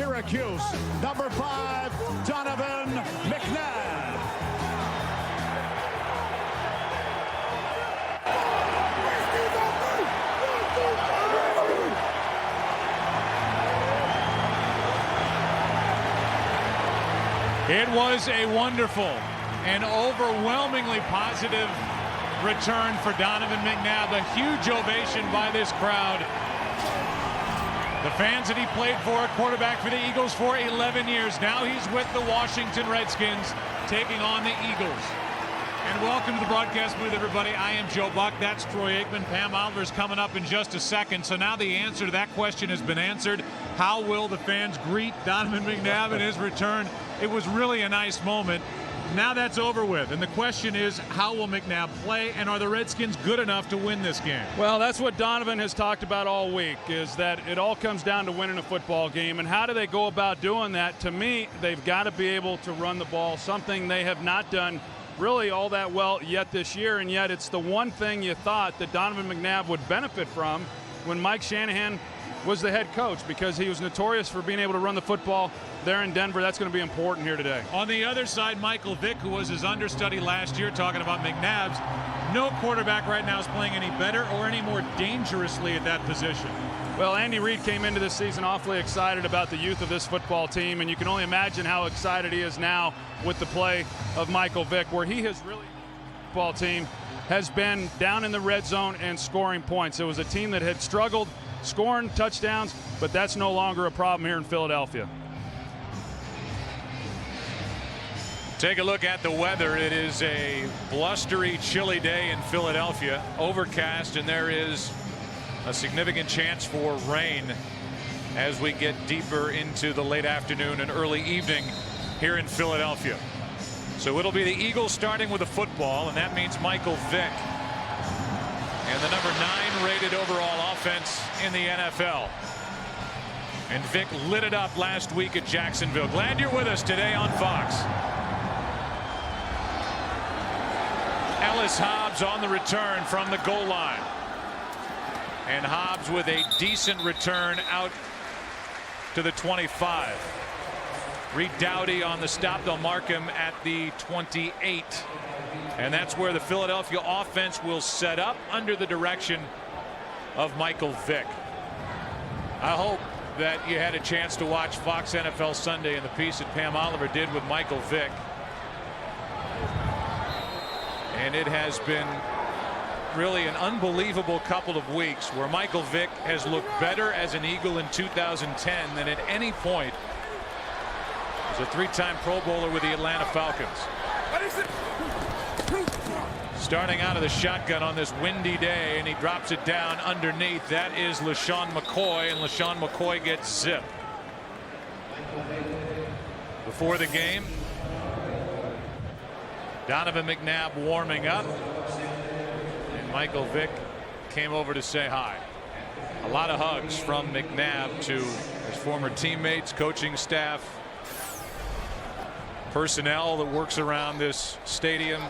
Syracuse, number 5, Donovan McNabb. It was a wonderful and overwhelmingly positive return for Donovan McNabb. A huge ovation by this crowd. The fans that he played for, a quarterback for the Eagles for 11 years. Now he's with the Washington Redskins, taking on the Eagles. And welcome to the broadcast booth, everybody. I am Joe Buck. That's Troy Aikman. Pam Oliver's coming up in just a second. So now the answer to that question has been answered. How will the fans greet Donovan McNabb in his return? It was really a nice moment. Now that's over with, and the question is, how will McNabb play, and are the Redskins good enough to win this game? Well, that's what Donovan has talked about all week, is that it all comes down to winning a football game, and how do they go about doing that? To me, they've got to be able to run the ball, something they have not done really all that well yet this year, and yet it's the one thing you thought that Donovan McNabb would benefit from when Mike Shanahan was the head coach, because he was notorious for being able to run the football there in Denver. That's going to be important here today. On the other side, Michael Vick, who was his understudy last year, talking about McNabb's. No quarterback right now is playing any better or any more dangerously at that position. Well, Andy Reid came into this season awfully excited about the youth of this football team, and you can only imagine how excited he is now with the play of Michael Vick, where he has really, football team has been down in the red zone and scoring points. It was a team that had struggled scoring touchdowns, but that's no longer a problem here in Philadelphia. Take a look at the weather. It is a blustery, chilly day in Philadelphia. Overcast, and there is a significant chance for rain as we get deeper into the late afternoon and early evening here in Philadelphia. So it'll be the Eagles starting with the football, and that means Michael Vick, and the number 9 rated overall offense in the NFL. And Vick lit it up last week at Jacksonville. Glad you're with us today on Fox. Ellis Hobbs on the return from the goal line. And Hobbs with a decent return out to the 25. Reed Dowdy on the stop. They'll mark him at the 28. And that's where the Philadelphia offense will set up under the direction of Michael Vick. I hope that you had a chance to watch Fox NFL Sunday and the piece that Pam Oliver did with Michael Vick. And it has been really an unbelievable couple of weeks where Michael Vick has looked better as an Eagle in 2010 than at any point. He's a 3-time Pro Bowler with the Atlanta Falcons. Starting out of the shotgun on this windy day, and he drops it down underneath. That is LaShawn McCoy, and LaShawn McCoy gets zipped. Before the game, Donovan McNabb warming up, and Michael Vick came over to say hi. A lot of hugs from McNabb to his former teammates, coaching staff, personnel that works around this stadium.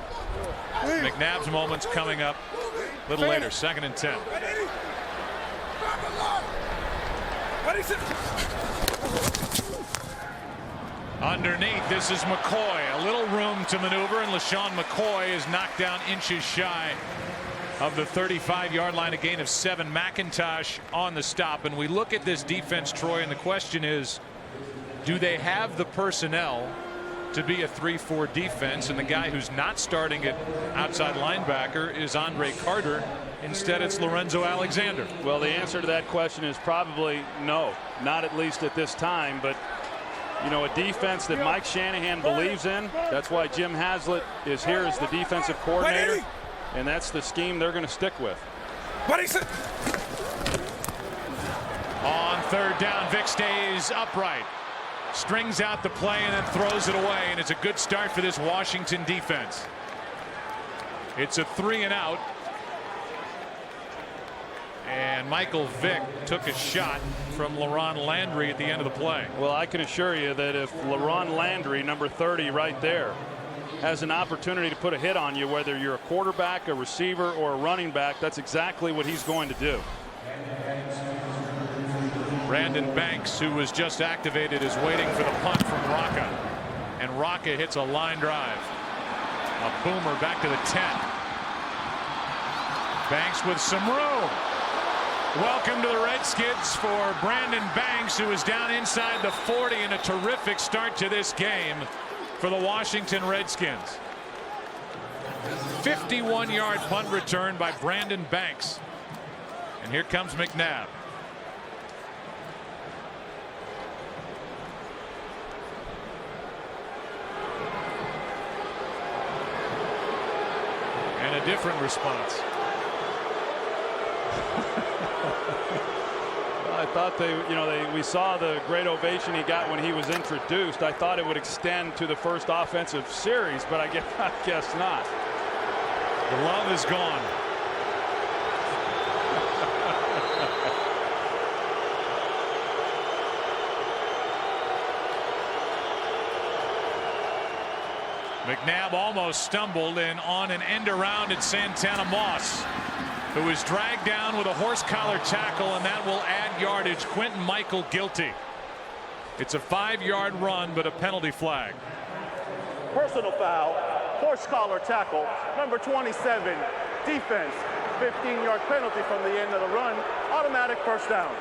McNabb's moment's coming up a little later. 2nd and 10. Underneath, this is McCoy. A little room to maneuver, and LaShawn McCoy is knocked down inches shy of the 35-yard line, a gain of 7. McIntosh on the stop. And we look at this defense, Troy, and the question is, do they have the personnel to be a 3-4 defense? And the guy who's not starting at outside linebacker is Andre Carter. Instead, it's Lorenzo Alexander. Well, the answer to that question is probably no, not at least at this time. But you know, a defense that Mike Shanahan believes in. That's why Jim Haslett is here as the defensive coordinator, and that's the scheme they're going to stick with. On 3rd down, Vick stays upright, strings out the play, and then throws it away. And it's a good start for this Washington defense. It's a 3-and-out. And Michael Vick took a shot from LaRon Landry at the end of the play. Well, I can assure you that if LaRon Landry, number 30 right there, has an opportunity to put a hit on you, whether you're a quarterback, a receiver, or a running back, that's exactly what he's going to do. Brandon Banks, who was just activated, is waiting for the punt from Rocca. And Rocca hits a line drive. A boomer back to the 10. Banks with some room. Welcome to the Redskins for Brandon Banks, who is down inside the 40, and a terrific start to this game for the Washington Redskins. 51-yard punt return by Brandon Banks. And here comes McNabb. And a different response. I thought we saw the great ovation he got when he was introduced. I thought it would extend to the first offensive series, but I guess not. The love is gone. McNabb almost stumbled and on an end around at Santana Moss, who is dragged down with a horse collar tackle, and that will add yardage. Quentin Michael guilty. It's a 5-yard run, but a penalty flag. Personal foul, horse collar tackle, number 27, defense, 15-yard penalty from the end of the run, automatic first down.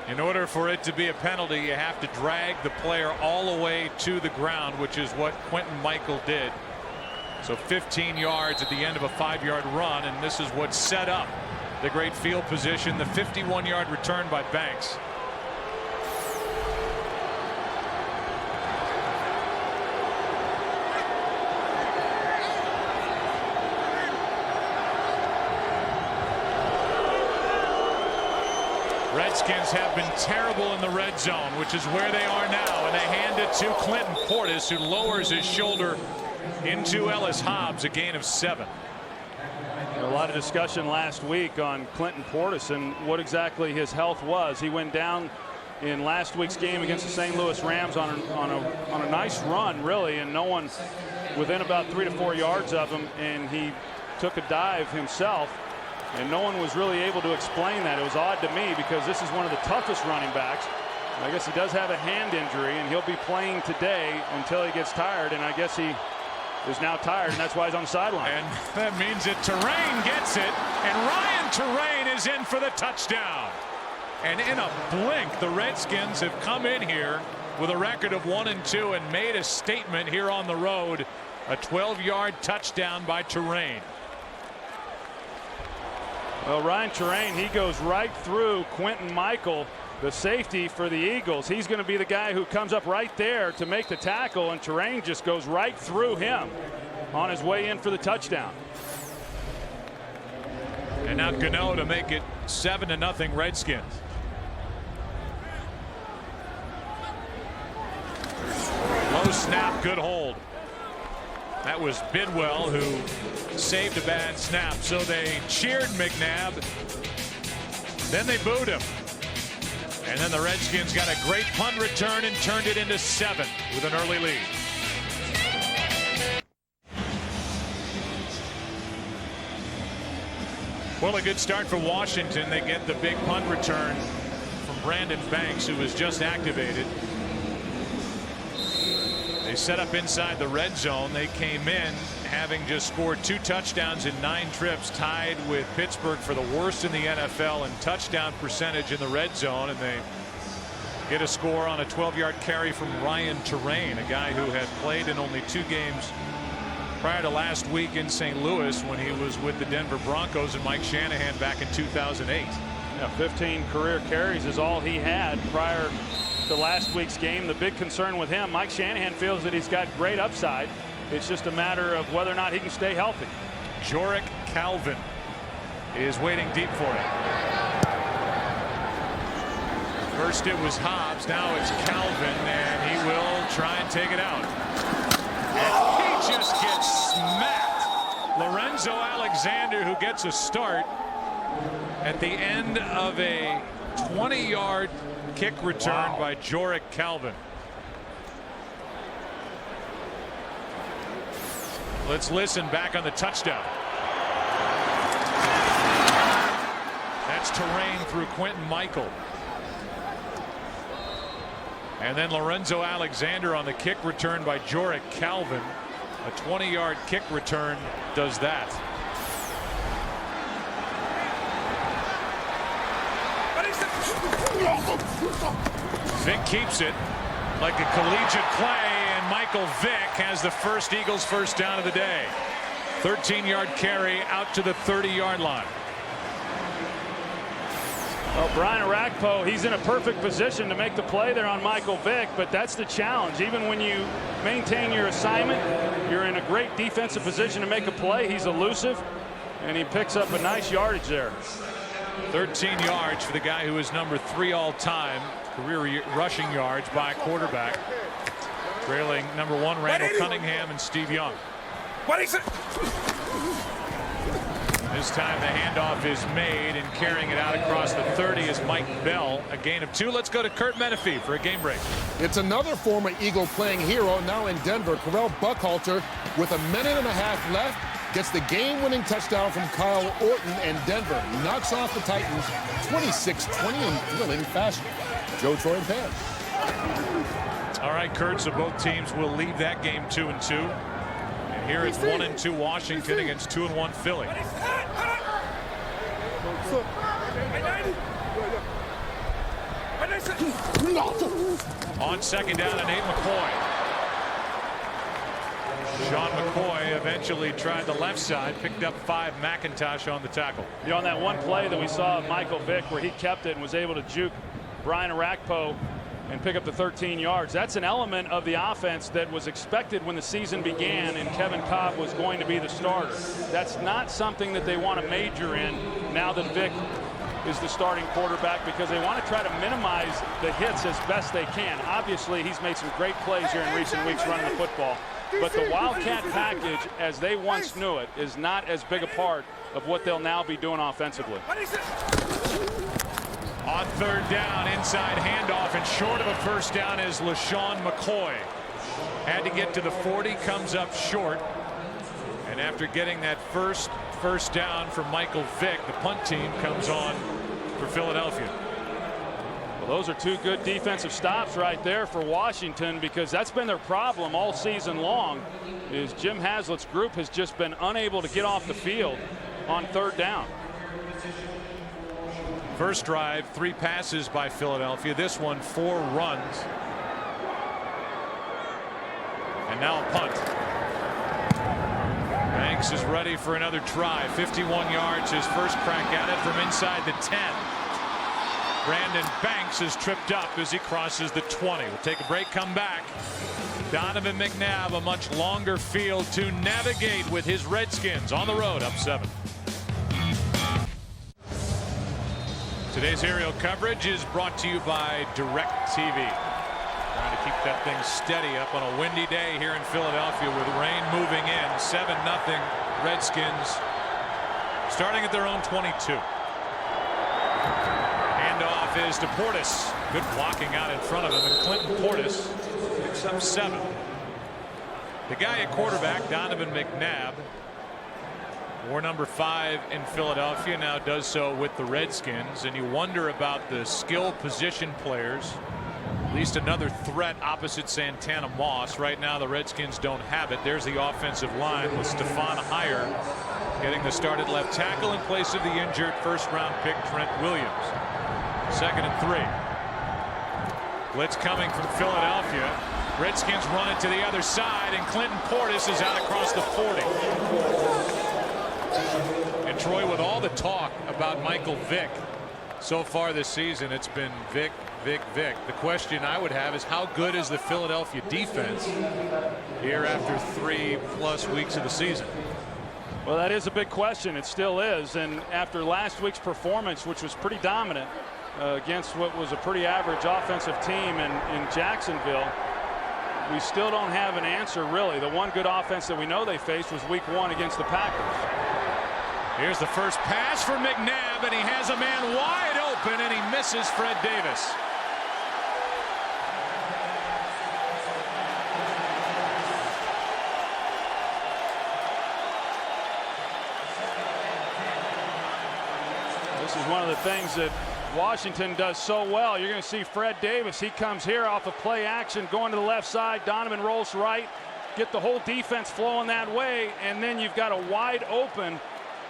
In order for it to be a penalty, you have to drag the player all the way to the ground, which is what Quentin Michael did. So 15 yards at the end of a 5-yard run, and this is what set up the great field position. The 51-yard return by Banks. Redskins have been terrible in the red zone, which is where they are now, and they hand it to Clinton Portis, who lowers his shoulder into Ellis Hobbs, a gain of 7. A lot of discussion last week on Clinton Portis and what exactly his health was. He went down in last week's game against the St. Louis Rams on a nice run, really, and no one within about 3 to 4 yards of him, and he took a dive himself. And no one was really able to explain that. It was odd to me because this is one of the toughest running backs. I guess he does have a hand injury, and he'll be playing today until he gets tired. And I guess he is now tired, and that's why he's on the sideline. And that means that Terrain gets it, and Ryan Terrain is in for the touchdown. And in a blink, the Redskins have come in here with a record of 1-2 and made a statement here on the road. A 12-yard touchdown by Terrain. Well, Ryan Terrain, he goes right through Quentin Michael, the safety for the Eagles. He's going to be the guy who comes up right there to make the tackle, and Terrain just goes right through him on his way in for the touchdown. And now Gano to make it 7-0 Redskins. Low snap, good hold. That was Bidwell who saved a bad snap. So they cheered McNabb. Then they booed him. And then the Redskins got a great punt return and turned it into 7 with an early lead. Well, a good start for Washington. They get the big punt return from Brandon Banks, who was just activated. They set up inside the red zone. They came in having just scored 2 touchdowns in 9 trips, tied with Pittsburgh for the worst in the NFL in touchdown percentage in the red zone, and they get a score on a 12-yard carry from Ryan Terrain, a guy who had played in only 2 games prior to last week in St. Louis when he was with the Denver Broncos and Mike Shanahan back in 2008. Yeah, 15 career carries is all he had prior to last week's game. The big concern with him, Mike Shanahan feels that he's got great upside. It's just a matter of whether or not he can stay healthy. Jorick Calvin is waiting deep for it. First it was Hobbs, now it's Calvin, and he will try and take it out. And he just gets smacked. Lorenzo Alexander, who gets a start at the end of a 20-yard kick return by Jorick Calvin. Let's listen back on the touchdown. starts to rain through Quentin Michael. And then Lorenzo Alexander on the kick return by Jorick Calvin. A 20-yard kick return does that. Vick keeps it like a collegiate play, and Michael Vick has the first Eagles first down of the day. 13-yard carry out to the 30-yard line. Well, Brian Arakpo, he's in a perfect position to make the play there on Michael Vick, but that's the challenge. Even when you maintain your assignment, you're in a great defensive position to make a play. He's elusive, and he picks up a nice yardage there. 13 yards for the guy who is number 3 all-time career rushing yards by a quarterback, trailing number 1 Randall Cunningham and Steve Young. This time the handoff is made, and carrying it out across the 30 is Mike Bell. A gain of 2. Let's go to Kurt Menefee for a game break. It's another former Eagle playing hero now in Denver. Correll Buckhalter, with a minute and a half left, gets the game-winning touchdown from Kyle Orton, and Denver knocks off the Titans 26-20 in thrilling fashion. Joe, Troy, and Pam. All right, Kurt, so both teams will leave that game 2-2. And here it's 1-2 Washington against 2-1 Philly. On second down, and Nate McCoy. Sean McCoy eventually tried the left side, picked up 5. McIntosh on the tackle. You know, on that one play that we saw of Michael Vick where he kept it and was able to juke Brian Arakpo and pick up the 13 yards. That's an element of the offense that was expected when the season began and Kevin Cobb was going to be the starter. That's not something that they want to major in now that Vick is the starting quarterback, because they want to try to minimize the hits as best they can. Obviously, he's made some great plays here in recent weeks running the football, but the Wildcat package, as they once knew it, is not as big a part of what they'll now be doing offensively. On third down, inside handoff, and short of a first down is LaShawn McCoy. Had to get to the 40, comes up short. And after getting that first down from Michael Vick, the punt team comes on for Philadelphia. Well, those are 2 good defensive stops right there for Washington, because that's been their problem all season long, is Jim Haslett's group has just been unable to get off the field on third down. First drive, 3 passes by Philadelphia. This one, 4 runs. And now a punt. Banks is ready for another try. 51 yards, his first crack at it from inside the 10. Brandon Banks is tripped up as he crosses the 20. We'll take a break, come back. Donovan McNabb, a much longer field to navigate with his Redskins on the road, up 7. Today's aerial coverage is brought to you by DirecTV. Trying to keep that thing steady up on a windy day here in Philadelphia with rain moving in. 7-0 Redskins starting at their own 22. Handoff is to Portis. Good blocking out in front of him, and Clinton Portis picks up 7. The guy at quarterback, Donovan McNabb, wore number 5 in Philadelphia, now does so with the Redskins, and you wonder about the skill position players. At least another threat opposite Santana Moss. Right now the Redskins don't have it. There's the offensive line with Stephon Heyer getting the start at left tackle in place of the injured first-round pick Trent Williams. 2nd and 3. Blitz coming from Philadelphia. Redskins run it to the other side, and Clinton Portis is out across the 40. And Troy, with all the talk about Michael Vick so far this season, it's been Vick, Vick, Vick. The question I would have is, how good is the Philadelphia defense here after 3+ weeks of the season? Well, that is a big question. It still is. And after last week's performance, which was pretty dominant against what was a pretty average offensive team in Jacksonville, we still don't have an answer, really. The one good offense that we know they faced was week 1 against the Packers. Here's the first pass for McNabb, and he has a man wide open, and he misses Fred Davis. This is one of the things that Washington does so well. You're going to see Fred Davis. He comes here off of play action, going to the left side. Donovan rolls right, get the whole defense flowing that way, and then you've got a wide open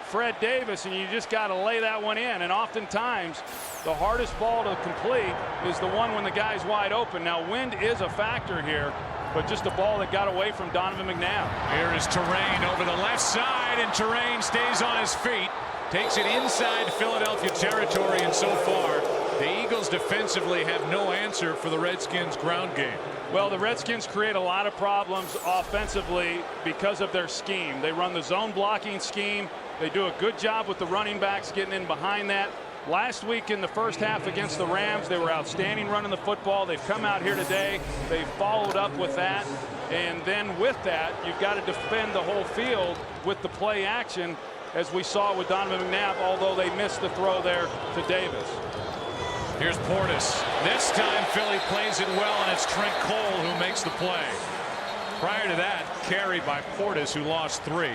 Fred Davis, and you just got to lay that one in. And oftentimes, the hardest ball to complete is the one when the guy's wide open. Now, wind is a factor here, but just a ball that got away from Donovan McNabb. Here is Terrain over the left side, and Terrain stays on his feet. Takes it inside Philadelphia territory, and so far, the Eagles defensively have no answer for the Redskins' ground game. Well, the Redskins create a lot of problems offensively because of their scheme. They run the zone blocking scheme. They do a good job with the running backs getting in behind that. Last week in the first half against the Rams, they were outstanding running the football. They've come out here today. They've followed up with that. And then with that, you've got to defend the whole field with the play action, as we saw with Donovan McNabb, although they missed the throw there to Davis. Here's Portis. This time Philly plays it well, and it's Trent Cole who makes the play. Prior to that, carry by Portis, who lost 3.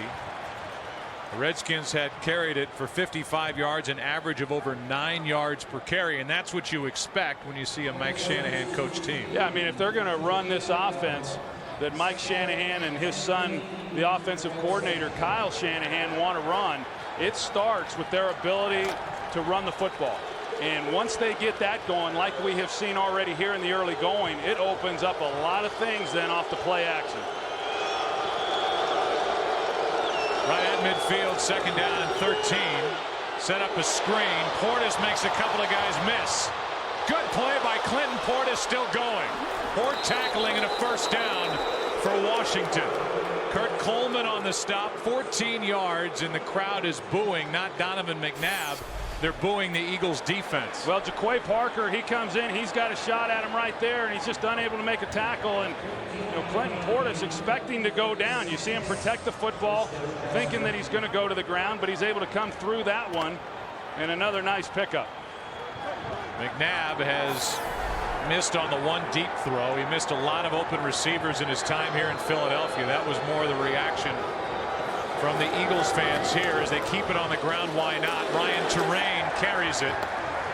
The Redskins had carried it for 55 yards, an average of over 9 yards per carry, and that's what you expect when you see a Mike Shanahan coach team. Yeah, I mean, if they're going to run this offense that Mike Shanahan and his son, the offensive coordinator, Kyle Shanahan, want to run, it starts with their ability to run the football. And once they get that going, like we have seen already here in the early going, it opens up a lot of things then off the play action. Right at midfield, second down and 13. Set up a screen. Portis makes a couple of guys miss. Good play by Clinton Portis, still going. Poor tackling and a first down for Washington. Kurt Coleman on the stop, 14 yards, and the crowd is booing, not Donovan McNabb. They're booing the Eagles defense. Well, Jaquay Parker, he comes in, he's got a shot at him right there, and he's just unable to make a tackle. And Clinton Portis expecting to go down. You see him protect the football, thinking that he's going to go to the ground, but he's able to come through that one. And another nice pickup. McNabb has missed on the one deep throw. He missed a lot of open receivers in his time here in Philadelphia. That was more the reaction from the Eagles fans here as they keep it on the ground. Why not? Ryan Terrain carries it,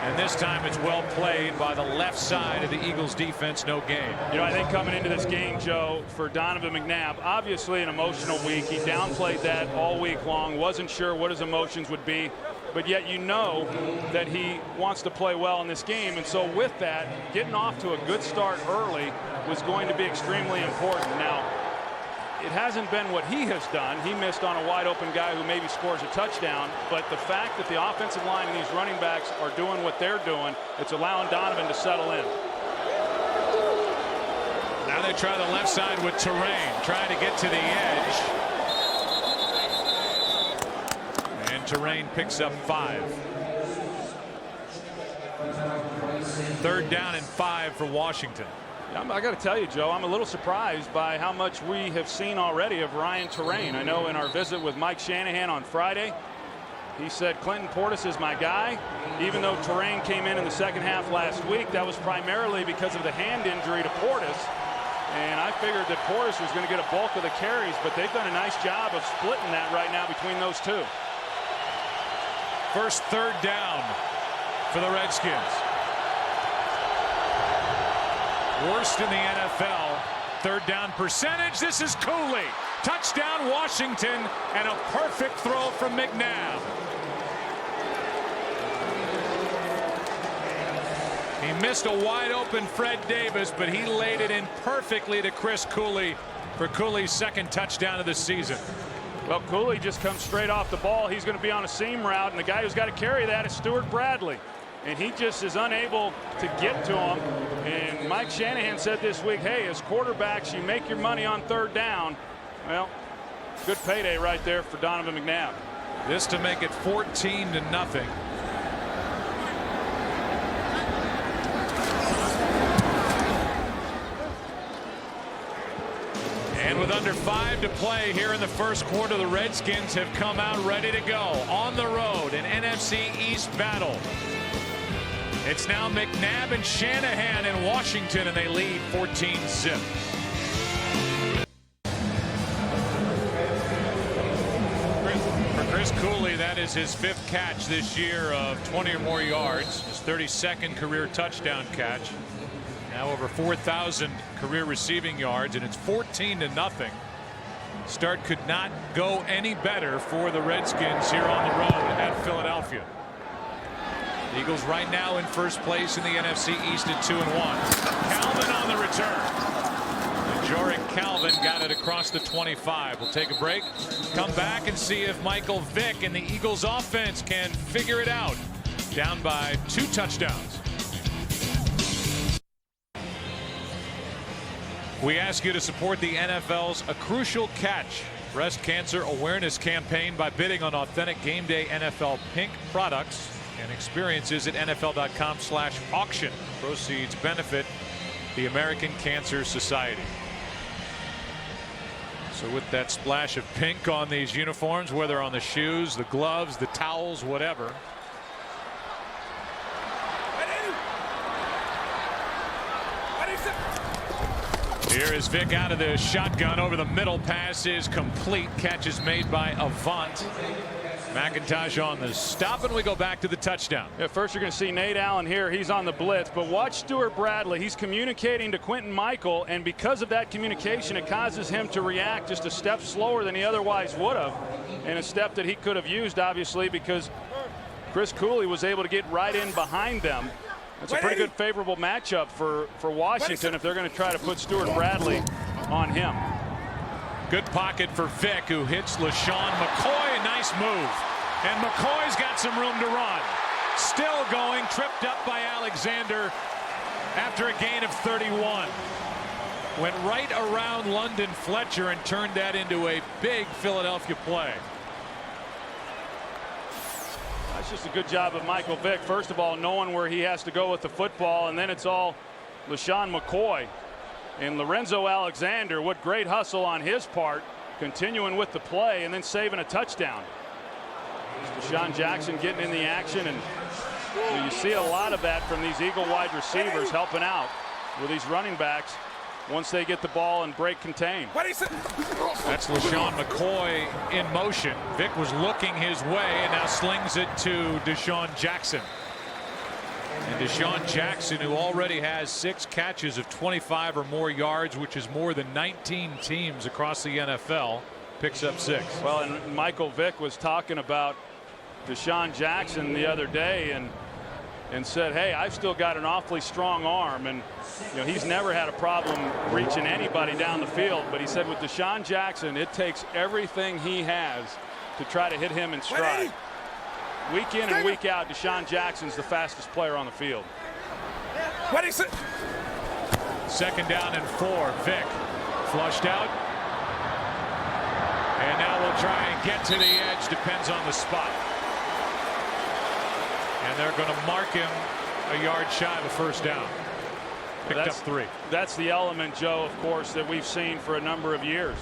and this time it's well played by the left side of the Eagles defense. No gain. I think coming into this game, Joe, for Donovan McNabb, obviously an emotional week. He downplayed that all week long, wasn't sure what his emotions would be, but yet you know that he wants to play well in this game. And so with that, getting off to a good start early was going to be extremely important. Now, it hasn't been what he has done. He missed on a wide open guy who maybe scores a touchdown, but the fact that the offensive line and these running backs are doing what they're doing, it's allowing Donovan to settle in. Now they try the left side with Terrain, trying to get to the edge. And Terrain picks up 5. Third down and 5 for Washington. I got to tell you, Joe, I'm a little surprised by how much we have seen already of Ryan Terrain. I know in our visit with Mike Shanahan on Friday, he said Clinton Portis is my guy. Even though Terrain came in the second half last week, that was primarily because of the hand injury to Portis. And I figured that Portis was going to get a bulk of the carries, but they've done a nice job of splitting that right now between those two. First third down for the Redskins. Worst in the NFL. Third down percentage. This is Cooley. Touchdown Washington, and a perfect throw from McNabb. He missed a wide open Fred Davis, but he laid it in perfectly to Chris Cooley for Cooley's second touchdown of the season. Well, Cooley just comes straight off the ball. He's going to be on a seam route, and the guy who's got to carry that is Stuart Bradley. And he just is unable to get to him. And Mike Shanahan said this week, hey, as quarterbacks, you make your money on third down. Well, good payday right there for Donovan McNabb. This to make it 14-0. And with under 5 to play here in the first quarter, the Redskins have come out ready to go on the road, an NFC East battle. It's now McNabb and Shanahan in Washington, and they lead 14-0. For Chris Cooley, that is his 5th catch this year of 20 or more yards, his 32nd career touchdown catch. Now over 4,000 career receiving yards, and it's 14-0. Start could not go any better for the Redskins here on the road at Philadelphia. The Eagles right now in first place in the NFC East at 2-1. Calvin on the return. Jorik Calvin got it across the 25. We'll take a break, come back and see if Michael Vick and the Eagles offense can figure it out. Down by 2 touchdowns. We ask you to support the NFL's A Crucial Catch breast cancer awareness campaign by bidding on authentic game day NFL pink products and experiences at NFL.com/auction. Proceeds benefit the American Cancer Society. So with that splash of pink on these uniforms, whether on the shoes, the gloves, the towels, whatever. Here is Vick out of the shotgun over the middle. Pass is complete. Catch is made by Avant. McIntosh on the stop, and we go back to the touchdown. Yeah, first you're going to see Nate Allen here. He's on the blitz, but watch Stuart Bradley. He's communicating to Quentin Michael, and because of that communication, it causes him to react just a step slower than he otherwise would have, and a step that he could have used, obviously, because Chris Cooley was able to get right in behind them. That's a pretty good favorable matchup for Washington if they're going to try to put Stuart Bradley on him. Good pocket for Vick, who hits LaShawn McCoy. A nice move. And McCoy's got some room to run. Still going, tripped up by Alexander after a gain of 31. Went right around London Fletcher and turned that into a big Philadelphia play. That's just a good job of Michael Vick. First of all, knowing where he has to go with the football, and then it's all LaShawn McCoy. And Lorenzo Alexander, what great hustle on his part, continuing with the play and then saving a touchdown. DeSean Jackson getting in the action, and you see a lot of that from these Eagle wide receivers helping out with these running backs once they get the ball and break contain. That's LaShawn McCoy in motion. Vick was looking his way and now slings it to DeSean Jackson. And DeSean Jackson, who already has 6 catches of 25 or more yards, which is more than 19 teams across the NFL, picks up 6. Well, and Michael Vick was talking about DeSean Jackson the other day and said, hey, I've still got an awfully strong arm, and you know, he's never had a problem reaching anybody down the field, but he said with DeSean Jackson, it takes everything he has to try to hit him in stride. Week in and week out, DeSean Jackson's the fastest player on the field. Second down and 4. Vick flushed out. And now we'll try and get to the edge. Depends on the spot. And they're going to mark him a yard shy of a first down. Picked up 3. That's the element, Joe, of course, that we've seen for a number of years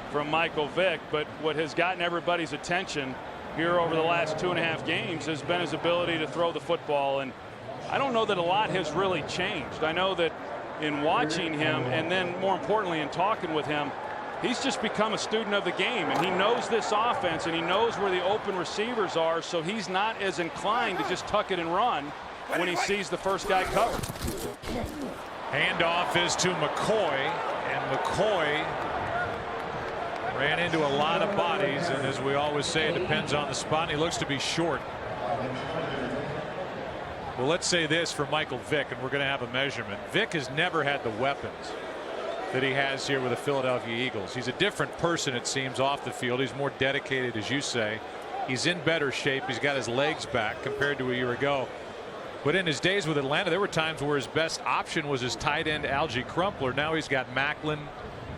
from Michael Vick. But what has gotten everybody's attention here over the last 2.5 games has been his ability to throw the football. And I don't know that a lot has really changed. I know that in watching him, and then more importantly in talking with him, he's just become a student of the game, and he knows this offense, and he knows where the open receivers are, so he's not as inclined to just tuck it and run when he sees the first guy covered. Handoff is to McCoy, and McCoy ran into a lot of bodies, and as we always say, it depends on the spot. He looks to be short. Well, let's say this for Michael Vick, and we're going to have a measurement. Vick has never had the weapons that he has here with the Philadelphia Eagles. He's a different person, it seems, off the field. He's more dedicated, as you say. He's in better shape. He's got his legs back compared to a year ago. But in his days with Atlanta, there were times where his best option was his tight end, Algie Crumpler. Now he's got Macklin,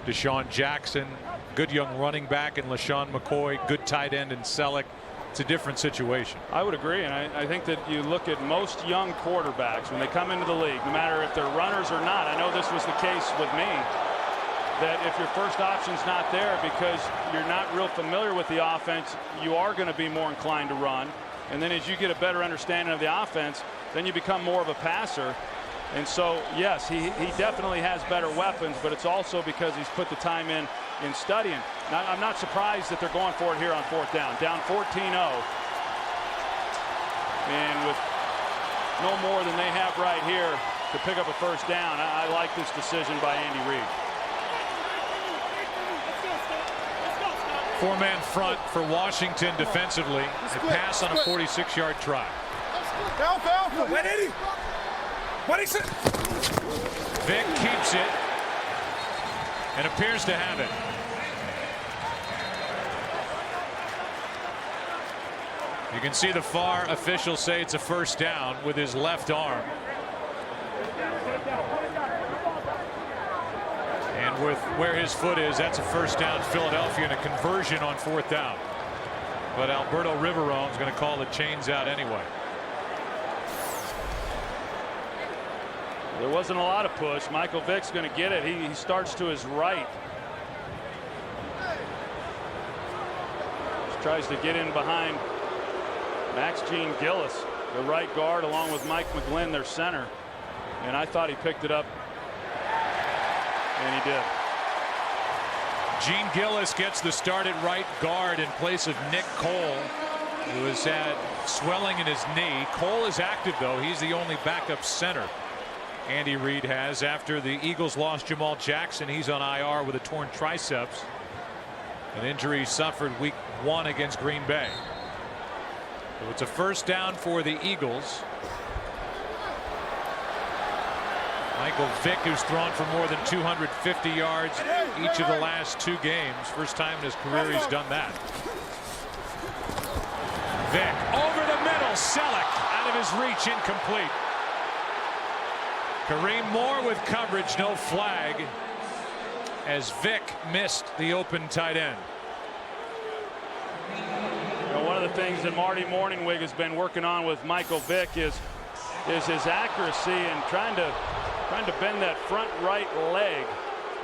DeSean Jackson, good young running back in LaShawn McCoy, good tight end in Selleck. It's a different situation. I would agree, and I think that you look at most young quarterbacks when they come into the league, no matter if they're runners or not. I know this was the case with me, that if your first option's not there because you're not real familiar with the offense, you are going to be more inclined to run. And then as you get a better understanding of the offense, then you become more of a passer. And so, yes, he definitely has better weapons, but it's also because he's put the time in in studying. Now, I'm not surprised that they're going for it here on 4th down. Down 14-0. And with no more than they have right here to pick up a first down, I like this decision by Andy Reid. Four-man front for Washington defensively. A pass on a 46-yard try. Vick keeps it and appears to have it. You can see the FAR official say it's a first down with his left arm. And with where his foot is, that's a first down Philadelphia and a conversion on 4th down. But Alberto Riverone's going to call the chains out anyway. There wasn't a lot of push. Michael Vick's going to get it. He starts to his right. Just tries to get in behind Max Gene Gillis, the right guard, along with Mike McGlynn, their center. And I thought he picked it up. And he did. Gene Gillis gets the start at right guard in place of Nick Cole, who has had swelling in his knee. Cole is active, though. He's the only backup center Andy Reid has after the Eagles lost Jamal Jackson. He's on IR with a torn triceps, an injury suffered week 1 against Green Bay. So it's a first down for the Eagles. Michael Vick, who's thrown for more than 250 yards each of the last 2 games. First time in his career he's done that. Vick over the middle. Selleck out of his reach, incomplete. Kareem Moore with coverage, no flag, as Vick missed the open tight end. You know, one of the things that Marty Morningwig has been working on with Michael Vick is his accuracy and trying to bend that front right leg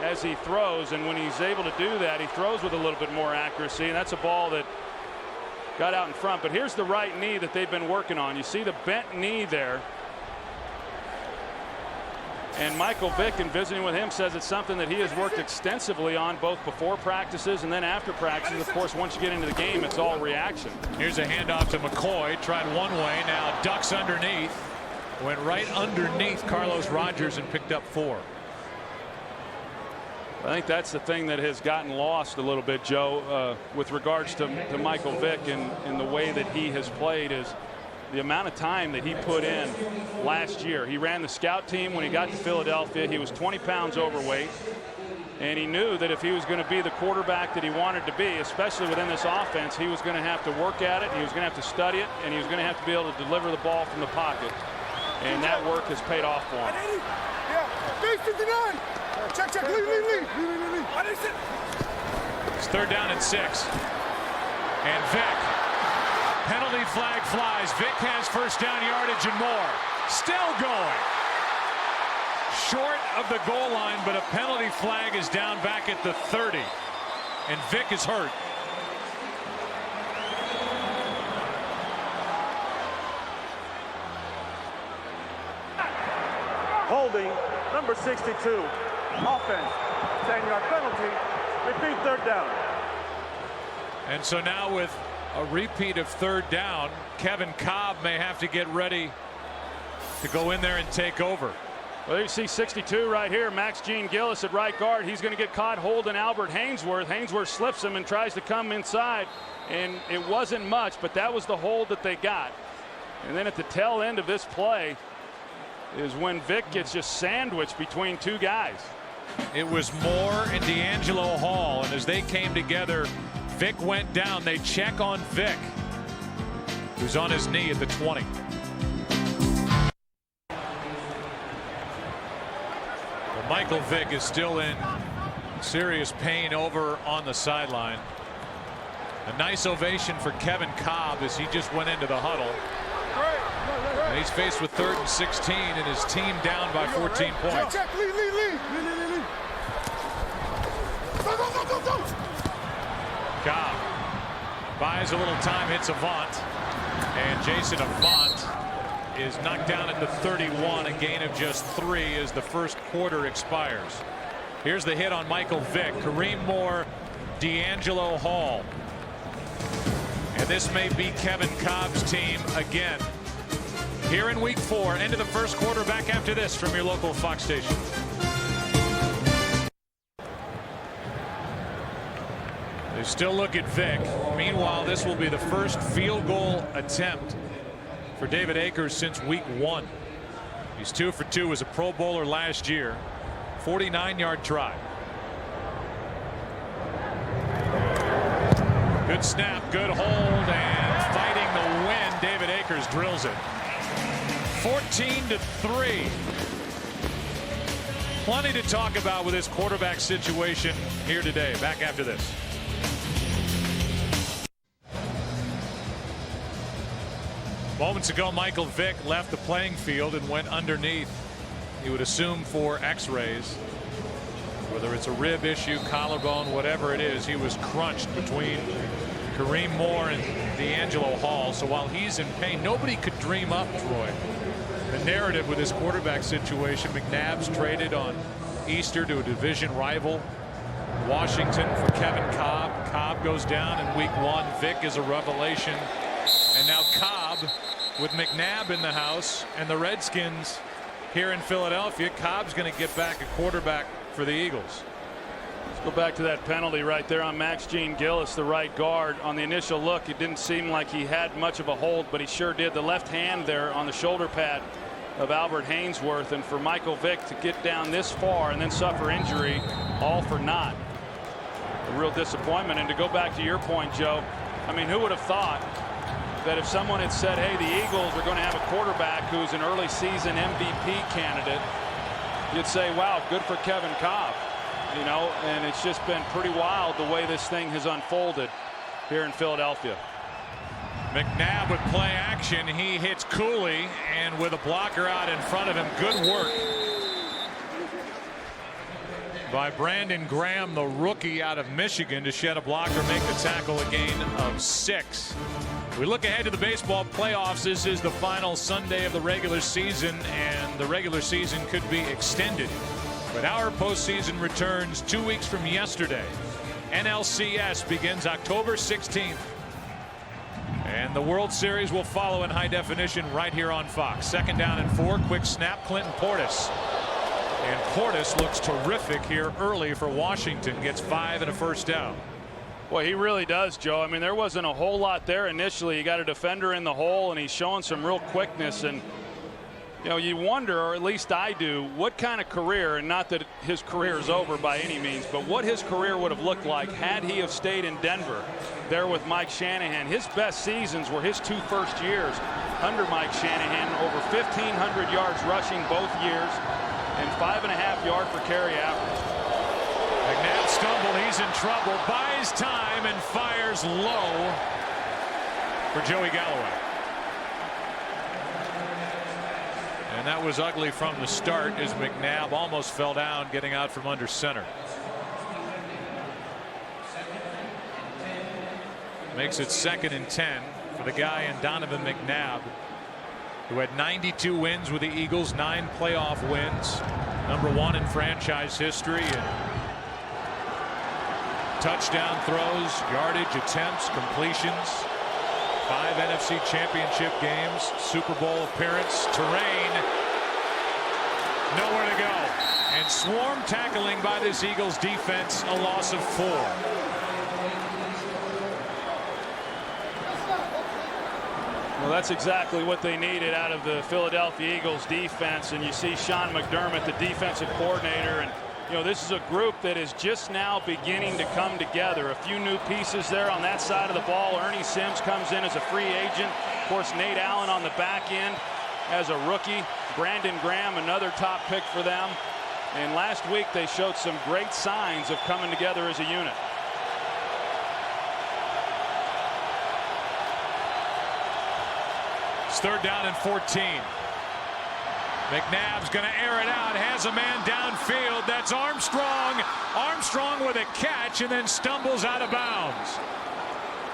as he throws. And when he's able to do that, he throws with a little bit more accuracy. And that's a ball that got out in front. But here's the right knee that they've been working on. You see the bent knee there. And Michael Vick, in visiting with him, says it's something that he has worked extensively on both before practices and then after practices. Of course, once you get into the game, it's all reaction. Here's a handoff to McCoy. Tried one way, now ducks underneath. Went right underneath Carlos Rogers and picked up 4. I think that's the thing that has gotten lost a little bit, Joe, with regards to Michael Vick and the way that he has played is the amount of time that he put in last year. He ran the scout team when he got to Philadelphia. He was 20 pounds overweight, and he knew that if he was going to be the quarterback that he wanted to be, especially within this offense, he was going to have to work at it, he was going to have to study it, and he was going to have to be able to deliver the ball from the pocket. And that work has paid off for him. Yeah, 59. Check, lead. It's 3rd down and 6. And Vick, penalty flag flies. Vick has first down yardage and more. Still going. Short of the goal line, but a penalty flag is down back at the 30. And Vick is hurt. Holding, number 62. Offense, 10-yard penalty. Repeat 3rd down. And so now with a repeat of 3rd down, Kevin Cobb may have to get ready to go in there and take over. Well, you see 62 right here. Max Gene Gillis at right guard. He's going to get caught holding Albert Hainsworth. Hainsworth slips him and tries to come inside. And it wasn't much, but that was the hold that they got. And then at the tail end of this play is when Vick gets just sandwiched between 2 guys. It was Moore and D'Angelo Hall, and as they came together, Vick went down. They check on Vick, who's on his knee at the 20. Well, Michael Vick is still in serious pain over on the sideline. A nice ovation for Kevin Cobb as he just went into the huddle. And he's faced with 3rd and 16 and his team down by 14 points. Check, lead. Go. Cobb buys a little time, hits Avant, and Jason Avant is knocked down at the 31, a gain of just 3 as the first quarter expires. Here's the hit on Michael Vick. Kareem Moore, D'Angelo Hall. And this may be Kevin Cobb's team again. Here in week 4, end of the first quarter, back after this from your local Fox station. They still look at Vick. Meanwhile, this will be the first field goal attempt for David Akers since week 1. He's 2 for 2 as a Pro Bowler last year. 49-yard try. Good snap, good hold, and fighting the wind, David Akers drills it. 14-3. Plenty to talk about with this quarterback situation here today. Back after this. Moments ago, Michael Vick left the playing field and went underneath. He would assume for x-rays. Whether it's a rib issue, collarbone, whatever it is, he was crunched between Kareem Moore and D'Angelo Hall. So while he's in pain, nobody could dream up, Troy, the narrative with this quarterback situation. McNabb's traded on Easter to a division rival, Washington, for Kevin Cobb. Cobb goes down in week 1. Vick is a revelation. And now Cobb with McNabb in the house and the Redskins here in Philadelphia. Cobb's going to get back a quarterback for the Eagles. Let's go back to that penalty right there on Max Gene Gillis, the right guard. On the initial look, it didn't seem like he had much of a hold, but he sure did. The left hand there on the shoulder pad of Albert Hainsworth, and for Michael Vick to get down this far and then suffer injury, all for naught. A real disappointment. And to go back to your point, Joe, I mean, who would have thought that if someone had said, hey, the Eagles are going to have a quarterback who's an early season MVP candidate, you'd say, wow, good for Kevin Cobb. You know, and it's just been pretty wild the way this thing has unfolded here in Philadelphia. McNabb with play action. He hits Cooley, and with a blocker out in front of him. Good work by Brandon Graham, the rookie out of Michigan, to shed a blocker, make the tackle, a gain of 6. We look ahead to the baseball playoffs. This is the final Sunday of the regular season, and the regular season could be extended. But our postseason returns 2 weeks from yesterday. NLCS begins October 16th. And the World Series will follow in high definition right here on Fox. 2nd down and 4. Quick snap, Clinton Portis. And Portis looks terrific here early for Washington. Gets 5 and a first down. Well, he really does, Joe. I mean, there wasn't a whole lot there initially. You got a defender in the hole, and he's showing some real quickness. And you know, you wonder, or at least I do, what kind of career, and not that his career is over by any means, but what his career would have looked like had he have stayed in Denver there with Mike Shanahan. His best seasons were his 2 first years under Mike Shanahan, over 1,500 yards rushing both years and 5.5 yard per carry average. McNabb stumbled, he's in trouble, buys time and fires low for Joey Galloway. And that was ugly from the start as McNabb almost fell down getting out from under center. Makes it 2nd and 10 for the guy in Donovan McNabb, who had 92 wins with the Eagles, 9 playoff wins, #1 in franchise history, and touchdown throws, yardage attempts, completions, 5 NFC Championship games, Super Bowl appearance. Terrain, nowhere to go, and swarm tackling by this Eagles defense, a loss of 4. Well, that's exactly what they needed out of the Philadelphia Eagles defense. And you see Sean McDermott, the defensive coordinator, and you know, this is a group that is just now beginning to come together. A few new pieces there on that side of the ball. Ernie Sims comes in as a free agent. Of course, Nate Allen on the back end as a rookie. Brandon Graham, another top pick for them. And last week they showed some great signs of coming together as a unit. It's 3rd down and 14. McNabb's going to air it out, has a man downfield. That's Armstrong. Armstrong with a catch and then stumbles out of bounds.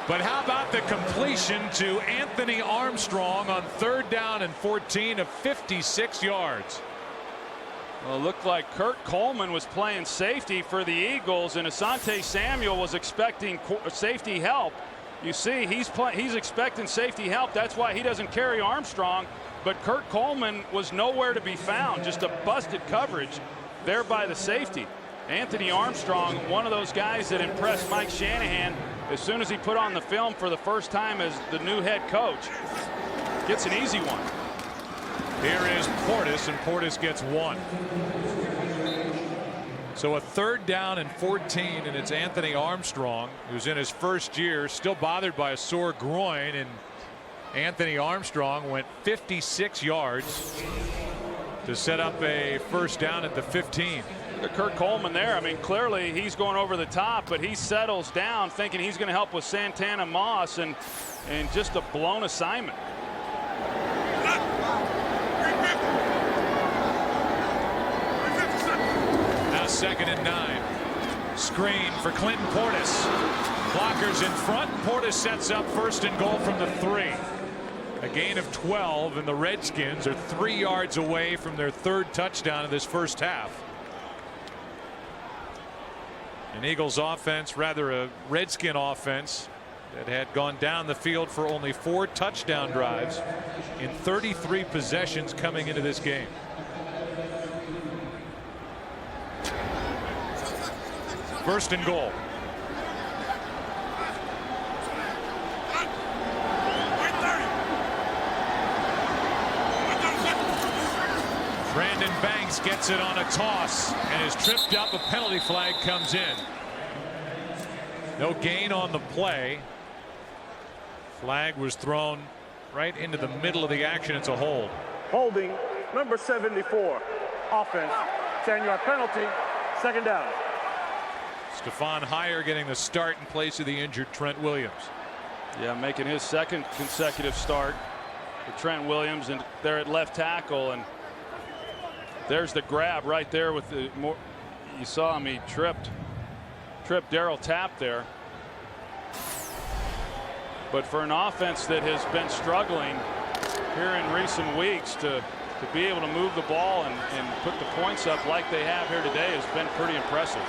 But how about the completion to Anthony Armstrong on 3rd down and 14 of 56 yards? Well, it looked like Kurt Coleman was playing safety for the Eagles, and Asante Samuel was expecting safety help. You see, he's expecting safety help. That's why he doesn't carry Armstrong. But Kurt Coleman was nowhere to be found. Just a busted coverage there by the safety. Anthony Armstrong, one of those guys that impressed Mike Shanahan as soon as he put on the film for the first time as the new head coach. Gets an easy one. Here is Portis, and Portis gets 1. So a 3rd down and 14, and it's Anthony Armstrong, who's in his first year, still bothered by a sore groin, and Anthony Armstrong went 56 yards to set up a 1st down at the 15. Kurt Coleman there. I mean, clearly he's going over the top, but he settles down thinking he's going to help with Santana Moss, and just a blown assignment. Now 2nd and 9. Screen for Clinton Portis. Blockers in front. Portis sets up 1st and goal from the 3. A gain of 12, and the Redskins are 3 yards away from their 3rd touchdown of this first half. An Eagles offense, rather a Redskin offense, that had gone down the field for only 4 touchdown drives in 33 possessions coming into this game. First and goal. Brandon Banks gets it on a toss and is tripped up. A penalty flag comes in. No gain on the play. Flag was thrown right into the middle of the action. It's a hold. Holding number 74. Offense. 10-yard penalty. 2nd down. Stephon Heyer getting the start in place of the injured Trent Williams. Yeah, making his 2nd consecutive start for Trent Williams, and they're at left tackle, and there's the grab right there with the more. You saw him. He tripped Darryl Tapp there. But for an offense that has been struggling here in recent weeks to be able to move the ball and put the points up like they have here today has been pretty impressive.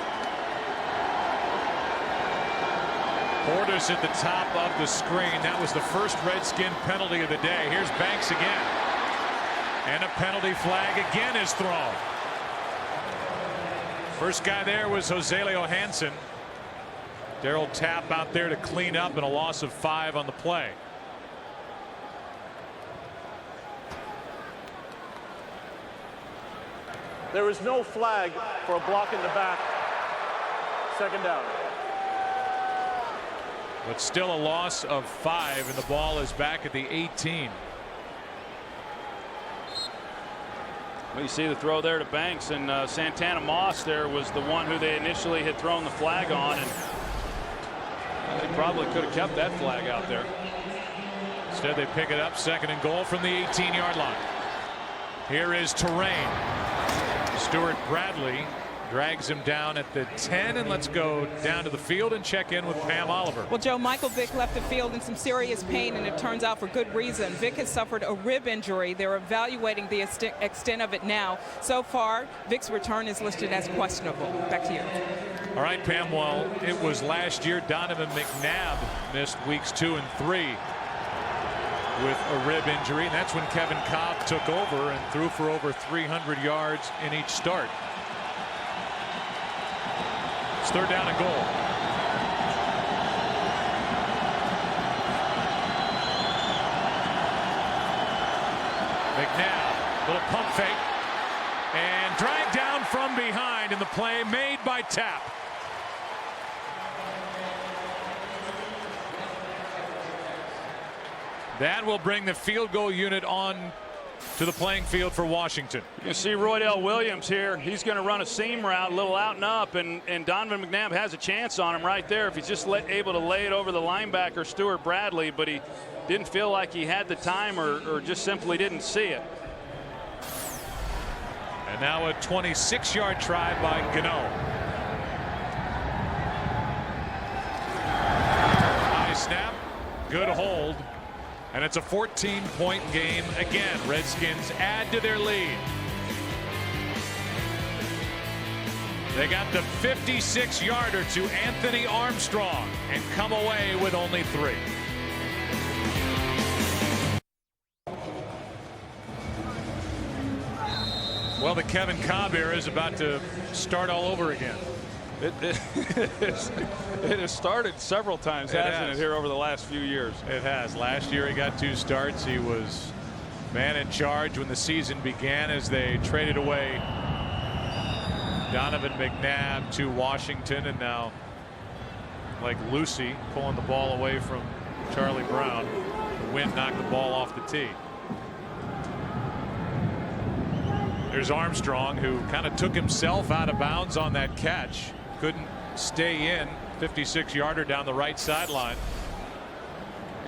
Portis at the top of the screen. That was the first Redskin penalty of the day. Here's Banks again. And a penalty flag again is thrown. First guy there was Joselio Hansen. Darryl Tapp out there to clean up, and a loss of 5 on the play. There is no flag for a block in the back. 2nd down. But still a loss of 5, and the ball is back at the 18. Well, you see the throw there to Banks, and Santana Moss there was the one who they initially had thrown the flag on, and they probably could have kept that flag out there. Instead, they pick it up, 2nd and goal from the 18-yard line. Here is Terrain. Stuart Bradley drags him down at the 10, and let's go down to the field and check in with Pam Oliver. Well, Joe, Michael Vick left the field in some serious pain, and it turns out for good reason. Vick has suffered a rib injury. They're evaluating the extent of it now. So far, Vick's return is listed as questionable. Back to you. All right, Pam. Well, it was last year Donovan McNabb missed weeks 2 and 3 with a rib injury, and that's when Kevin Cobb took over and threw for over 300 yards in each start. It's 3rd down and goal. McNabb, little pump fake, and dragged down from behind in the play made by Tapp. That will bring the field goal unit on to the playing field for Washington. You can see Roydell Williams here. He's going to run a seam route, a little out and up, and Donovan McNabb has a chance on him right there if he's just able to lay it over the linebacker, Stuart Bradley, but he didn't feel like he had the time or just simply didn't see it. And now a 26-yard try by Gano. High snap, good hold. And it's a 14-point game again. Redskins add to their lead. They got the 56-yarder to Anthony Armstrong and come away with only 3. Well, the Kevin Cobb era is about to start all over again. It has started several times, hasn't it, here over the last few years? It has. Last year he got 2 starts. He was man in charge when the season began as they traded away Donovan McNabb to Washington, and now, like Lucy, pulling the ball away from Charlie Brown. The wind knocked the ball off the tee. There's Armstrong, who kind of took himself out of bounds on that catch. Couldn't stay in. 56-yarder down the right sideline.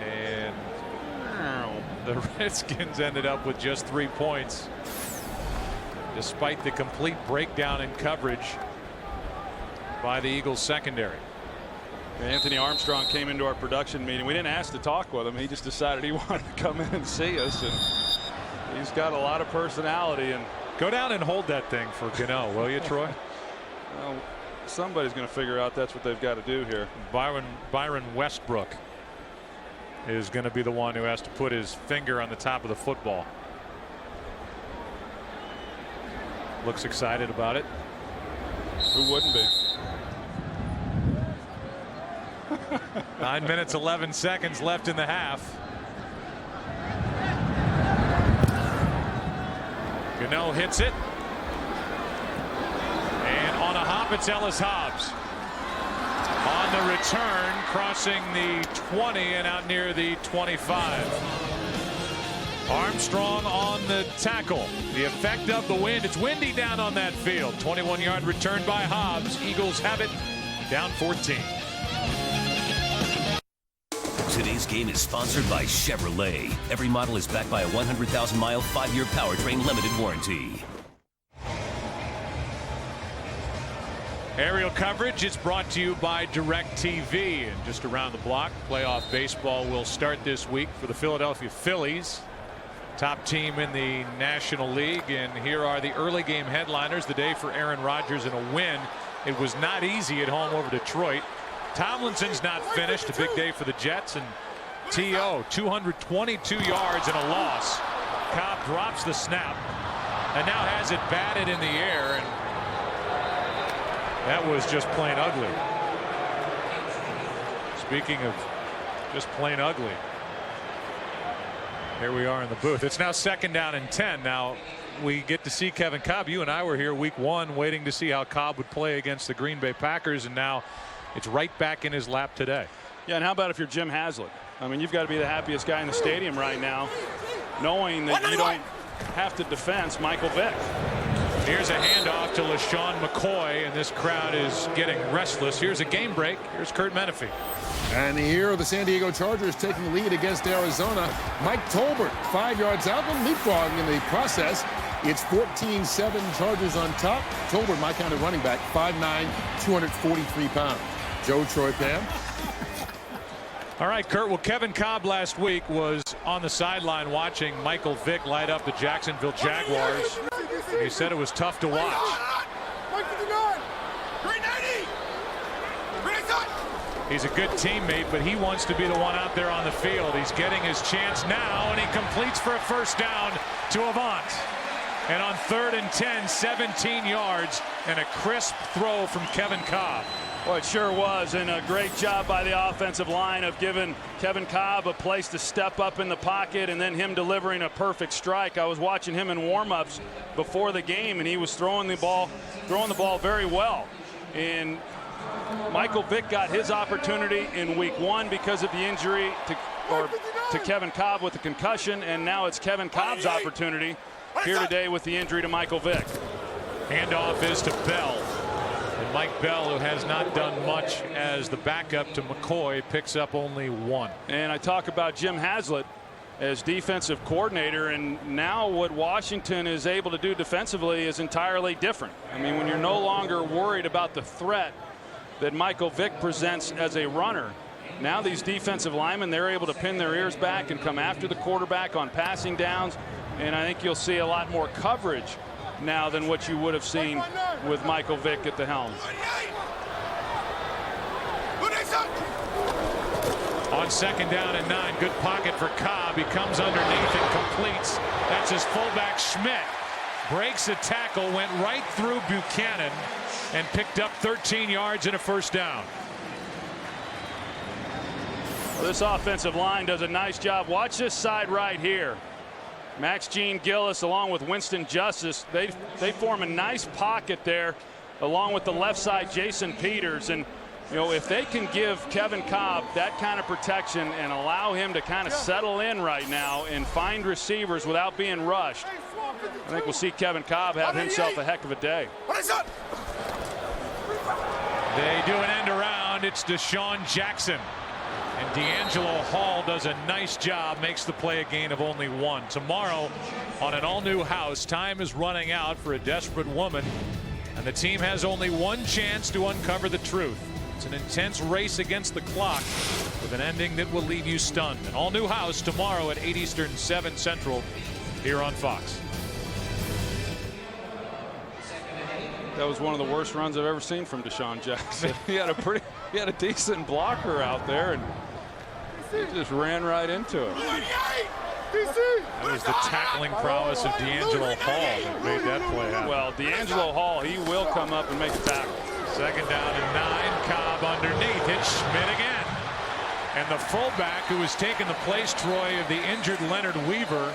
And the Redskins ended up with just 3 points, despite the complete breakdown in coverage by the Eagles secondary. Anthony Armstrong came into our production meeting. We didn't ask to talk with him. He just decided he wanted to come in and see us. And he's got a lot of personality. And go down and hold that thing for Gano, will you, Troy? Well, somebody's going to figure out that's what they've got to do here. Byron Westbrook is going to be the one who has to put his finger on the top of the football. Looks excited about it. Who wouldn't be? 9 minutes 11 seconds left in the half. Gano hits it. And on a hop, it's Ellis Hobbs. On the return, crossing the 20 and out near the 25. Armstrong on the tackle. The effect of the wind. It's windy down on that field. 21-yard return by Hobbs. Eagles have it down 14. Today's game is sponsored by Chevrolet. Every model is backed by a 100,000-mile, 5-year powertrain limited warranty. Aerial coverage is brought to you by DirecTV. And just around the block, playoff baseball will start this week for the Philadelphia Phillies, top team in the National League. And here are the early game headliners. The day for Aaron Rodgers in a win. It was not easy at home over Detroit. Tomlinson's not finished. A big day for the Jets. And T.O. 222 yards and a loss. Cobb drops the snap and now has it batted in the air. And that was just plain ugly. Speaking of just plain ugly, here we are in the booth. It's now 2nd down and 10. Now we get to see Kevin Cobb. You and I were here week 1 waiting to see how Cobb would play against the Green Bay Packers, and now it's right back in his lap today. Yeah, and how about if you're Jim Haslett? I mean, you've got to be the happiest guy in the stadium right now, knowing that you don't have to defense Michael Vick. Here's a handoff to LaShawn McCoy, and this crowd is getting restless. Here's a game break. Here's Kurt Menefee. And here are the San Diego Chargers taking the lead against Arizona. Mike Tolbert 5 yards out, and leapfrogging in the process. It's 14-7 Chargers on top. Tolbert, my kind of running back, 5'9", 243 pounds. Joe, Troy, Pam. All right, Kurt. Well, Kevin Cobb last week was on the sideline watching Michael Vick light up the Jacksonville Jaguars. He said it was tough to watch. He's a good teammate, but he wants to be the one out there on the field. He's getting his chance now, and he completes for a first down to Avant. And on 3rd and 10, 17 yards and a crisp throw from Kevin Cobb. Well, it sure was, and a great job by the offensive line of giving Kevin Cobb a place to step up in the pocket and then him delivering a perfect strike. I was watching him in warm-ups before the game, and he was throwing the ball very well. And Michael Vick got his opportunity in week 1 because of the injury to Kevin Cobb with the concussion, and now it's Kevin Cobb's opportunity here today with the injury to Michael Vick. Handoff is to Bell. And Mike Bell, who has not done much as the backup to McCoy, picks up only 1. And I talk about Jim Haslett as defensive coordinator, and now what Washington is able to do defensively is entirely different. I mean, when you're no longer worried about the threat that Michael Vick presents as a runner, now these defensive linemen, they're able to pin their ears back and come after the quarterback on passing downs, and I think you'll see a lot more coverage now than what you would have seen with Michael Vick at the helm. On 2nd down and 9, good pocket for Cobb. He comes underneath and completes. That's his fullback Schmidt. Breaks a tackle, went right through Buchanan, and picked up 13 yards and a first down. Well, this offensive line does a nice job. Watch this side right here. Max Gene Gillis along with Winston Justice, they form a nice pocket there along with the left side Jason Peters. And you know, if they can give Kevin Cobb that kind of protection and allow him to kind of settle in right now and find receivers without being rushed, I think we'll see Kevin Cobb have himself a heck of a day. They do an end around. It's Deshaun Jackson. And D'Angelo Hall does a nice job, makes the play a gain of only 1. Tomorrow on an all-new house, time is running out for a desperate woman, and the team has only one chance to uncover the truth. It's an intense race against the clock with an ending that will leave you stunned. An all-new house tomorrow at 8 Eastern, 7 Central here on Fox. That was one of the worst runs I've ever seen from Deshaun Jackson. he had a decent blocker out there, and he just ran right into it. That was the tackling prowess of D'Angelo Hall that made that play happen. Well, D'Angelo Hall, he will come up and make a tackle. 2nd down and 9. Cobb underneath. It's Schmidt again. And the fullback who has taken the place, Troy, of the injured Leonard Weaver,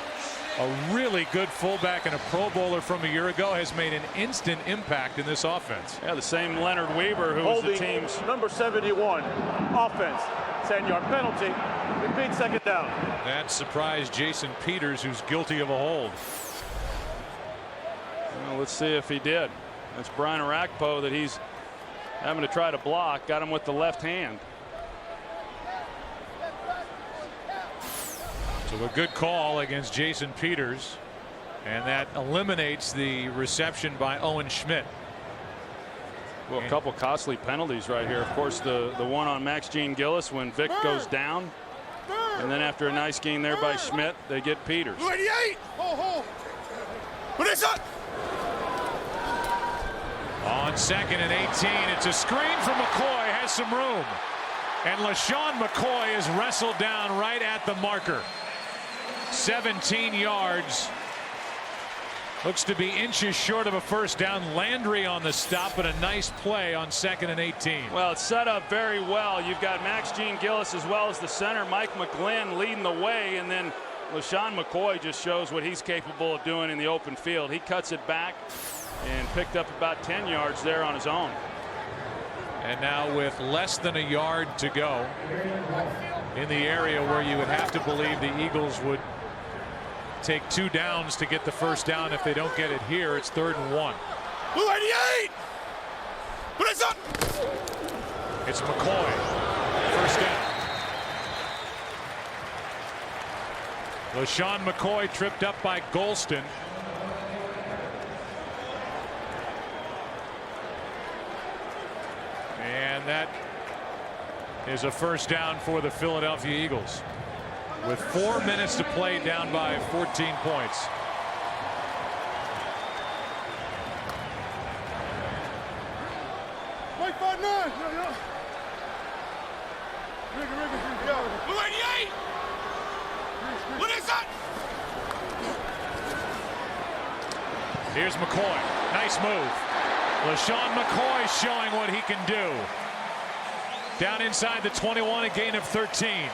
a really good fullback and a Pro Bowler from a year ago, has made an instant impact in this offense. Yeah, the same Leonard Weaver who was the team's number 71. Offense. 10-yard penalty. Repeat 2nd down. That surprised Jason Peters, who's guilty of a hold. Well, let's see if he did. That's Brian Arakpo that he's having to try to block. Got him with the left hand. So a good call against Jason Peters, and that eliminates the reception by Owen Schmidt. Well, a couple costly penalties right here. Of course, the one on Max Gene Gillis when Vick goes down, and then after a nice gain there by Schmidt, they get Peters. 88. What is that? On 2nd and 18, it's a screen from McCoy, has some room, and LaShawn McCoy is wrestled down right at the marker. 17 yards. Looks to be inches short of a first down. Landry on the stop, but a nice play on 2nd and 18. Well, it's set up very well. You've got Max Gene Gillis as well as the center, Mike McGlynn, leading the way, and then LaShawn McCoy just shows what he's capable of doing in the open field. He cuts it back and picked up about 10 yards there on his own. And now with less than a yard to go in the area where you would have to believe the Eagles would take 2 downs to get the first down. If they don't get it here, it's 3rd and 1. 88. What is up? It's McCoy. First down. LaShawn McCoy tripped up by Golston. And that is a first down for the Philadelphia Eagles. With 4 minutes to play, down by 14 points. Mike 5-9. Yeah. Blue 88. What is that? Here's McCoy. Nice move. LaShawn McCoy showing what he can do. Down inside the 21, a gain of 13.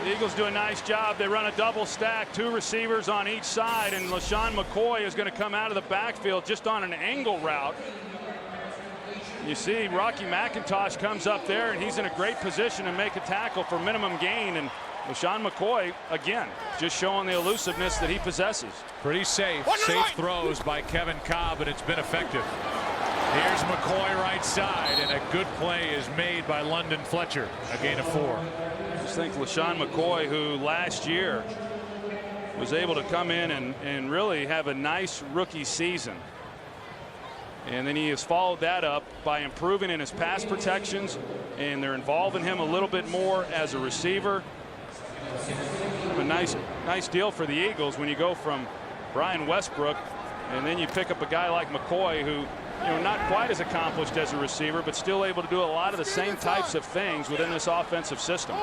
The Eagles do a nice job. They run a double stack, 2 receivers on each side, and LaShawn McCoy is going to come out of the backfield just on an angle route. You see Rocky McIntosh comes up there, and he's in a great position to make a tackle for minimum gain. And LaShawn McCoy, again, just showing the elusiveness that he possesses. Pretty safe. Safe throws by Kevin Cobb, and it's been effective. Here's McCoy right side, and a good play is made by London Fletcher. A gain of 4. I just think LaShawn McCoy, who last year was able to come in and really have a nice rookie season. And then he has followed that up by improving in his pass protections, and they're involving him a little bit more as a receiver. A nice deal for the Eagles when you go from Brian Westbrook And then you pick up a guy like McCoy who, not quite as accomplished as a receiver, but still able to do a lot of the same types of things within this offensive system.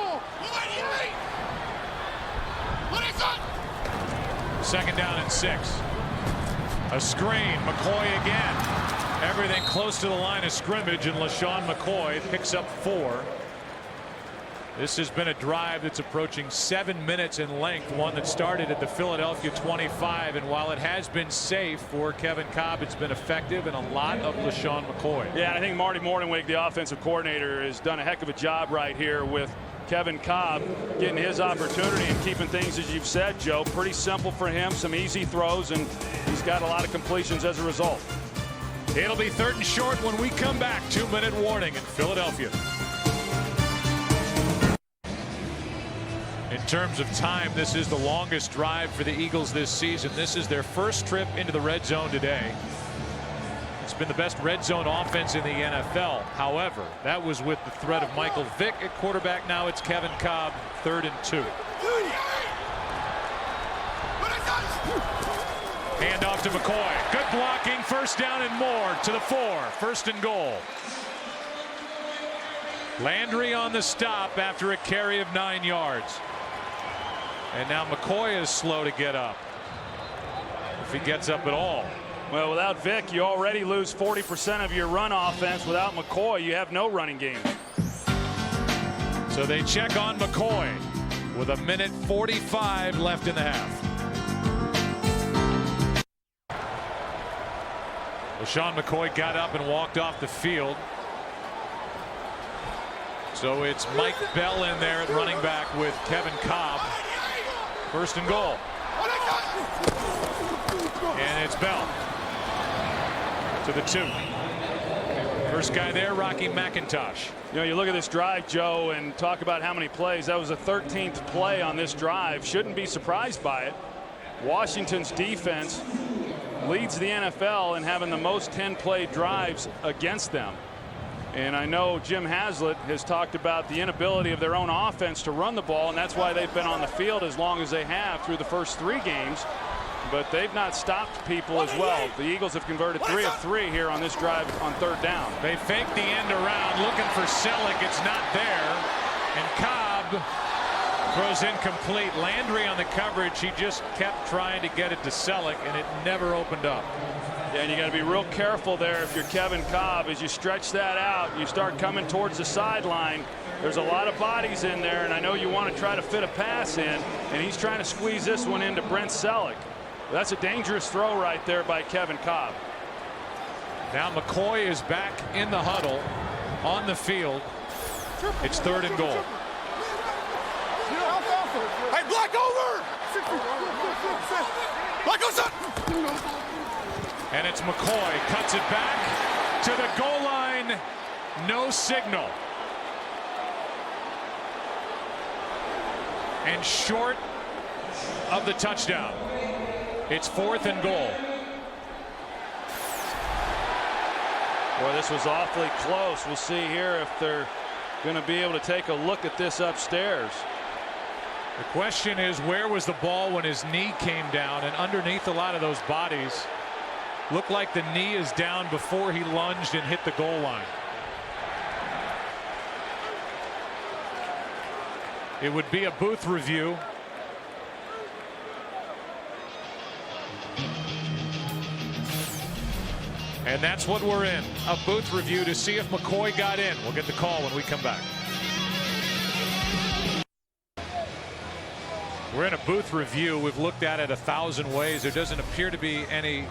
Second down and 6. A screen. McCoy again. Everything close to the line of scrimmage, and LaShawn McCoy picks up 4. This has been a drive that's approaching 7 minutes in length, one that started at the Philadelphia 25. And while it has been safe for Kevin Kolb, it's been effective, and a lot of LaShawn McCoy. Yeah, I think Marty Morningwig, the offensive coordinator, has done a heck of a job right here with Kevin Kolb getting his opportunity and keeping things, as you've said, Joe, pretty simple for him. Some easy throws, and he's got a lot of completions as a result. It'll be 3rd and short when we come back. 2-minute warning in Philadelphia. In terms of time, this is the longest drive for the Eagles this season. This is their first trip into the red zone today. It's been the best red zone offense in the NFL. However, that was with the threat of Michael Vick at quarterback. Now it's Kevin Kolb, 3rd and 2. Hand off to McCoy. Good blocking. 1st down and more to the 4. 1st and goal. Landry on the stop after a carry of 9 yards. And now McCoy is slow to get up, if he gets up at all. Well, without Vick, you already lose 40% of your run offense. Without McCoy, you have no running game. So they check on McCoy with 1:45 left in the half. LaShawn McCoy got up and walked off the field. So it's Mike Bell in there at running back with Kevin Kolb. 1st and goal. And it's Bell to the 2. First guy there, Rocky McIntosh. You look at this drive, Joe, and talk about how many plays. That was the 13th play on this drive. Shouldn't be surprised by it. Washington's defense leads the NFL in having the most 10-play drives against them. And I know Jim Haslett has talked about the inability of their own offense to run the ball, and that's why they've been on the field as long as they have through the first 3 games. But they've not stopped people as well. The Eagles have converted 3 of 3 here on this drive on 3rd down. They fake the end around, looking for Selleck. It's not there. And Kolb throws incomplete. Landry on the coverage. He just kept trying to get it to Selleck, and it never opened up. Yeah, and you got to be real careful there if you're Kevin Kolb. As you stretch that out, you start coming towards the sideline. There's a lot of bodies in there, and I know you want to try to fit a pass in, and he's trying to squeeze this one into Brent Selleck. That's a dangerous throw right there by Kevin Kolb. Now McCoy is back in the huddle on the field. It's 3rd and goal. Hey, block over! Block goes up! And it's McCoy, cuts it back to the goal line. No signal. And short of the touchdown. It's 4th and goal. Boy, this was awfully close. We'll see here if they're going to be able to take a look at this upstairs. The question is, where was the ball when his knee came down? And underneath a lot of those bodies, looked like the knee is down before he lunged and hit the goal line. It would be a booth review. And that's what we're in, a booth review to see if McCoy got in. We'll get the call when we come back. We're in a booth review. We've looked at it 1,000 ways. There doesn't appear to be any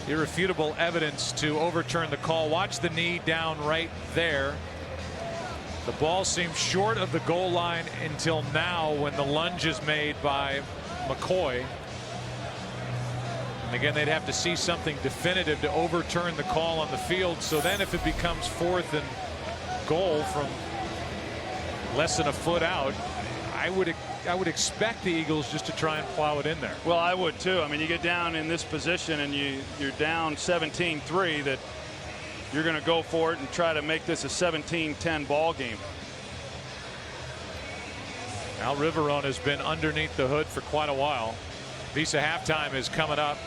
irrefutable evidence to overturn the call. Watch the knee down right there. The ball seems short of the goal line until now when the lunge is made by McCoy. And again, they'd have to see something definitive to overturn the call on the field. So then if it becomes 4th and goal from less than a foot out, I would expect the Eagles just to try and plow it in there. Well, I would too. I mean, you get down in this position and you're down 17-3, that you're going to go for it and try to make this a 17-10 ball game. Al Riverone has been underneath the hood for quite a while. Visa halftime is coming up.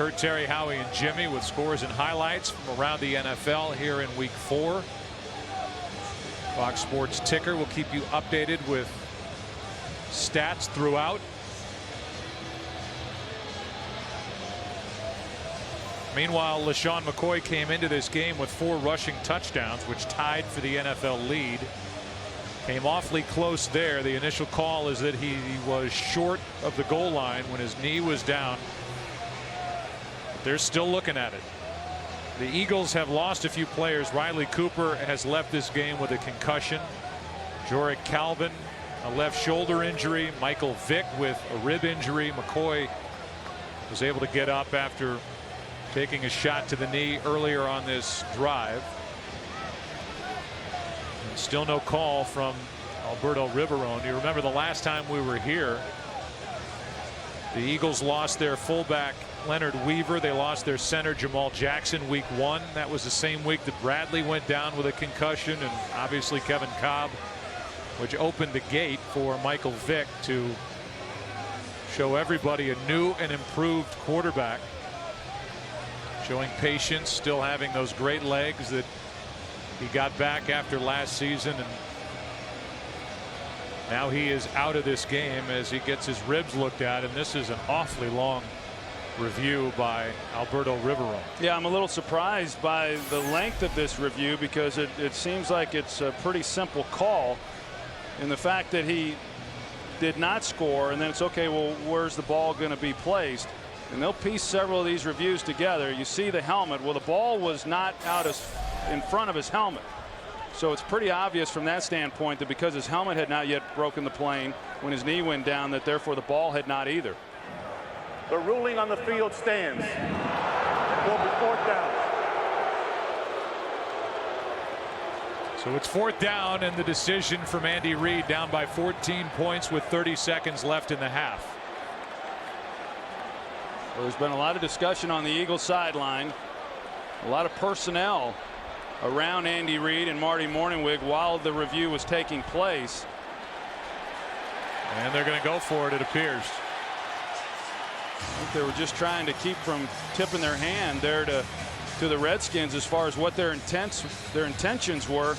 Kurt, Terry, Howie, and Jimmy with scores and highlights from around the NFL here in Week 4. Fox Sports Ticker will keep you updated with stats throughout. Meanwhile, LaShawn McCoy came into this game with 4 rushing touchdowns, which tied for the NFL lead. Came awfully close there. The initial call is that he was short of the goal line when his knee was down. They're still looking at it. The Eagles have lost a few players. Riley Cooper has left this game with a concussion. Jorick Calvin, a left shoulder injury. Michael Vick with a rib injury. McCoy was able to get up after taking a shot to the knee earlier on this drive. And still no call from Alberto Riverone. You remember the last time we were here, the Eagles lost their fullback Leonard Weaver. They lost their center Jamal Jackson Week 1. That was the same week that Bradley went down with a concussion, and obviously Kevin Cobb, which opened the gate for Michael Vick to show everybody a new and improved quarterback. Showing patience, still having those great legs that he got back after last season, and now he is out of this game as he gets his ribs looked at, and this is an awfully long review by Alberto Riverone. Yeah, I'm a little surprised by the length of this review because it seems like it's a pretty simple call, and the fact that he did not score, and then it's okay, well, where's the ball going to be placed? And they'll piece several of these reviews together. You see the helmet. Well, the ball was not out in front of his helmet. So it's pretty obvious from that standpoint that because his helmet had not yet broken the plane when his knee went down, that therefore the ball had not either. The ruling on the field stands. It will be 4th down. So it's 4th down, and the decision from Andy Reid, down by 14 points with 30 seconds left in the half. Well, there's been a lot of discussion on the Eagles sideline, a lot of personnel around Andy Reid and Marty Mornhinweg while the review was taking place. And they're going to go for it, it appears. I think they were just trying to keep from tipping their hand there to the Redskins as far as what their intentions were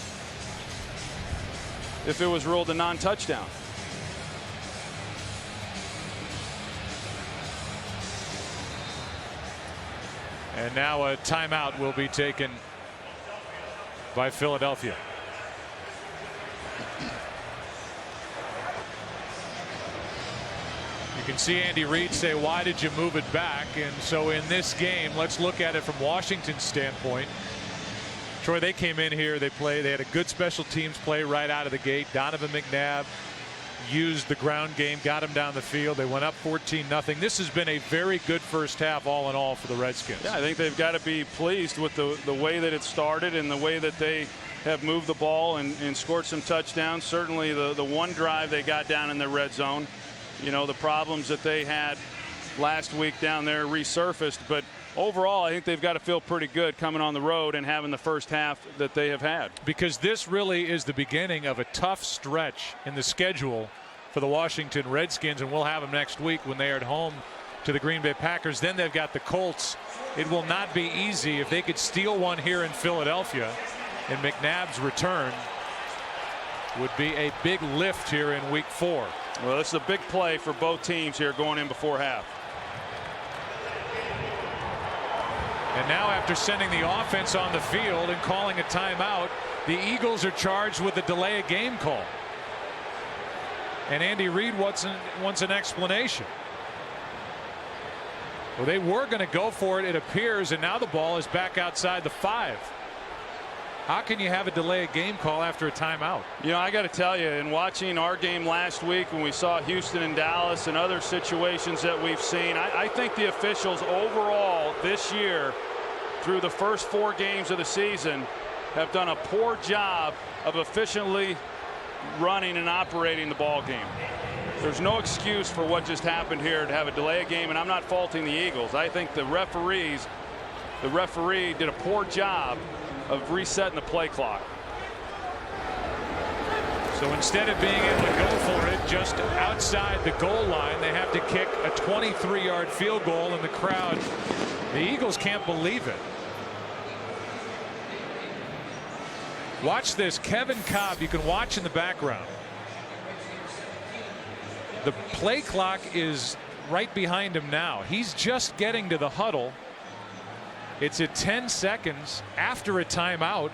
if it was ruled a non-touchdown. And now a timeout will be taken by Philadelphia. You can see Andy Reid say, why did you move it back? And so in this game, let's look at it from Washington's standpoint. Troy, they came in here, they had a good special teams play right out of the gate. Donovan McNabb used the ground game, got him down the field. They went up 14-0. This has been a very good first half all in all for the Redskins. Yeah, I think they've got to be pleased with the way that it started and the way that they have moved the ball and scored some touchdowns. Certainly the one drive they got down in the red zone, you know, the problems that they had last week down there resurfaced, but overall I think they've got to feel pretty good coming on the road and having the first half that they have had. Because this really is the beginning of a tough stretch in the schedule for the Washington Redskins, and we'll have them next week when they are at home to the Green Bay Packers. Then they've got the Colts. It will not be easy. If they could steal one here in Philadelphia, and McNabb's return would be a big lift here in Week 4. Well, this is a big play for both teams here going in before half. And now, after sending the offense on the field and calling a timeout, the Eagles are charged with a delay of game call. And Andy Reid wants an explanation. Well, they were going to go for it, it appears, and now the ball is back outside the 5. How can you have a delay of game call after a timeout? You know, I got to tell you, in watching our game last week when we saw Houston and Dallas and other situations that we've seen, I think the officials overall this year through the first 4 games of the season have done a poor job of efficiently running and operating the ball game. There's no excuse for what just happened here to have a delay of game, and I'm not faulting the Eagles. I think the referee did a poor job of resetting the play clock. So instead of being able to go for it just outside the goal line, they have to kick a 23-yard field goal, and the crowd, the Eagles, can't believe it. Watch this. Kevin Cobb, you can watch in the background. The play clock is right behind him now. He's just getting to the huddle. It's at 10 seconds after a timeout.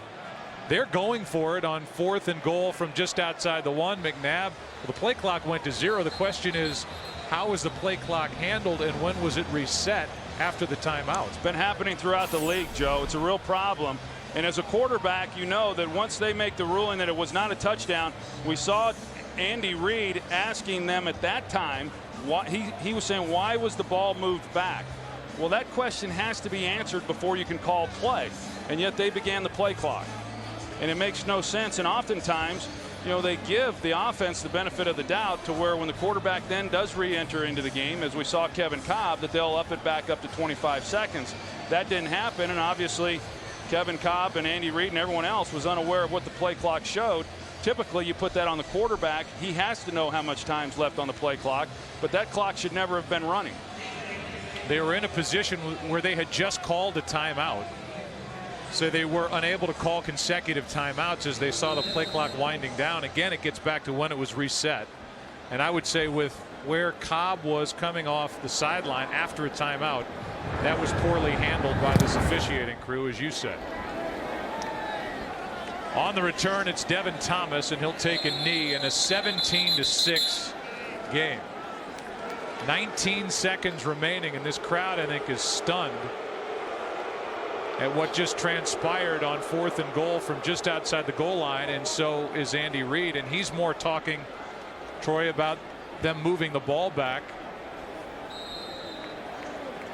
They're going for it on 4th and goal from just outside the 1. McNabb, the play clock went to 0. The question is, how was the play clock handled and when was it reset after the timeout? It's been happening throughout the league, Joe. It's a real problem. And as a quarterback, you know that once they make the ruling that it was not a touchdown, we saw Andy Reid asking them at that time, he was saying, why was the ball moved back? Well, that question has to be answered before you can call play. And yet they began the play clock. And it makes no sense. And oftentimes, you know, they give the offense the benefit of the doubt to where when the quarterback then does re-enter into the game, as we saw Kevin Cobb, that they'll up it back up to 25 seconds. That didn't happen. And obviously, Kevin Cobb and Andy Reid and everyone else was unaware of what the play clock showed. Typically, you put that on the quarterback. He has to know how much time's left on the play clock, but that clock should never have been running. They were in a position where they had just called a timeout, so they were unable to call consecutive timeouts as they saw the play clock winding down. Again, it gets back to when it was reset. And I would say with where Cobb was coming off the sideline after a timeout, that was poorly handled by this officiating crew, as you said. On the return, it's Devin Thomas, and he'll take a knee in a 17-6 game. 19 seconds remaining, and this crowd, I think, is stunned at what just transpired on 4th and goal from just outside the goal line, and so is Andy Reid, and he's more talking, Troy, about them moving the ball back.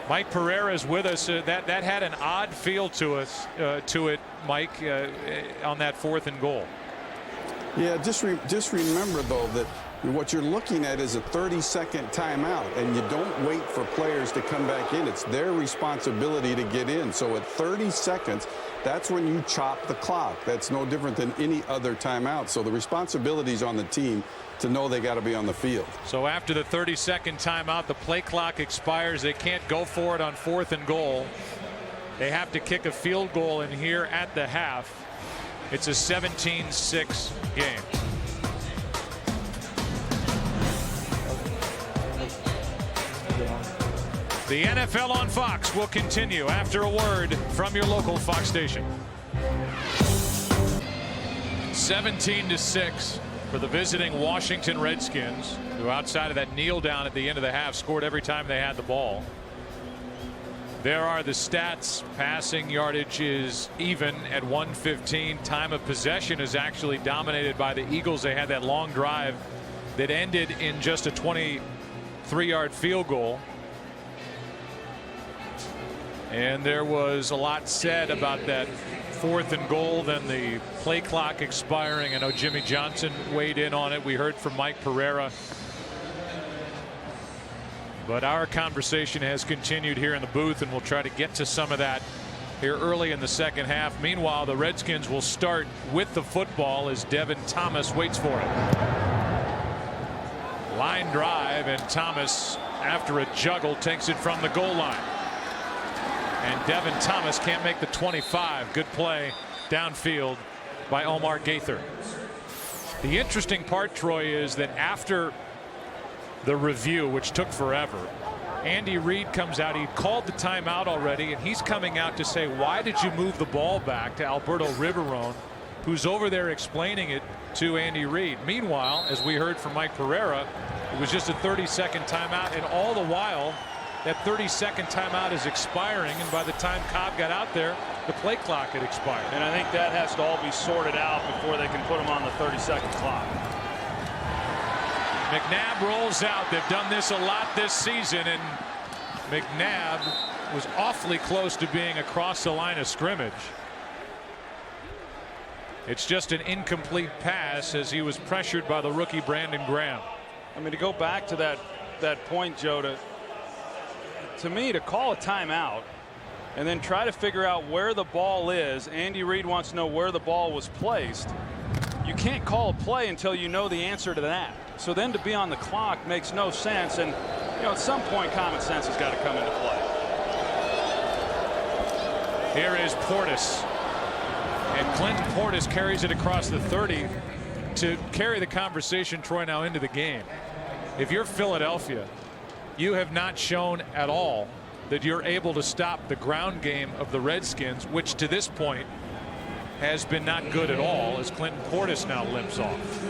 Mike Pereira is with us. That had an odd feel to it, Mike, on that 4th and goal. Yeah, just remember though that what you're looking at is a 30-second timeout, and you don't wait for players to come back in. It's their responsibility to get in. So at 30 seconds, that's when you chop the clock. That's no different than any other timeout. So the responsibility is on the team to know they got to be on the field. So after the 30-second timeout, the play clock expires. They can't go for it on 4th and goal. They have to kick a field goal in here at the half. It's a 17-6 game. The NFL on Fox will continue after a word from your local Fox station. 17-6 for the visiting Washington Redskins, who outside of that kneel down at the end of the half scored every time they had the ball. There are the stats. Passing yardage is even at 115. Time of possession is actually dominated by the Eagles. They had that long drive that ended in just a 23-yard field goal. And there was a lot said about that 4th and goal, then the play clock expiring. I know Jimmy Johnson weighed in on it. We heard from Mike Pereira. But our conversation has continued here in the booth, and we'll try to get to some of that here early in the second half. Meanwhile, the Redskins will start with the football as Devin Thomas waits for it. Line drive, and Thomas, after a juggle, takes it from the goal line. And Devin Thomas can't make the 25. Good play downfield by Omar Gaither. The interesting part, Troy, is that after the review, which took forever, Andy Reid comes out. He called the timeout already, and he's coming out to say, why did you move the ball back, to Alberto Riverone, who's over there explaining it to Andy Reid. Meanwhile, as we heard from Mike Pereira, it was just a 30-second timeout, and all the while that 30-second timeout is expiring, and by the time Cobb got out there, the play clock had expired. And I think that has to all be sorted out before they can put him on the 30-second clock. McNabb rolls out. They've done this a lot this season, and McNabb was awfully close to being across the line of scrimmage. It's just an incomplete pass as he was pressured by the rookie Brandon Graham. I mean, to go back to that point, Joe, to me, to call a timeout and then try to figure out where the ball is. Andy Reid wants to know where the ball was placed. you can't call a play until you know the answer to that. So then to be on the clock makes no sense. And, you know, at some point, common sense has got to come into play. Here is Portis. And Clinton Portis carries it across the 30 to carry the conversation, Troy, now into the game. If you're Philadelphia, you have not shown at all that you're able to stop the ground game of the Redskins, which to this point has been not good at all, as Clinton Portis now limps off.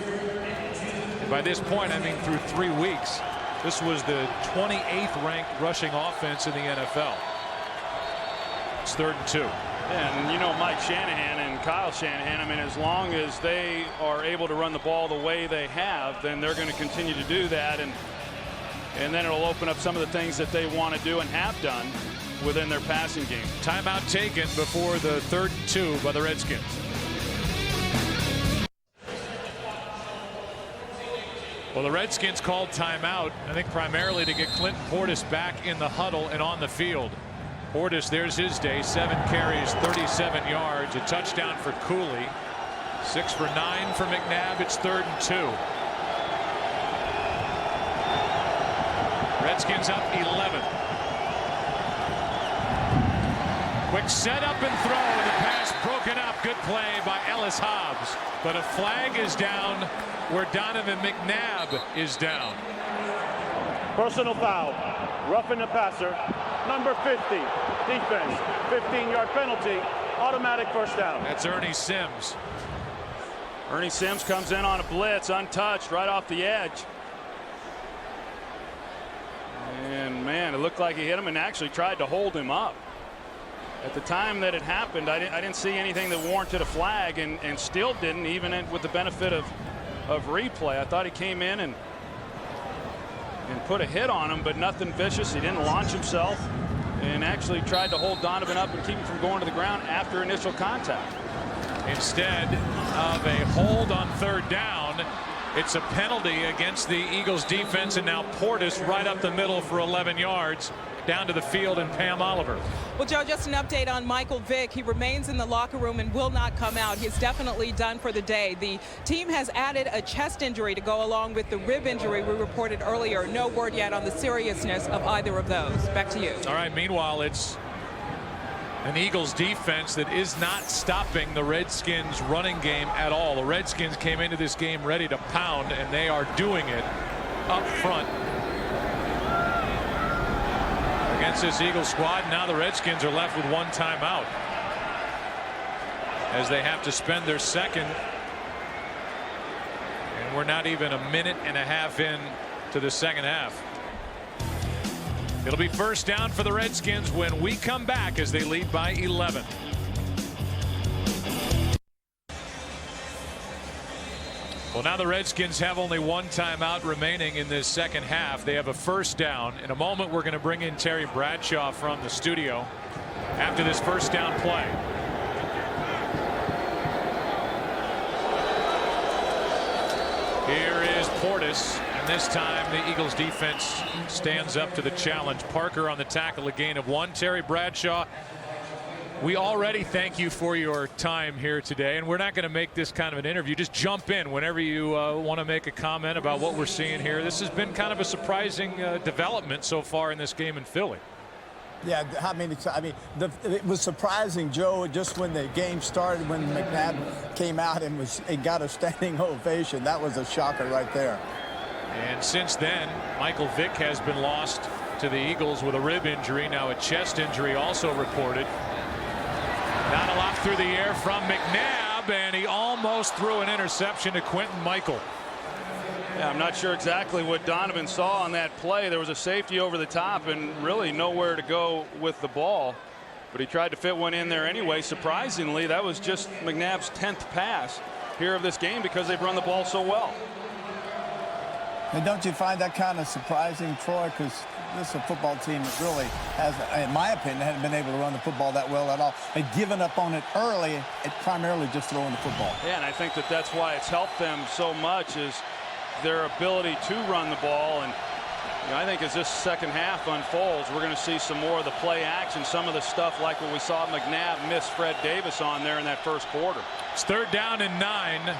And by this point, I mean through 3 weeks, this was the 28th ranked rushing offense in the NFL. It's 3rd and 2. And you know, Mike Shanahan and Kyle Shanahan, I mean, as long as they are able to run the ball the way they have, then they're going to continue to do that. And then it'll open up some of the things that they want to do and have done within their passing game. Timeout taken before the 3rd and 2 by the Redskins. Well, the Redskins called timeout, I think primarily to get Clinton Portis back in the huddle and on the field. Portis, there's his day. 7 carries, 37 yards, a touchdown for Cooley. 6 for 9 for McNabb. It's 3rd and 2. Redskins up 11. Quick setup and throw, and the pass broken up. Good play by Ellis Hobbs. But a flag is down where Donovan McNabb is down. Personal foul. Roughing the passer. Number 50. Defense. 15-yard penalty. Automatic first down. That's Ernie Sims. Ernie Sims comes in on a blitz, untouched, right off the edge. And man, it looked like he hit him and actually tried to hold him up. At the time that it happened, I didn't see anything that warranted a flag, and still didn't, even with the benefit of replay. I thought he came in and put a hit on him, but nothing vicious. He didn't launch himself, and actually tried to hold Donovan up and keep him from going to the ground after initial contact. Instead of a hold on 3rd down, it's a penalty against the Eagles defense, and now Portis right up the middle for 11 yards down to the field, and Pam Oliver. Well, Joe, just an update on Michael Vick. He remains in the locker room and will not come out. He's definitely done for the day. The team has added a chest injury to go along with the rib injury we reported earlier. No word yet on the seriousness of either of those. Back to you. All right, meanwhile, it's an Eagles defense that is not stopping the Redskins running game at all. The Redskins came into this game ready to pound, and they are doing it up front against this Eagles squad. Now the Redskins are left with 1 timeout as they have to spend their second, and we're not even a minute and a half in to the second half. It'll be first down for the Redskins when we come back as they lead by 11. Well, now the Redskins have only 1 timeout remaining in this second half. They have a first down. In a moment, we're going to bring in Terry Bradshaw from the studio after this first down play. Here is Portis, and this time the Eagles defense stands up to the challenge. Parker on the tackle, a gain of 1. Terry Bradshaw, we already thank you for your time here today, and we're not going to make this kind of an interview. Just jump in whenever you want to make a comment about what we're seeing here. This has been kind of a surprising development so far in this game in Philly. Yeah, I mean, it was surprising, Joe, just when the game started, when McNabb came out and got a standing ovation. That was a shocker right there. And since then, Michael Vick has been lost to the Eagles with a rib injury. Now a chest injury also reported. Not a lot through the air from McNabb, and he almost threw an interception to Quentin Michael. Yeah, I'm not sure exactly what Donovan saw on that play. There was a safety over the top and really nowhere to go with the ball, but he tried to fit one in there anyway. Surprisingly, that was just McNabb's 10th pass here of this game because they've run the ball so well. And don't you find that kind of surprising, Troy? Because this is a football team that really has, in my opinion, hadn't been able to run the football that well at all. They've given up on it early, primarily just throwing the football. Yeah, and I think that's why it's helped them so much is their ability to run the ball. And you know, I think as this second half unfolds, we're going to see some more of the play action, some of the stuff like what we saw McNabb miss Fred Davis on there in that first quarter. It's 3rd down and 9.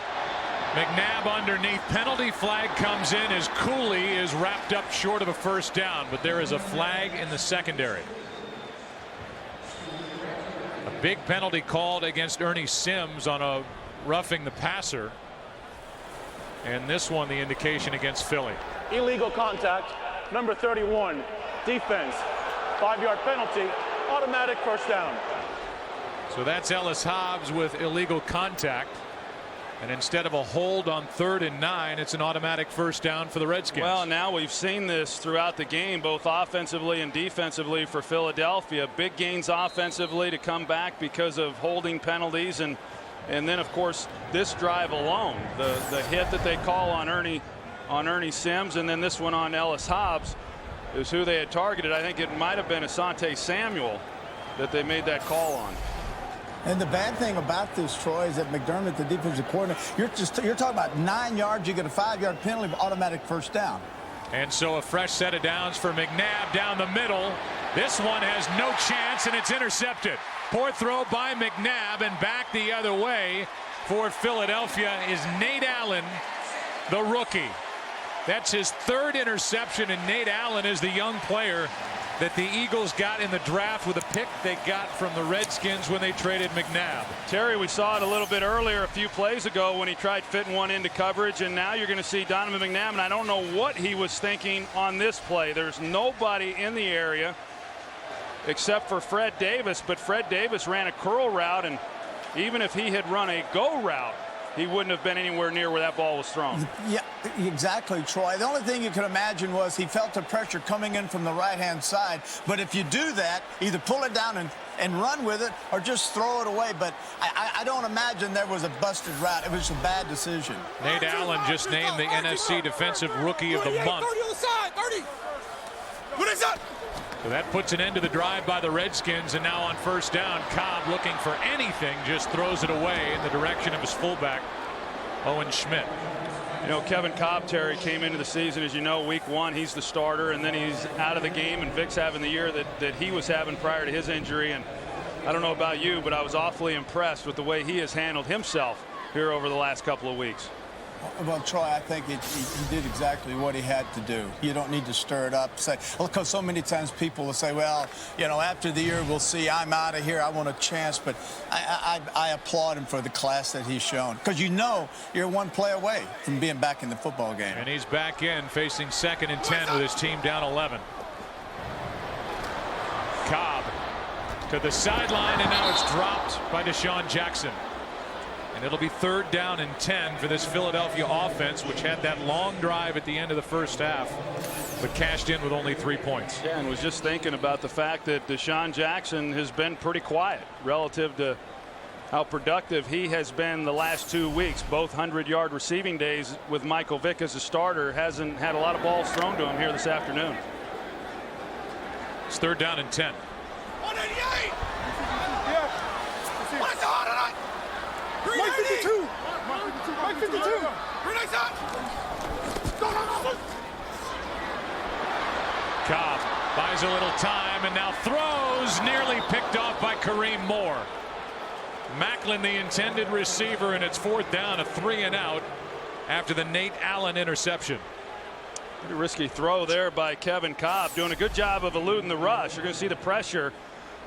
McNabb underneath. Penalty flag comes in as Cooley is wrapped up short of a first down, but there is a flag in the secondary. A big penalty called against Ernie Sims on a roughing the passer. And this one, the indication against Philly. Illegal contact, number 31, defense, 5-yard penalty, automatic first down. So that's Ellis Hobbs with illegal contact. And instead of a hold on 3rd and 9, it's an automatic first down for the Redskins. Well, now we've seen this throughout the game, both offensively and defensively for Philadelphia. Big gains offensively to come back because of holding penalties, and then of course this drive alone, the hit that they call on Ernie Sims, and then this one on Ellis Hobbs is who they had targeted. I think it might have been Asante Samuel that they made that call on. And the bad thing about this, Troy, is that McDermott, the defensive coordinator, you're talking about 9 yards, you get a 5-yard penalty, automatic first down. And so a fresh set of downs for McNabb down the middle. This one has no chance, and it's intercepted. Poor throw by McNabb, and back the other way for Philadelphia is Nate Allen, the rookie. That's his 3rd interception, and Nate Allen is the young player that the Eagles got in the draft with a pick they got from the Redskins when they traded McNabb. Terry, we saw it a little bit earlier, a few plays ago, when he tried fitting one into coverage, and now you're going to see Donovan McNabb, and I don't know what he was thinking on this play. There's nobody in the area except for Fred Davis, but Fred Davis ran a curl route, and even if he had run a go route, he wouldn't have been anywhere near where that ball was thrown. Yeah, exactly, Troy. The only thing you could imagine was he felt the pressure coming in from the right-hand side. But if you do that, either pull it down and run with it or just throw it away. But I don't imagine there was a busted route. It was a bad decision. Nate Allen just named the NFC Defensive Rookie of the Month. 30 on the side, 30. What is that? So that puts an end to the drive by the Redskins, and now on first down, Cobb, looking for anything, just throws it away in the direction of his fullback, Owen Schmidt. You know, Kevin Cobb, Terry, came into the season, as you know, week 1, he's the starter, and then he's out of the game, and Vick's having the year that he was having prior to his injury. And I don't know about you, but I was awfully impressed with the way he has handled himself here over the last couple of weeks. Well, Troy, I think he did exactly what he had to do. You don't need to stir it up. Because so many times people will say, well, you know, after the year, we'll see. I'm out of here. I want a chance. But I applaud him for the class that he's shown. Because you know you're one play away from being back in the football game. And he's back in, facing 2nd and 10 with his team down 11. Cobb to the sideline, and now it's dropped by Deshaun Jackson. And it'll be 3rd down and 10 for this Philadelphia offense, which had that long drive at the end of the first half, but cashed in with only 3 points. Yeah, and was just thinking about the fact that Deshaun Jackson has been pretty quiet relative to how productive he has been the last 2 weeks. Both 100-yard receiving days with Michael Vick as a starter. Hasn't had a lot of balls thrown to him here this afternoon. It's 3rd down and 10. 188. Yeah. What is the order? Mike 52. Mike 52. Green lights out. Go. Cobb buys a little time and now throws, nearly picked off by Kareem Moore. Macklin, the intended receiver, and it's 4th down, a 3 and out after the Nate Allen interception. Pretty risky throw there by Kevin Cobb, doing a good job of eluding the rush. You're going to see the pressure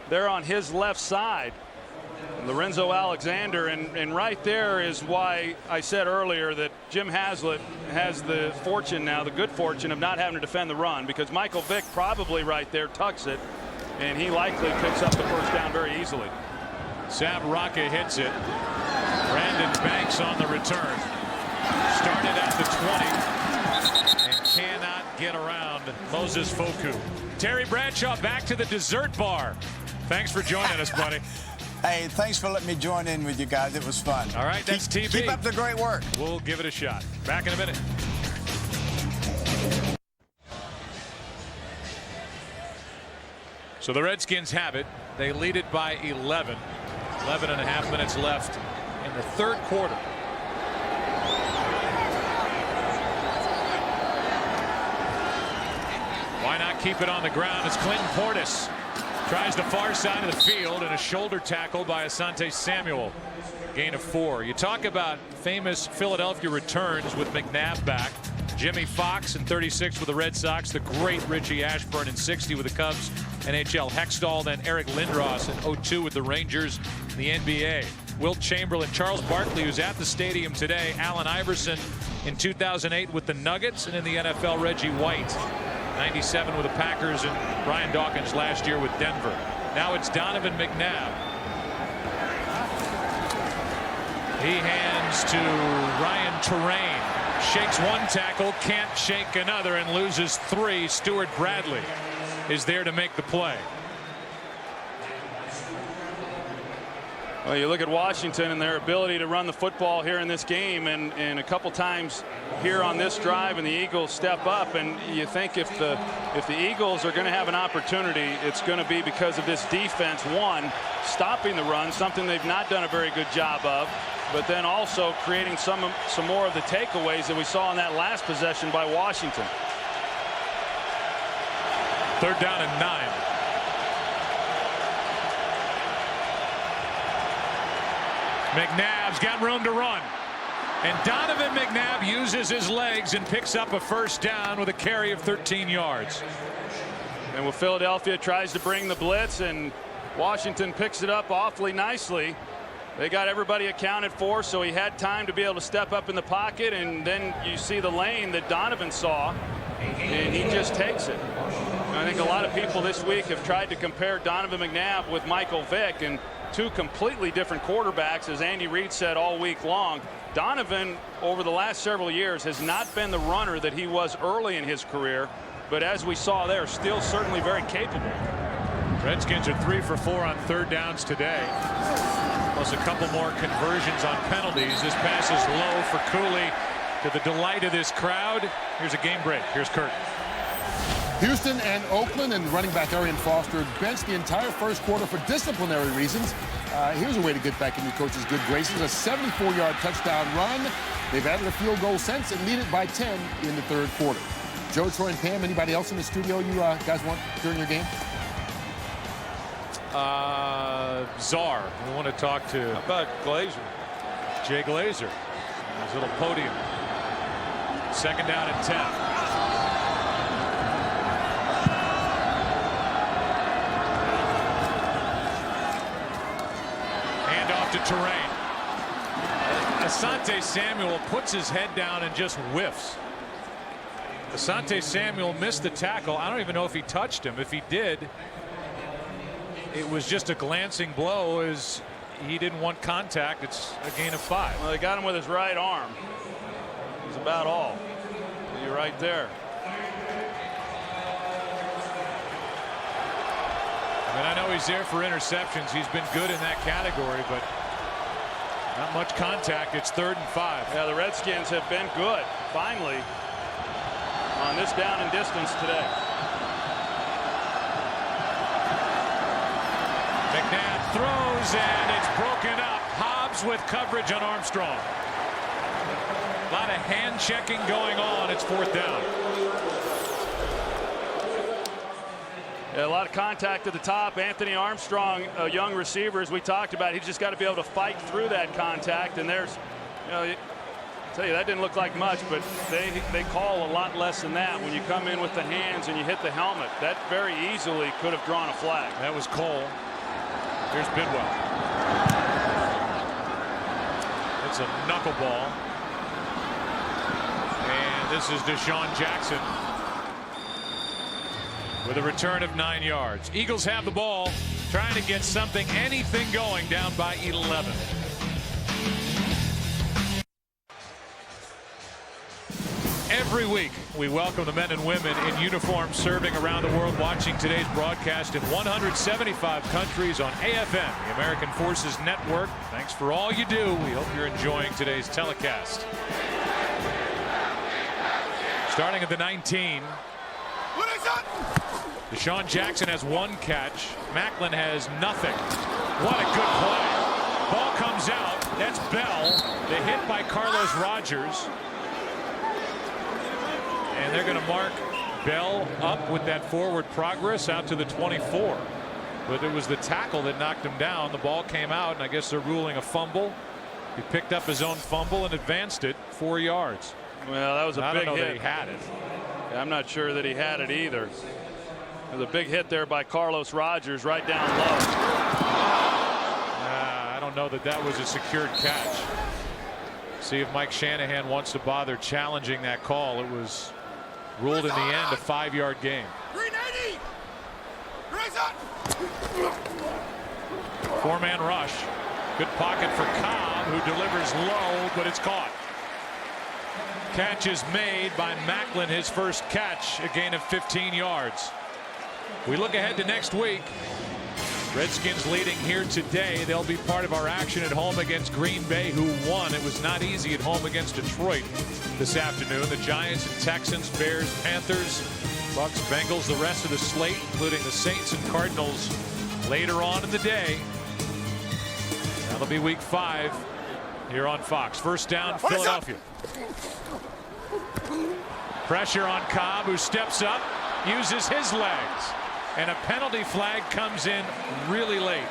there on his left side. Lorenzo Alexander, and right there is why I said earlier that Jim Haslett has the fortune now, the good fortune of not having to defend the run, because Michael Vick probably right there tucks it, and he likely picks up the first down very easily. Sam Rocca hits it. Brandon Banks on the return. Started at the 20 and cannot get around Moses Foku. Terry Bradshaw back to the dessert bar. Thanks for joining us, buddy. Hey, thanks for letting me join in with you guys. It was fun. All right, that's TV. Keep up the great work. We'll give it a shot. Back in a minute. So the Redskins have it. They lead it by 11. 11 and a half minutes left in the 3rd quarter. Why not keep it on the ground? It's Clinton Portis Tries the far side of the field, and a shoulder tackle by Asante Samuel. Gain of 4. You talk about famous Philadelphia returns with McNabb back. Jimmy Fox in 36 with the Red Sox. The great Richie Ashburn in 60 with the Cubs. NHL Hextall, then Eric Lindros in 02 with the Rangers in the NBA. Wilt Chamberlain, Charles Barkley, who's at the stadium today. Allen Iverson in 2008 with the Nuggets, and in the NFL, Reggie White. 97 with the Packers, and Brian Dawkins last year with Denver. Now it's Donovan McNabb. He hands to Ryan Terrain. Shakes one tackle, can't shake another, and loses 3. Stuart Bradley is there to make the play. Well, you look at Washington and their ability to run the football here in this game, and a couple times here on this drive, and the Eagles step up, and you think if the Eagles are going to have an opportunity, it's going to be because of this defense. One, stopping the run, something they've not done a very good job of, but then also creating some more of the takeaways that we saw in that last possession by Washington. 3rd down and 9. McNabb's got room to run, and Donovan McNabb uses his legs and picks up a 1st down with a carry of 13 yards. And when Philadelphia tries to bring the blitz and Washington picks it up awfully nicely, they got everybody accounted for, so he had time to be able to step up in the pocket, and then you see the lane that Donovan saw, and he just takes it. And I think a lot of people this week have tried to compare Donovan McNabb with Michael Vick, and 2 completely different quarterbacks, as Andy Reid said all week long. Donovan, over the last several years, has not been the runner that he was early in his career, but as we saw there, still certainly very capable. Redskins are 3 for 4 on 3rd downs today, plus a couple more conversions on penalties. This pass is low for Cooley, to the delight of this crowd. Here's a game break. Here's Kurt. Houston and Oakland, and running back Arian Foster benched the entire 1st quarter for disciplinary reasons. Here's a way to get back in your coach's good graces. A 74-yard touchdown run. They've added a field goal since and lead it by 10 in the 3rd quarter. Joe, Troy, and Pam, anybody else in the studio you guys want during your game? Czar. We want to talk to. How about Glazer? Jay Glazer. His little podium. 2nd down and 10. To Terrain. Asante Samuel puts his head down and just whiffs. Asante Samuel missed the tackle. I don't even know if he touched him. If he did, it was just a glancing blow, as he didn't want contact. It's a gain of 5. Well, they got him with his right arm. That's about all. You're right there. I mean, I know he's there for interceptions. He's been good in that category, but not much contact. It's 3rd and 5. Yeah, the Redskins have been good, finally, on this down and distance today. McNabb throws, and it's broken up. Hobbs with coverage on Armstrong. A lot of hand checking going on. It's 4th down. Yeah, a lot of contact at the top. Anthony Armstrong, a young receiver, as we talked about, he's just got to be able to fight through that contact. And there's, you know, I tell you, that didn't look like much, but they call a lot less than that when you come in with the hands and you hit the helmet. That very easily could have drawn a flag. That was Cole. Here's Bidwell. It's a knuckleball. And this is Deshaun Jackson with a return of 9 yards. Eagles have the ball, trying to get anything going, down by 11. Every week, we welcome the men and women in uniform serving around the world, watching today's broadcast in 175 countries on AFN, the American Forces Network. Thanks for all you do. We hope you're enjoying today's telecast. Starting at the 19. Deshaun Jackson has 1 catch. Macklin has nothing. What a good play. Ball comes out. That's Bell. The hit by Carlos Rogers. And they're going to mark Bell up with that forward progress out to the 24. but it was the tackle that knocked him down. The ball came out, and I guess they're ruling a fumble. He picked up his own fumble and advanced it 4 yards. Well, that was a big hit. I don't know that he had it. I'm not sure that he had it either. There's a big hit there by Carlos Rogers right down low. I don't know that that was a secured catch. See if Mike Shanahan wants to bother challenging that call. It was ruled in the end a 5-yard gain. 390. 4-man rush. Good pocket for Cobb, who delivers low, but it's caught. Catch is made by Macklin, his first catch, a gain of 15 yards. We look ahead to next week. Redskins leading here today. They'll be part of our action at home against Green Bay, who won. It was not easy at home against Detroit this afternoon. The Giants and Texans, Bears, Panthers, Bucks, Bengals, the rest of the slate, including the Saints and Cardinals later on in the day. That'll be week 5 here on Fox. First down, Philadelphia. Pressure on Cobb, who steps up, uses his legs, and a penalty flag comes in really late.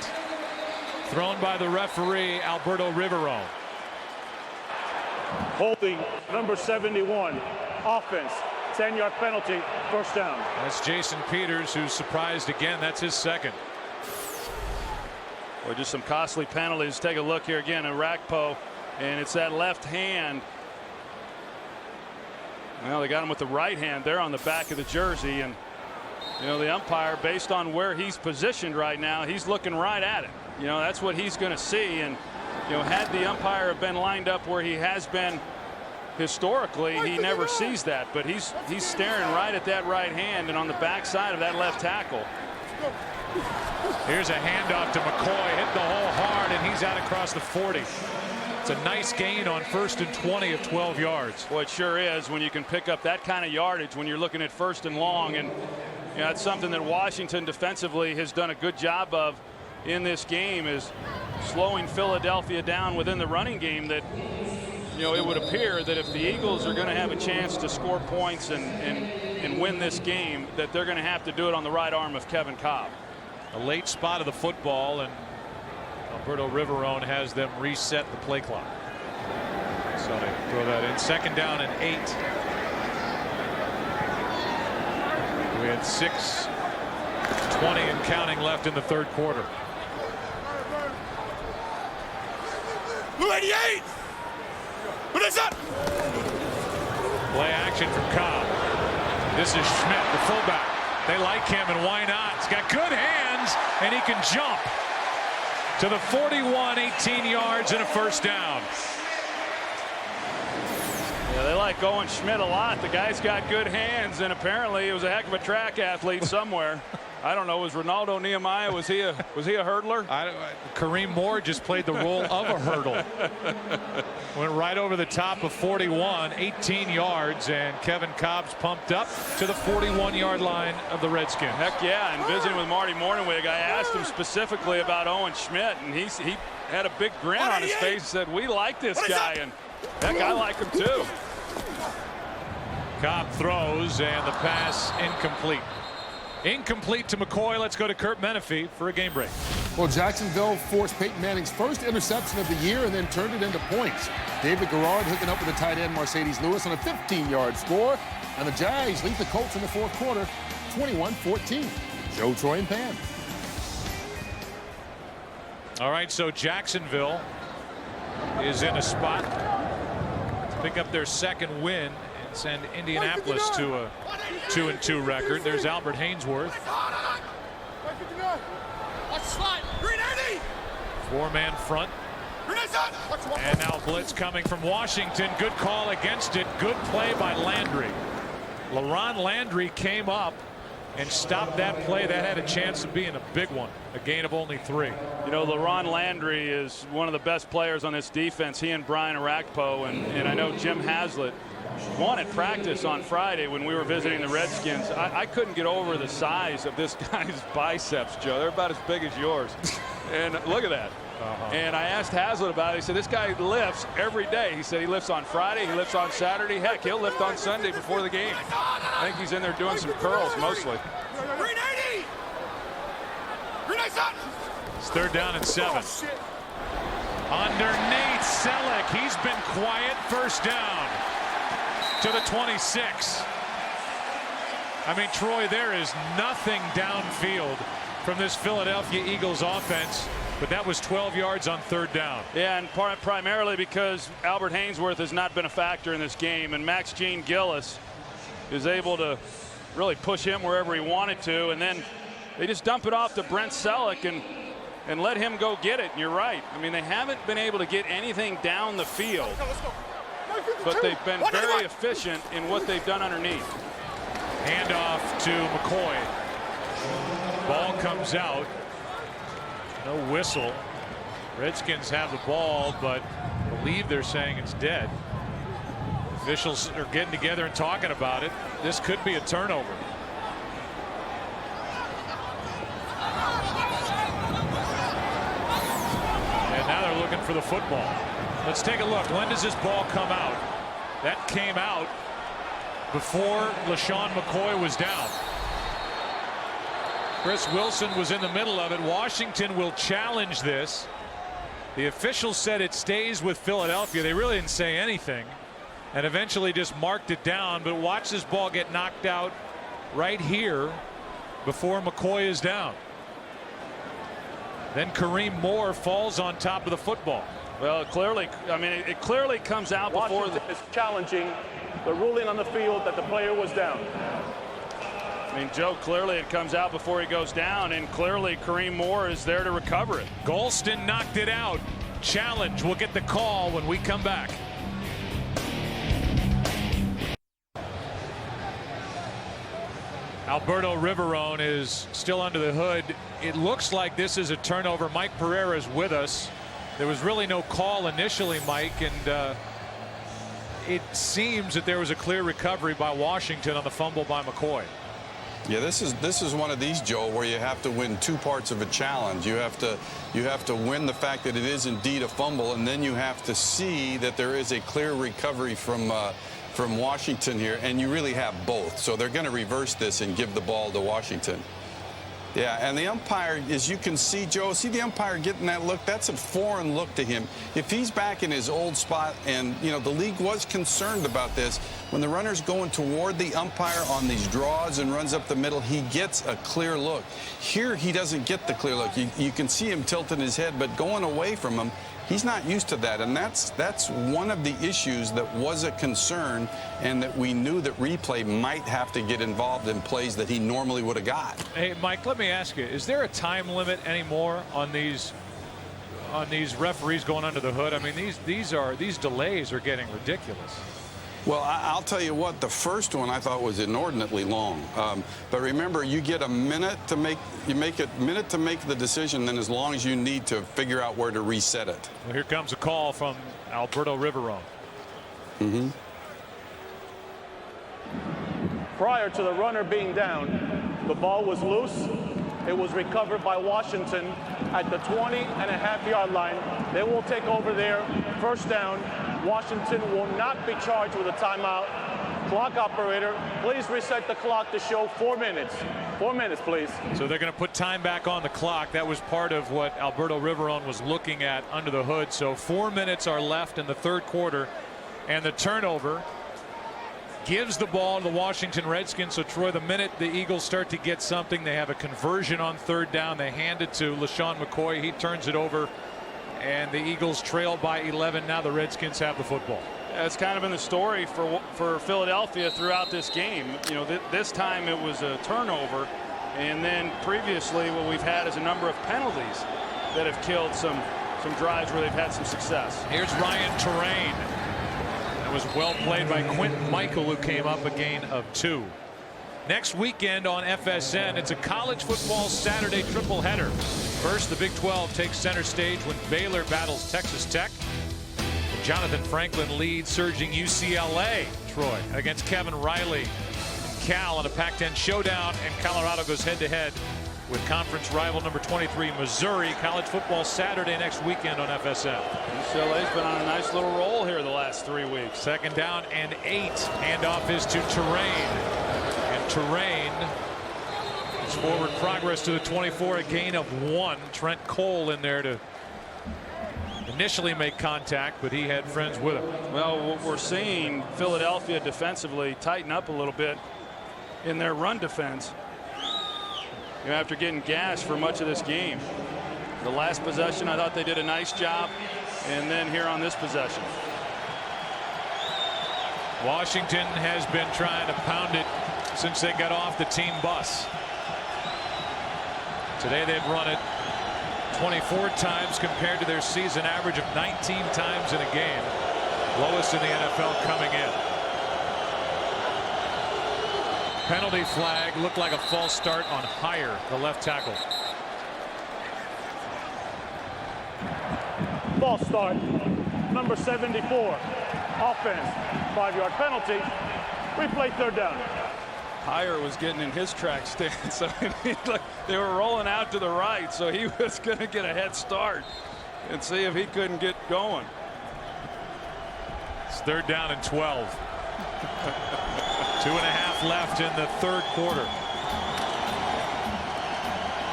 Thrown by the referee, Alberto Rivero. Holding number 71. Offense. 10-yard penalty. First down. That's Jason Peters, who's surprised again. That's his second. Or just some costly penalties. Take a look here again at Rakpo, and it's that left hand. Well, they got him with the right hand there on the back of the jersey, and you know, the umpire, based on where he's positioned right now, he's looking right at it. You know, that's what he's going to see. And you know, had the umpire have been lined up where he has been historically, he never sees that. But he's staring right at that right hand and on the backside of that left tackle. Here's a handoff to McCoy, hit the hole hard, and he's out across the 40. It's a nice gain on 1st and 20 of 12 yards. Well, it sure is when you can pick up that kind of yardage when you're looking at 1st and long. And you know, that's something that Washington defensively has done a good job of in this game, is slowing Philadelphia down within the running game. That, you know, it would appear that if the Eagles are going to have a chance to score points and win this game, that they're going to have to do it on the right arm of Kevin Cobb. A late spot of the football, and Alberto Riverone has them reset the play clock. So they throw that in. 2nd down and 8. We had 6:20 and counting left in the 3rd quarter. 288. What is that? Play action from Cobb. This is Schmidt, the fullback. They like him, and why not? He's got good hands, and he can jump to the 41, 18 yards and a 1st down. Yeah, they like Owen Schmidt a lot. The guy's got good hands, and apparently he was a heck of a track athlete somewhere. I don't know. Was Ronaldo Nehemiah? Was he a hurdler? Kareem Moore just played the role of a hurdle. Went right over the top of 41, 18 yards, and Kevin Cobb's pumped up to the 41-yard line of the Redskins. Heck yeah! And visiting with Marty Morningwig, I asked him specifically about Owen Schmidt, and he had a big grin on his face. He said, "We like this guy," and heck, I like him too. Cobb throws, and the pass incomplete. Incomplete to McCoy. Let's go to Kurt Menefee for a game break. Well, Jacksonville forced Peyton Manning's first interception of the year and then turned it into points. David Garrard hooking up with the tight end Mercedes Lewis on a 15-yard score. And the Jags lead the Colts in the 4th quarter, 21-14. Joe, Troy, and Pam. All right, so Jacksonville is in a spot to pick up their 2nd win and send Indianapolis to a 2-2 record. There's Albert Hainsworth. 4-man front. And now blitz coming from Washington. Good call against it. Good play by Landry. LaRon Landry came up and stopped that play. That had a chance of being a big one. A gain of only 3. You know, LaRon Landry is one of the best players on this defense. He and Brian Arakpo, and I know Jim Haslett won at practice on Friday when we were visiting the Redskins. I couldn't get over the size of this guy's biceps, Joe. They're about as big as yours. And look at that. And I asked Haslett about it. He said, this guy lifts every day. He said he lifts on Friday, he lifts on Saturday. Heck, he'll lift on Sunday before the game. I think he's in there doing some curls mostly. 390. 390. It's 3rd down and 7. Underneath Selleck. He's been quiet. 1st down to the 26. I mean, Troy, there is nothing downfield from this Philadelphia Eagles offense, but that was 12 yards on 3rd down. Yeah, and primarily because Albert Haynesworth has not been a factor in this game, and Max Gene Gillis is able to really push him wherever he wanted to, and then they just dump it off to Brent Selleck and let him go get it. And you're right. I mean, they haven't been able to get anything down the field, but they've been very efficient in what they've done underneath. Handoff to McCoy. Ball comes out. No whistle. Redskins have the ball, but I believe they're saying it's dead. Officials are getting together and talking about it. This could be a turnover. And now they're looking for the football. Let's take a look. When does this ball come out? That came out before LaShawn McCoy was down. Chris Wilson was in the middle of it. Washington will challenge this. The officials said it stays with Philadelphia. They really didn't say anything and eventually just marked it down. But watch this ball get knocked out right here before McCoy is down. Then Kareem Moore falls on top of the football. Well, clearly, I mean, it clearly comes out before Washington is challenging the ruling on the field that the player was down. I mean, Joe, clearly it comes out before he goes down, and clearly Kareem Moore is there to recover it. Golston knocked it out. Challenge. We'll get the call when we come back. Alberto Riverone is still under the hood. It looks like this is a turnover. Mike Pereira is with us. There was really no call initially, Mike, and it seems that there was a clear recovery by Washington on the fumble by McCoy. Yeah, this is one of these, Joe, where you have to win 2 parts of a challenge. You have to win the fact that it is indeed a fumble, and then you have to see that there is a clear recovery from Washington here, and you really have both. So they're going to reverse this and give the ball to Washington. Yeah, and the umpire, as you can see, Joe, see the umpire getting that look? That's a foreign look to him. If he's back in his old spot, and, you know, the league was concerned about this, when the runner's going toward the umpire on these draws and runs up the middle, he gets a clear look. Here, he doesn't get the clear look. You can see him tilting his head, but going away from him, he's not used to that, and that's one of the issues that was a concern, and that we knew that replay might have to get involved in plays that he normally would have got. Hey, Mike, let me ask you: is there a time limit anymore on these referees going under the hood? I mean, these delays are getting ridiculous. Well, I'll tell you what, the first one I thought was inordinately long. But remember, you get a minute to make the decision, then as long as you need to figure out where to reset it. Well, here comes a call from Alberto Riverone. Prior to the runner being down, the ball was loose. It was recovered by Washington at the 20.5-yard line. They will take over there. 1st down. Washington will not be charged with a timeout. Clock operator, please reset the clock to show 4 minutes. 4 minutes, please. So they're going to put time back on the clock. That was part of what Alberto Riverone was looking at under the hood. So 4 minutes are left in the 3rd quarter, and the turnover gives the ball to the Washington Redskins. So, Troy, the minute the Eagles start to get something, they have a conversion on 3rd down. They hand it to LaShawn McCoy. He turns it over, and the Eagles trail by 11. Now the Redskins have the football. That's kind of been the story for Philadelphia throughout this game. You know, this time it was a turnover, and then previously what we've had is a number of penalties that have killed some drives where they've had some success. Here's Ryan Terrain. That was well played by Quentin Michael, who came up a gain of 2. Next weekend on FSN, it's a college football Saturday triple header. First, the Big 12 takes center stage when Baylor battles Texas Tech. Jonathan Franklin leads surging UCLA, Troy, against Kevin Riley and Cal in a Pac-10 showdown, and Colorado goes head-to-head with conference rival number 23 Missouri. College football Saturday next weekend on FSN. UCLA's been on a nice little roll here the last 3 weeks. 2nd down and 8. Handoff is to Terrain. And Terrain His forward progress to the 24, a gain of 1. Trent Cole in there to initially make contact, but he had friends with him. Well, we're seeing Philadelphia defensively tighten up a little bit in their run defense, you know, after getting gashed for much of this game. The last possession, I thought they did a nice job, and then here on this possession. Washington has been trying to pound it since they got off the team bus. Today they've run it 24 times compared to their season average of 19 times in a game. Lowest in the NFL coming in. Penalty flag, looked like a false start on Hire, the left tackle. False start. Number 74. Offense. 5-yard penalty. Replay third down. Hire was getting in his track stance, so they were rolling out to the right, so he was going to get a head start and see if he couldn't get going. It's third down and 12. 2.5 left in the third quarter.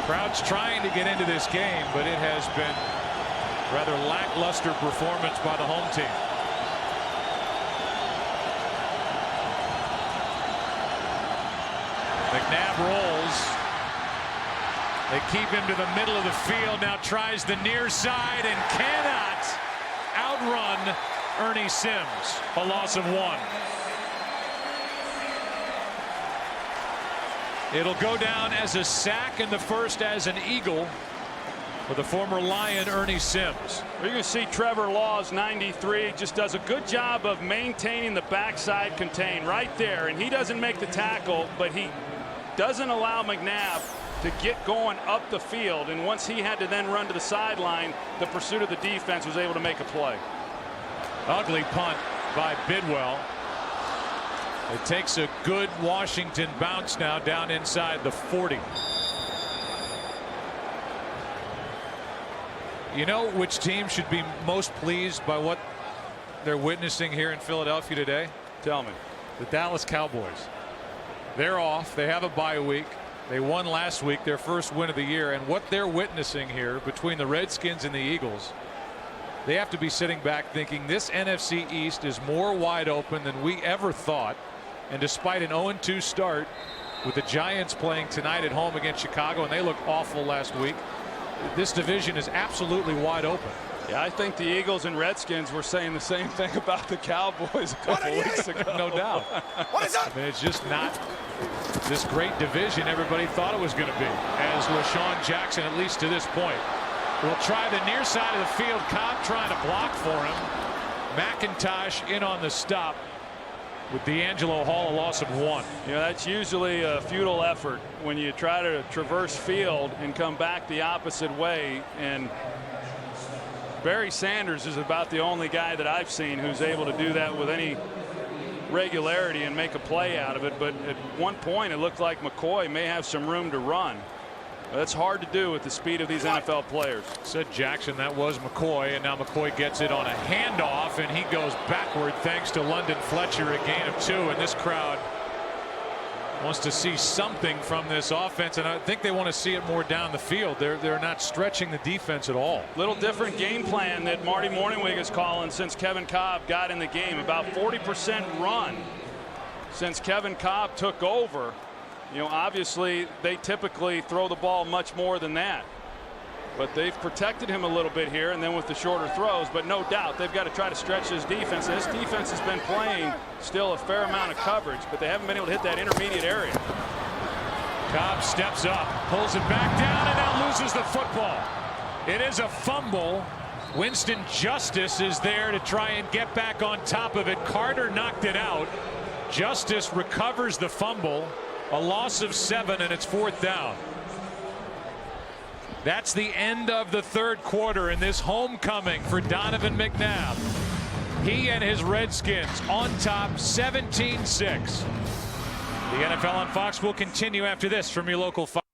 Crowd's trying to get into this game, but it has been rather lackluster performance by the home team. McNabb rolls. They keep him to the middle of the field. Now tries the near side and cannot outrun Ernie Sims. A loss of 1. It'll go down as a sack and the first as an Eagle for the former Lion Ernie Sims. You're going to see Trevor Laws, 93, just does a good job of maintaining the backside contain right there, and he doesn't make the tackle, but he doesn't allow McNabb to get going up the field, and once he had to then run to the sideline, the pursuit of the defense was able to make a play. Ugly punt by Bidwell. It takes a good Washington bounce now down inside the 40. You know which team should be most pleased by what they're witnessing here in Philadelphia today? Tell me. The Dallas Cowboys. They're off. They have a bye week. They won last week, their first win of the year. And what they're witnessing here between the Redskins and the Eagles, they have to be sitting back thinking this NFC East is more wide open than we ever thought. And despite an 0-2 start with the Giants playing tonight at home against Chicago, and they looked awful last week, this division is absolutely wide open. Yeah, I think the Eagles and Redskins were saying the same thing about the Cowboys a couple weeks ago. No doubt. What is up? I mean, it's just not this great division everybody thought it was going to be, as LaShawn Jackson, at least to this point, will try the near side of the field. Cobb trying to block for him. McIntosh in on the stop with D'Angelo Hall, a loss of 1. You know, that's usually a futile effort when you try to traverse field and come back the opposite way. And Barry Sanders is about the only guy that I've seen who's able to do that with any regularity and make a play out of it. But at one point, it looked like McCoy may have some room to run. That's hard to do with the speed of these NFL players. Said Jackson, that was McCoy, and now McCoy gets it on a handoff, and he goes backward thanks to London Fletcher, a gain of 2. And this crowd wants to see something from this offense, and I think they want to see it more down the field. They're not stretching the defense at all. Little different game plan that Marty Morningwig is calling since Kevin Cobb got in the game. About 40% run since Kevin Cobb took over. You know, obviously they typically throw the ball much more than that, but they've protected him a little bit here, and then with the shorter throws. But no doubt they've got to try to stretch this defense. And this defense has been playing still a fair amount of coverage, but they haven't been able to hit that intermediate area. Cobb steps up, pulls it back down, and now loses the football. It is a fumble. Winston Justice is there to try and get back on top of it. Carter knocked it out. Justice recovers the fumble. A loss of 7, and it's 4th down. That's the end of the third quarter in this homecoming for Donovan McNabb. He and his Redskins on top 17-6. The NFL on Fox will continue after this from your local Fox.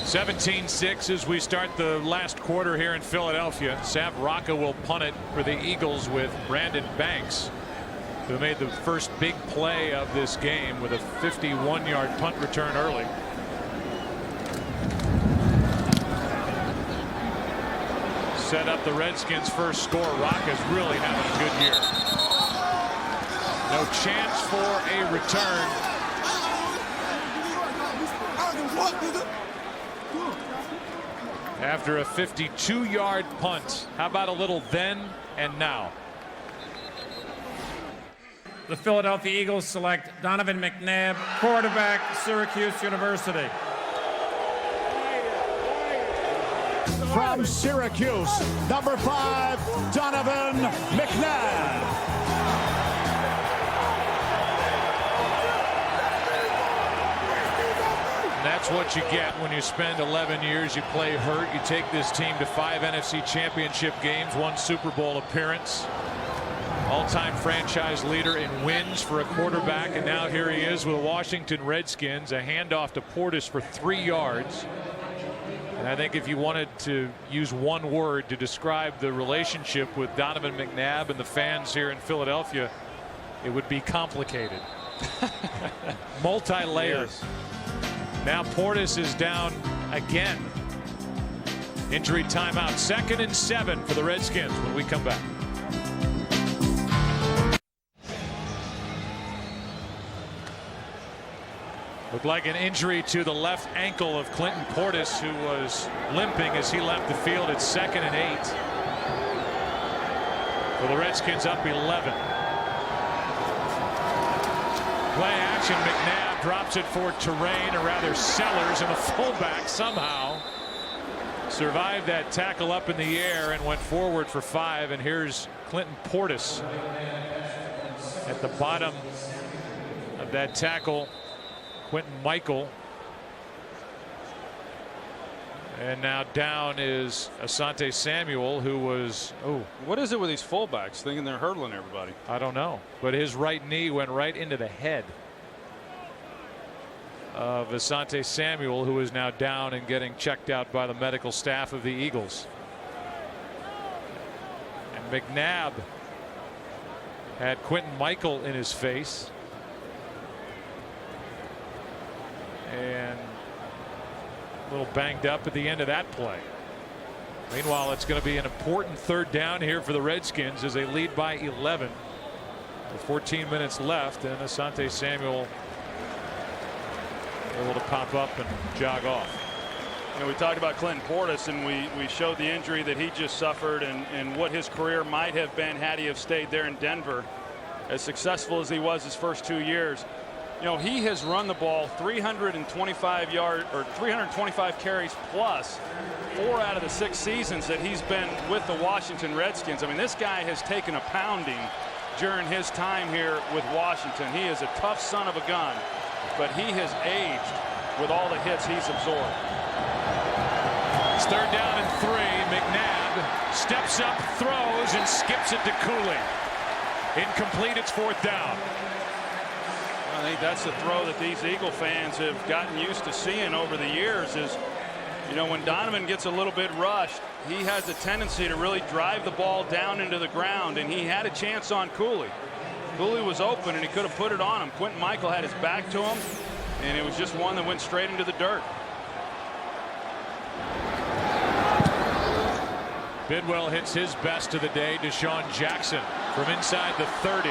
17-6 as we start the last quarter here in Philadelphia. Sav Rocca will punt it for the Eagles with Brandon Banks who made the first big play of this game with a 51-yard punt return early. Set up the Redskins' first score. Rock is really having a good year. No chance for a return. After a 52-yard punt. How about a little then and now? The Philadelphia Eagles select Donovan McNabb, quarterback, Syracuse University. From Syracuse, number 5, Donovan McNabb. That's what you get when you spend 11 years. You play hurt. You take this team to 5 NFC Championship games, 1 Super Bowl appearance. All-time franchise leader in wins for a quarterback, and now here he is with the Washington Redskins. A handoff to Portis for 3 yards. And I think if you wanted to use one word to describe the relationship with Donovan McNabb and the fans here in Philadelphia, it would be complicated. Multi-layered. Yes. Now Portis is down again. Injury timeout. 2nd and 7 for the Redskins when we come back. Looked like an injury to the left ankle of Clinton Portis, who was limping as he left the field at 2nd and 8. For the Redskins up 11. Play action. McNabb drops it for Terrain, or rather Sellers, and the fullback somehow survived that tackle up in the air and went forward for 5. And here's Clinton Portis at the bottom of that tackle. Quentin Michael. And now down is Asante Samuel, who was, what is it with these fullbacks thinking they're hurdling everybody? I don't know, but his right knee went right into the head of Asante Samuel, who is now down and getting checked out by the medical staff of the Eagles. And McNabb had Quentin Michael in his face. And a little banged up at the end of that play. Meanwhile, it's going to be an important 3rd down here for the Redskins as they lead by 11 with 14 minutes left, and Asante Samuel able to pop up and jog off. You know, we talked about Clinton Portis, and we showed the injury that he just suffered and what his career might have been had he have stayed there in Denver. As successful as he was his first 2 years, you know, he has run the ball 325 carries plus 4 out of the 6 seasons that he's been with the Washington Redskins. I mean, this guy has taken a pounding during his time here with Washington. He is a tough son of a gun, but he has aged with all the hits he's absorbed. It's 3rd down and 3. McNabb steps up, throws, and skips it to Cooley. Incomplete. It's 4th down. I think that's the throw that these Eagle fans have gotten used to seeing over the years is, you know, when Donovan gets a little bit rushed, he has a tendency to really drive the ball down into the ground, and he had a chance on Cooley. Cooley was open, and he could have put it on him. Quentin Michael had his back to him, and it was just one that went straight into the dirt. Bidwell hits his best of the day. Deshaun Jackson from inside the 30.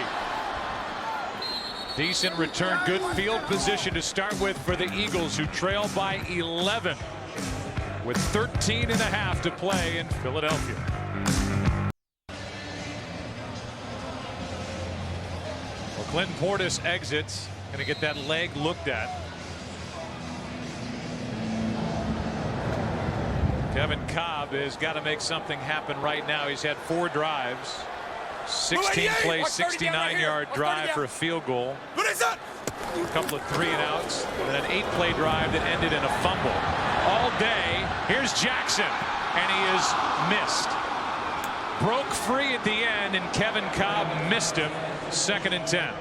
Decent return, good field position to start with for the Eagles, who trail by 11 with 13 and a half to play in Philadelphia. Well, Clinton Portis exits, going to get that leg looked at. Kevin Cobb has got to make something happen right now. He's had 4 drives. 16 play, 69-yard drive for a field goal. A couple of 3-and-outs, and an 8-play drive that ended in a fumble. All day, here's Jackson, and he is missed. Broke free at the end, and Kevin Cobb missed him. 2nd and 10.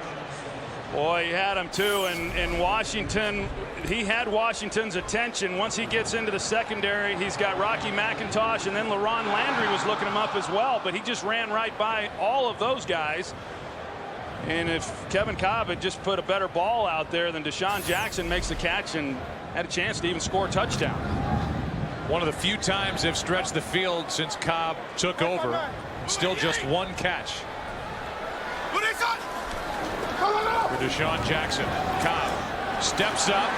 Boy, he had him too, and Washington, he had Washington's attention. Once he gets into the secondary, he's got Rocky McIntosh, and then LaRon Landry was looking him up as well, but he just ran right by all of those guys. And if Kevin Cobb had just put a better ball out there, then Deshaun Jackson makes the catch and had a chance to even score a touchdown. One of the few times they've stretched the field since Cobb took over. Still just one catch for Deshaun Jackson. Cobb steps up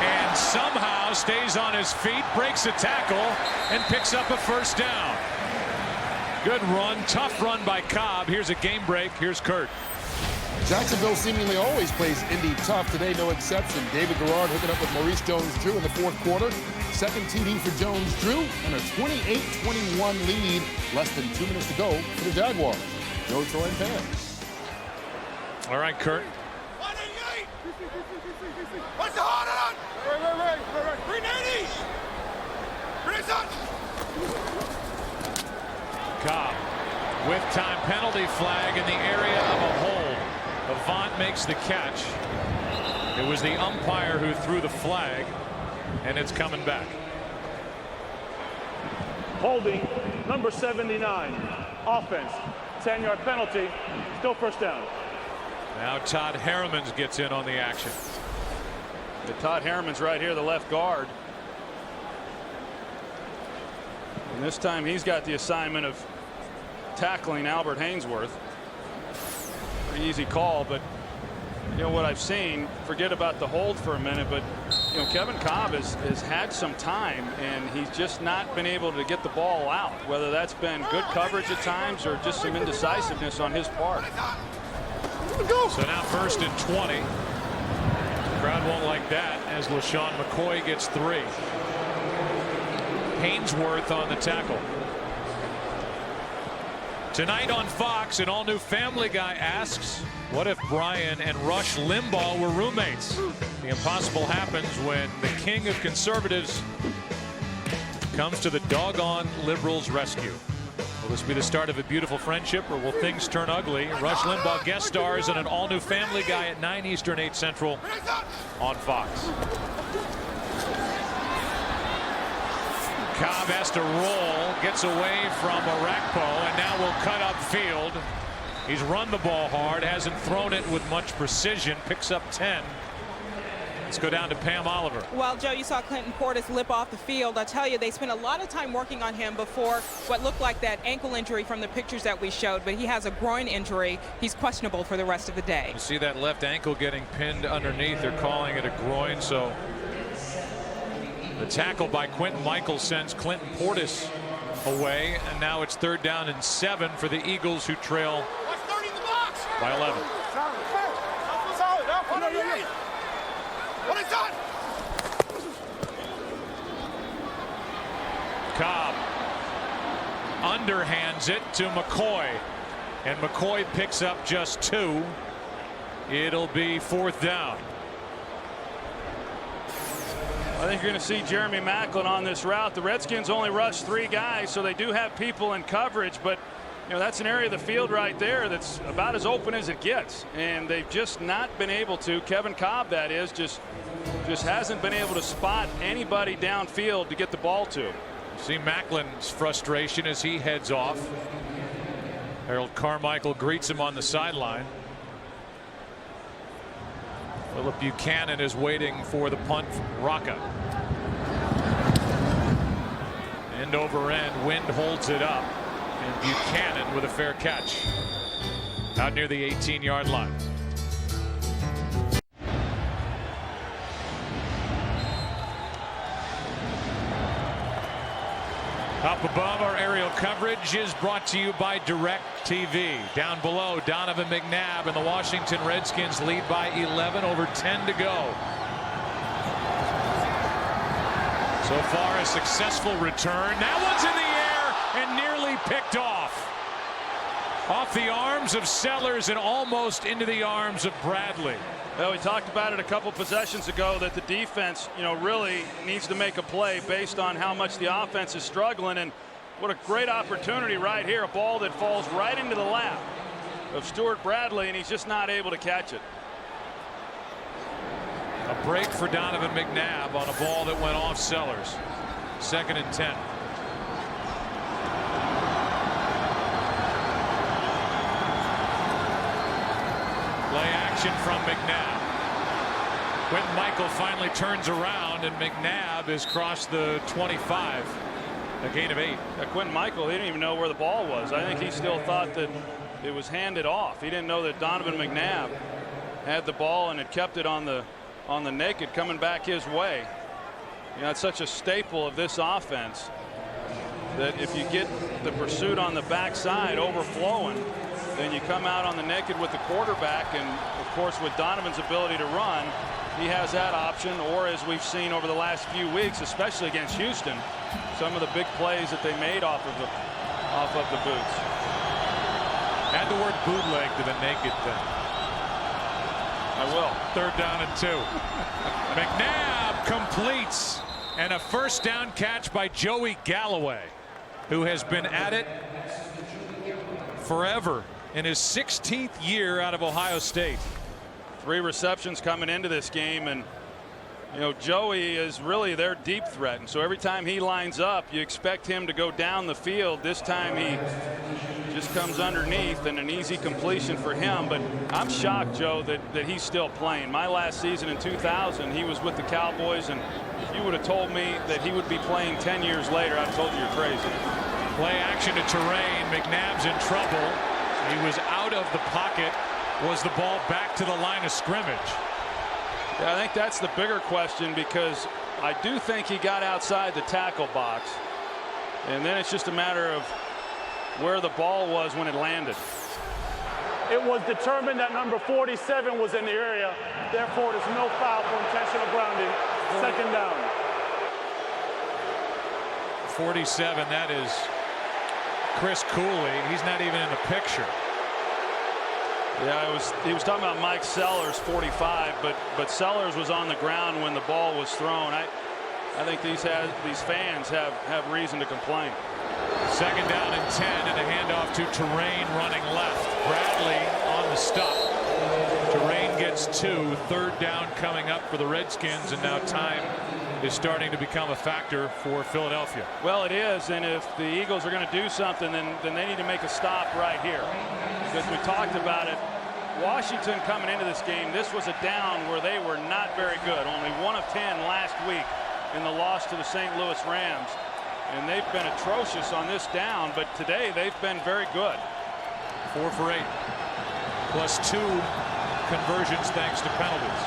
and somehow stays on his feet, breaks a tackle, and picks up a first down. Good run, tough run by Cobb. Here's a game break. Here's Kurt. Jacksonville seemingly always plays Indy tough. Today, no exception. David Garrard hooking up with Maurice Jones-Drew in the fourth quarter. Second TD for Jones-Drew and a 28-21 lead. Less than 2 minutes to go for the Jaguars. No throwing pass. All right, Kurt. 188. What's the hard on? Right. 390. Bring it on. Cobb with time penalty flag in the area of a hold. Avant makes the catch. It was the umpire who threw the flag, and it's coming back. Holding number 79. Offense. 10-yard penalty. Still first down. Now Todd Harriman gets in on the action. Todd Harriman's right here, the left guard. And this time he's got the assignment of tackling Albert Hainsworth. Pretty easy call, but you know what I've seen, forget about the hold for a minute, but you know Kevin Cobb has had some time and he's just not been able to get the ball out, whether that's been good coverage at times or just some indecisiveness on his part. So now first and 20. Crowd won't like that as LaShawn McCoy gets 3. Hainsworth on the tackle. Tonight on Fox, an all-new Family Guy asks, what if Brian and Rush Limbaugh were roommates? The impossible happens when the king of conservatives comes to the doggone liberals' rescue. Will this be the start of a beautiful friendship, or will things turn ugly? Rush Limbaugh guest stars in an all-new Family Guy at 9 Eastern, 8 Central on Fox. Cobb has to roll, gets away from Orakpo, and now will cut upfield. He's run the ball hard, hasn't thrown it with much precision, picks up 10. Let's go down to Pam Oliver. Well, Joe, you saw Clinton Portis lip off the field. I tell you, they spent a lot of time working on him before what looked like that ankle injury from the pictures that we showed, but he has a groin injury. He's questionable for the rest of the day. You see that left ankle getting pinned underneath. They're calling it a groin, so the tackle by Quentin Michael sends Clinton Portis away, and now it's 3rd down and 7 for the Eagles, who trail by 11. Cobb underhands it to McCoy, and McCoy picks up just 2. It'll be 4th down. I think you're going to see Jeremy Maclin on this route. The Redskins only rushed 3 guys, so they do have people in coverage, but you know that's an area of the field right there that's about as open as it gets, and they've just not been able to. Kevin Cobb, that is, just hasn't been able to spot anybody downfield to get the ball to. See Macklin's frustration as he heads off. Harold Carmichael greets him on the sideline. Philip Buchanan is waiting for the punt from Rocca. End over end, Wind holds it up, and Buchanan with a fair catch out near the 18-yard line. Up above, our aerial coverage is brought to you by DirecTV. Down below, Donovan McNabb and the Washington Redskins lead by 11, over 10 to go. So far, a successful return. That one's in the air and nearly picked off. Off the arms of Sellers and almost into the arms of Bradley. Well, we talked about it a couple possessions ago that the defense, you know, really needs to make a play based on how much the offense is struggling, and what a great opportunity right here. A ball that falls right into the lap of Stuart Bradley, and he's just not able to catch it. A break for Donovan McNabb on a ball that went off Sellers. 2nd and 10. action from McNabb. Quentin Michael finally turns around, and McNabb has crossed the 25. A gain of 8. Quentin Michael, he didn't even know where the ball was. I think he still thought that it was handed off. He didn't know that Donovan McNabb had the ball and had kept it on the naked coming back his way. You know, it's such a staple of this offense that if you get the pursuit on the backside overflowing, then you come out on the naked with the quarterback, and of course with Donovan's ability to run, he has that option. Or as we've seen over the last few weeks, especially against Houston, some of the big plays that they made off of the boots. Add the word bootleg to the naked thing. I will. 3rd down and 2. McNabb completes, and a first down catch by Joey Galloway, who has been at it forever in his 16th year out of Ohio State. 3 receptions coming into this game, and you know, Joey is really their deep threat, and so every time he lines up, you expect him to go down the field. This time he just comes underneath, and an easy completion for him. But I'm shocked, Joe, that he's still playing. My last season in 2000, he was with the Cowboys, and if you would have told me that he would be playing 10 years later, I'd have told you you're crazy. Play action to Terrain. McNabb's in trouble. He was out of the pocket. Was the ball back to the line of scrimmage? Yeah, I think that's the bigger question, because I do think he got outside the tackle box, and then it's just a matter of where the ball was when it landed. It was determined that number 47 was in the area. Therefore, there's no foul for intentional grounding. 2nd down. 47, that is Chris Cooley. He's not even in the picture. Yeah, he was talking about Mike Sellers, 45, but Sellers was on the ground when the ball was thrown. I think these fans have reason to complain. 2nd down and 10, and a handoff to Terrain running left. Bradley on the stop. Terrain gets 2. 3rd down coming up for the Redskins, and now time is starting to become a factor for Philadelphia. Well, it is, and if the Eagles are going to do something, then they need to make a stop right here. Because we talked about it, Washington coming into this game, this was a down where they were not very good. Only 1 of 10 last week in the loss to the St. Louis Rams. And they've been atrocious on this down, but today they've been very good. 4 for 8, plus 2 conversions thanks to penalties.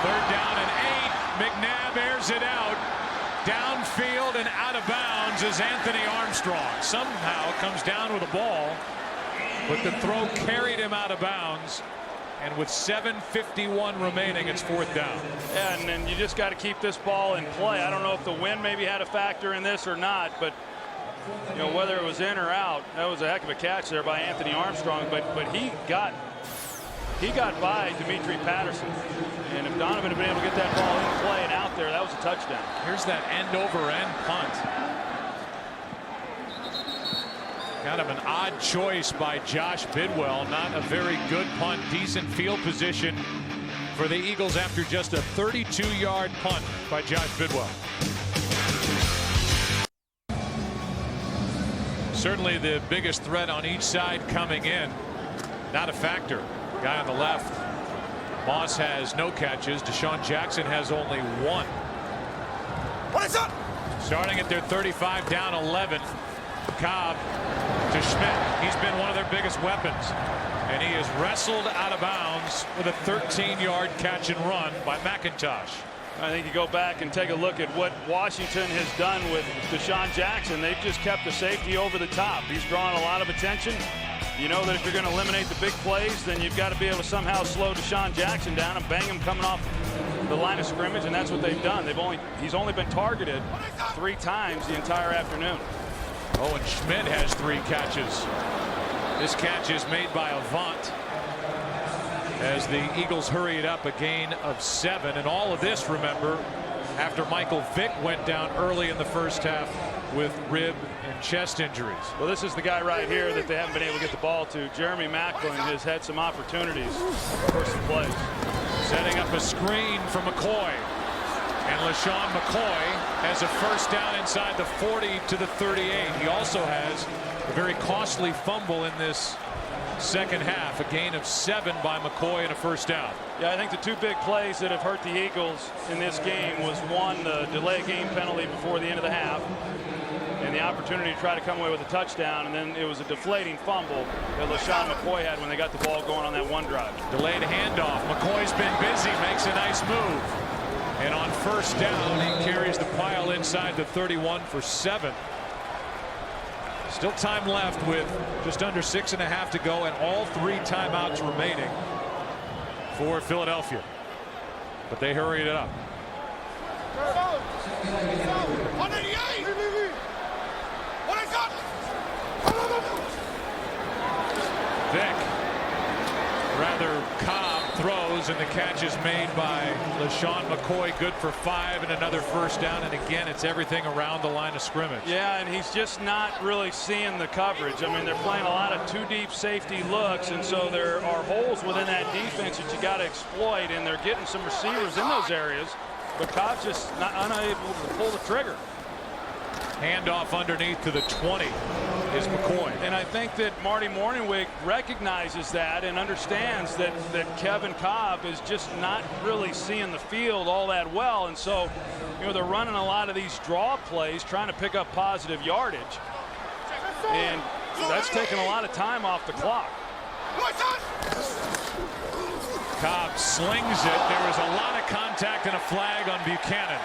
Third down and 8. McNabb airs it out. Downfield and out of bounds is Anthony Armstrong. Somehow comes down with the ball, but the throw carried him out of bounds. And with 7:51 remaining, it's 4th down. Yeah, and then you just got to keep this ball in play. I don't know if the wind maybe had a factor in this or not, but you know, whether it was in or out, that was a heck of a catch there by Anthony Armstrong. But he got by Dimitri Patterson, and if Donovan had been able to get that ball in play and out there, that was a touchdown. Here's that end-over-end punt. Kind of an odd choice by Josh Bidwell. Not a very good punt. Decent field position for the Eagles after just a 32-yard punt by Josh Bidwell. Certainly the biggest threat on each side coming in. Not a factor. Guy on the left. Moss has no catches. Deshaun Jackson has only 1. What is up? Starting at their 35, down 11. Cobb to Schmidt. He's been one of their biggest weapons, and he is wrestled out of bounds with a 13-yard catch and run by McIntosh. I think you go back and take a look at what Washington has done with Deshaun Jackson. They've just kept the safety over the top. He's drawn a lot of attention. You know that if you're going to eliminate the big plays, then you've got to be able to somehow slow Deshaun Jackson down and bang him coming off the line of scrimmage, and that's what they've done. He's only been targeted 3 times the entire afternoon. Oh, and Schmidt has 3 catches. This catch is made by Avant as the Eagles hurry it up, a gain of 7. And all of this, remember, after Michael Vick went down early in the first half with rib and chest injuries. Well, this is the guy right here that they haven't been able to get the ball to. Jeremy Macklin has had some opportunities for some plays. Setting up a screen for McCoy. And LaShawn McCoy has a first down inside the 40 to the 38. He also has a very costly fumble in this second half, a gain of 7 by McCoy and a first down. Yeah, I think the two big plays that have hurt the Eagles in this game was, one, the delay game penalty before the end of the half, and the opportunity to try to come away with a touchdown, and then it was a deflating fumble that LaShawn McCoy had when they got the ball going on that one drive. Delayed handoff. McCoy's been busy, makes a nice move. And on first down, he carries the pile inside the 31 for 7. Still time left with just under 6.5 to go and all 3 timeouts remaining for Philadelphia. But they hurried it up. Vick, rather, Cobb throws, and the catch is made by LaShawn McCoy, good for 5 and another first down. And again, it's everything around the line of scrimmage. Yeah, and he's just not really seeing the coverage. I mean, they're playing a lot of 2 deep safety looks, and so there are holes within that defense that you got to exploit, and they're getting some receivers in those areas, but Cobb's just unable to pull the trigger. Handoff underneath to the 20 is McCoy. And I think that Marty Morningwig recognizes that and understands that Kevin Cobb is just not really seeing the field all that well. And so, you know, they're running a lot of these draw plays, trying to pick up positive yardage. And that's taking a lot of time off the clock. Cobb slings it. There was a lot of contact and a flag on Buchanan.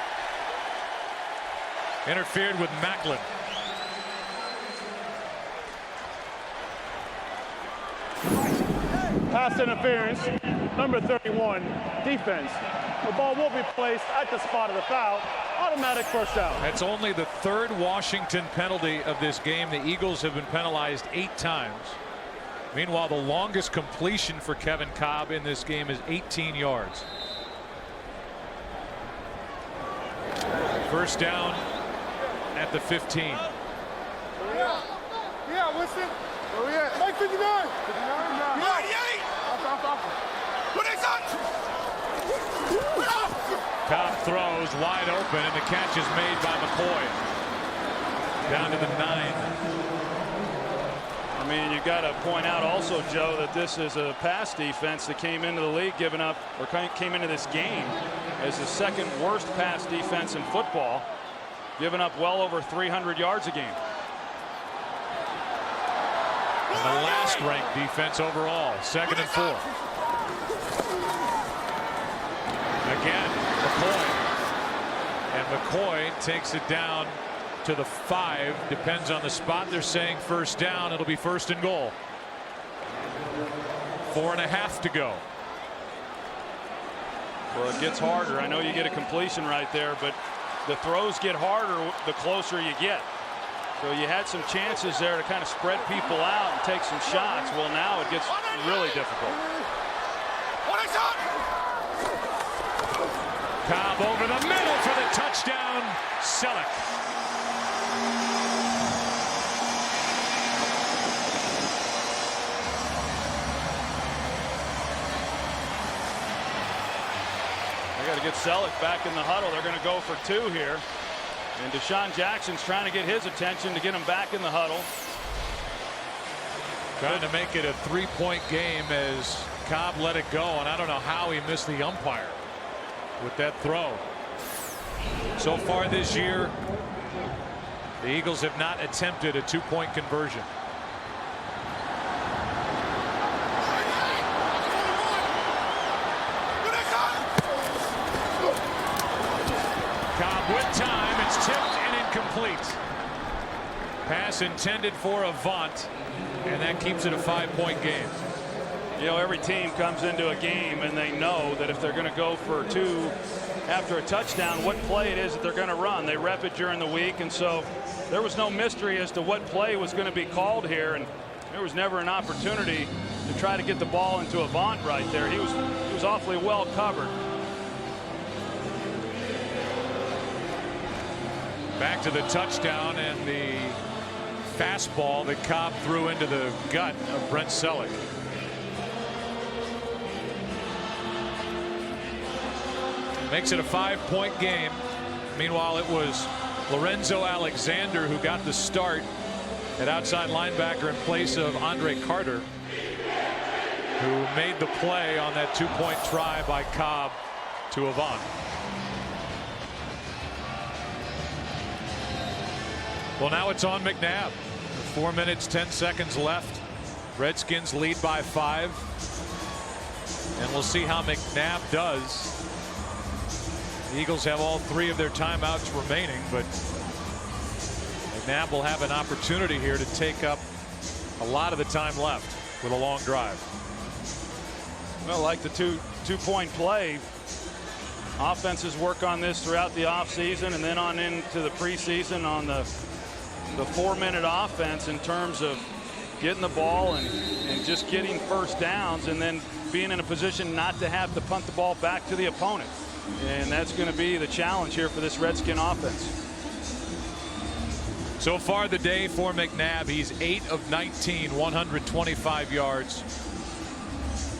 Interfered with Macklin. Pass interference, number 31, defense. The ball will be placed at the spot of the foul. Automatic first down. That's only the 3rd Washington penalty of this game. The Eagles have been penalized 8 times. Meanwhile, the longest completion for Kevin Cobb in this game is 18 yards. First down at the 15. Yeah, what's it? Where we at? Like 59. 59 now. 98. What is that? Cobb throws wide open, and the catch is made by McCoy. Down to the 9. I mean, you've got to point out also, Joe, that this is a pass defense that came into the league giving up, or came into this game as the 2nd worst pass defense in football, giving up well over 300 yards a game. And the last ranked defense overall, 2nd and 4. Again, McCoy. And McCoy takes it down to the 5. Depends on the spot. They're saying first down. It'll be 1st and goal. 4.5 to go. Well, it gets harder. I know you get a completion right there, but the throws get harder the closer you get. So you had some chances there to kind of spread people out and take some shots. Well, now it gets really difficult. Cobb over the middle for the touchdown. Selleck. They got to get Selleck back in the huddle. They're going to go for 2 here. And Deshaun Jackson's trying to get his attention to get him back in the huddle. Trying to make it a 3-point game as Cobb let it go, and I don't know how he missed the umpire with that throw. So far this year, the Eagles have not attempted a 2-point conversion. Cobb with time. It's tipped and incomplete. Pass intended for Avant, and that keeps it a 5-point game. You know, every team comes into a game and they know that if they're going to go for 2 after a touchdown, what play it is that they're going to run. They rep it during the week, and so there was no mystery as to what play was going to be called here, and there was never an opportunity to try to get the ball into Avant right there. He was awfully well covered. Back to the touchdown and the fastball that Cobb threw into the gut of Brent Selleck. Makes it a 5-point game. Meanwhile, it was Lorenzo Alexander who got the start at outside linebacker in place of Andre Carter, who made the play on that 2-point try by Cobb to Avant. Well, now it's on McNabb. 4 minutes, 10 seconds left. Redskins lead by 5. And we'll see how McNabb does. The Eagles have all 3 of their timeouts remaining, but McNabb will have an opportunity here to take up a lot of the time left with a long drive. Well, like the two-point play, offenses work on this throughout the offseason and then on into the preseason on the 4-minute offense in terms of getting the ball and just getting first downs and then being in a position not to have to punt the ball back to the opponent. And that's going to be the challenge here for this Redskin offense. So far the day for McNabb, he's 8 of 19, 125 yards,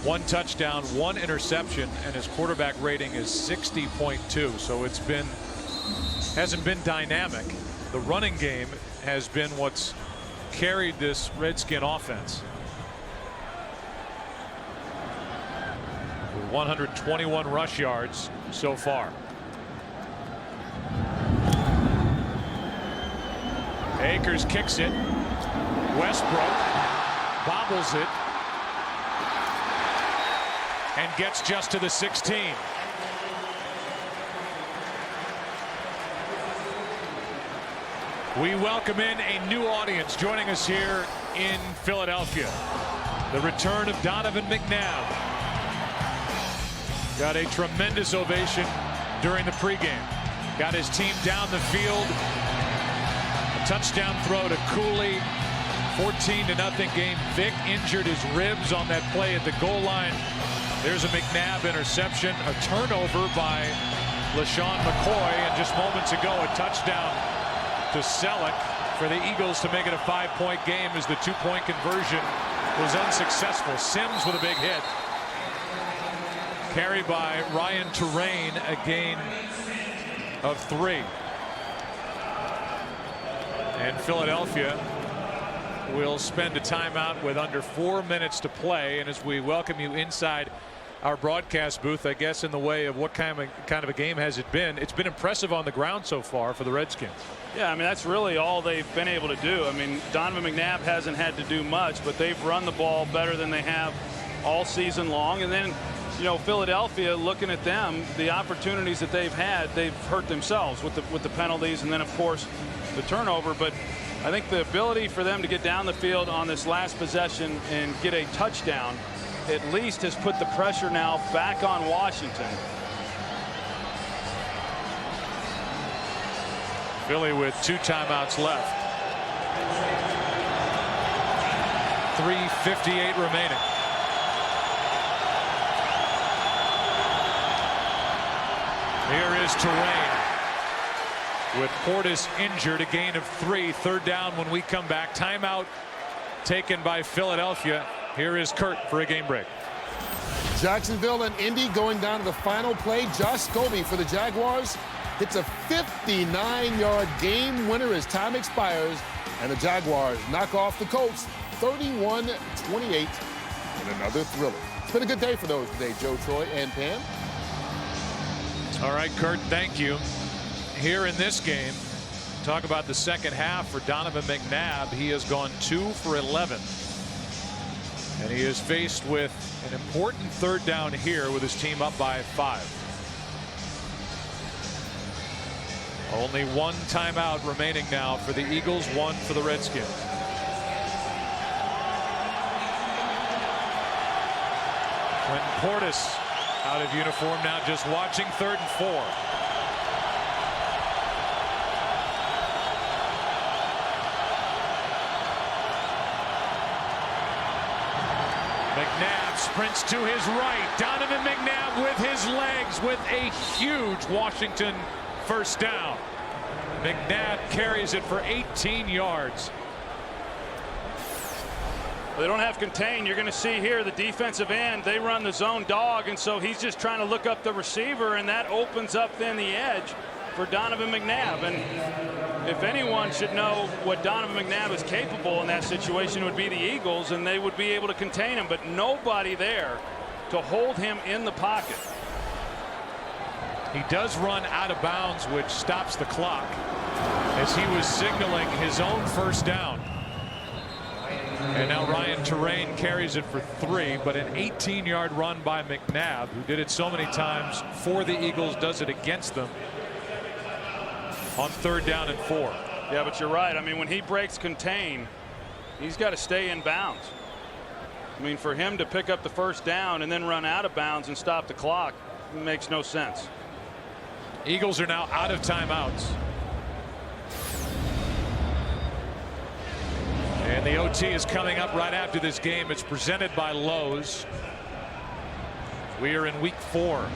1 touchdown, 1 interception, and his quarterback rating is 60.2. So hasn't been dynamic. The running game has been what's carried this Redskin offense. 121 rush yards so far. Akers kicks it. Westbrook bobbles it and gets just to the 16. We welcome in a new audience joining us here in Philadelphia. The return of Donovan McNabb. Got a tremendous ovation during the pregame. Got his team down the field. A touchdown throw to Cooley. 14-0 game. Vick injured his ribs on that play at the goal line. There's a McNabb interception. A turnover by LaShawn McCoy. And just moments ago, a touchdown to Selleck for the Eagles to make it a 5-point game as the 2-point conversion was unsuccessful. Sims with a big hit. Carried by Ryan Terrain, a gain of 3. And Philadelphia will spend a timeout with under 4 minutes to play. And as we welcome you inside our broadcast booth, I guess in the way of what kind of a game has it been? It's been impressive on the ground so far for the Redskins. Yeah, I mean, that's really all they've been able to do. I mean, Donovan McNabb hasn't had to do much, but they've run the ball better than they have all season long. And then, you know, Philadelphia, looking at them, the opportunities that they've had, they've hurt themselves with the penalties and then, of course, the turnover. But I think the ability for them to get down the field on this last possession and get a touchdown at least has put the pressure now back on Washington. Philly with 2 timeouts left. 3:58 remaining. Here is Terrain with Portis injured, a gain of 3. 3rd down when we come back. Timeout taken by Philadelphia. Here is Kurt for a game break. Jacksonville and Indy going down to the final play. Josh Scobie for the Jaguars hits a 59-yard game winner as time expires, and the Jaguars knock off the Colts 31-28 in another thriller. It's been a good day for those today, Joe, Troy, and Pam. All right, Kurt, thank you. Here in this game, talk about the second half for Donovan McNabb. He has gone 2 for 11. And he is faced with an important 3rd down here with his team up by 5. Only 1 timeout remaining now for the Eagles, 1 for the Redskins. Quentin Portis out of uniform now, just watching 3rd and 4. McNabb sprints to his right. Donovan McNabb with his legs with a huge Washington first down. McNabb carries it for 18 yards. They don't have contain. You're going to see here the defensive end, they run the zone dog, and so he's just trying to look up the receiver, and that opens up then the edge for Donovan McNabb. And if anyone should know what Donovan McNabb is capable in that situation, it would be the Eagles, and they would be able to contain him, but nobody there to hold him in the pocket. He does run out of bounds, which stops the clock as he was signaling his own first down. And now Ryan Terrain carries it for 3, but an 18-yard run by McNabb, who did it so many times for the Eagles, does it against them on 3rd down and 4. Yeah, but you're right. I mean, when he breaks contain, he's got to stay in bounds. I mean, for him to pick up the first down and then run out of bounds and stop the clock makes no sense. Eagles are now out of timeouts. And the OT is coming up right after this game. It's presented by Lowe's. We are in week 4 of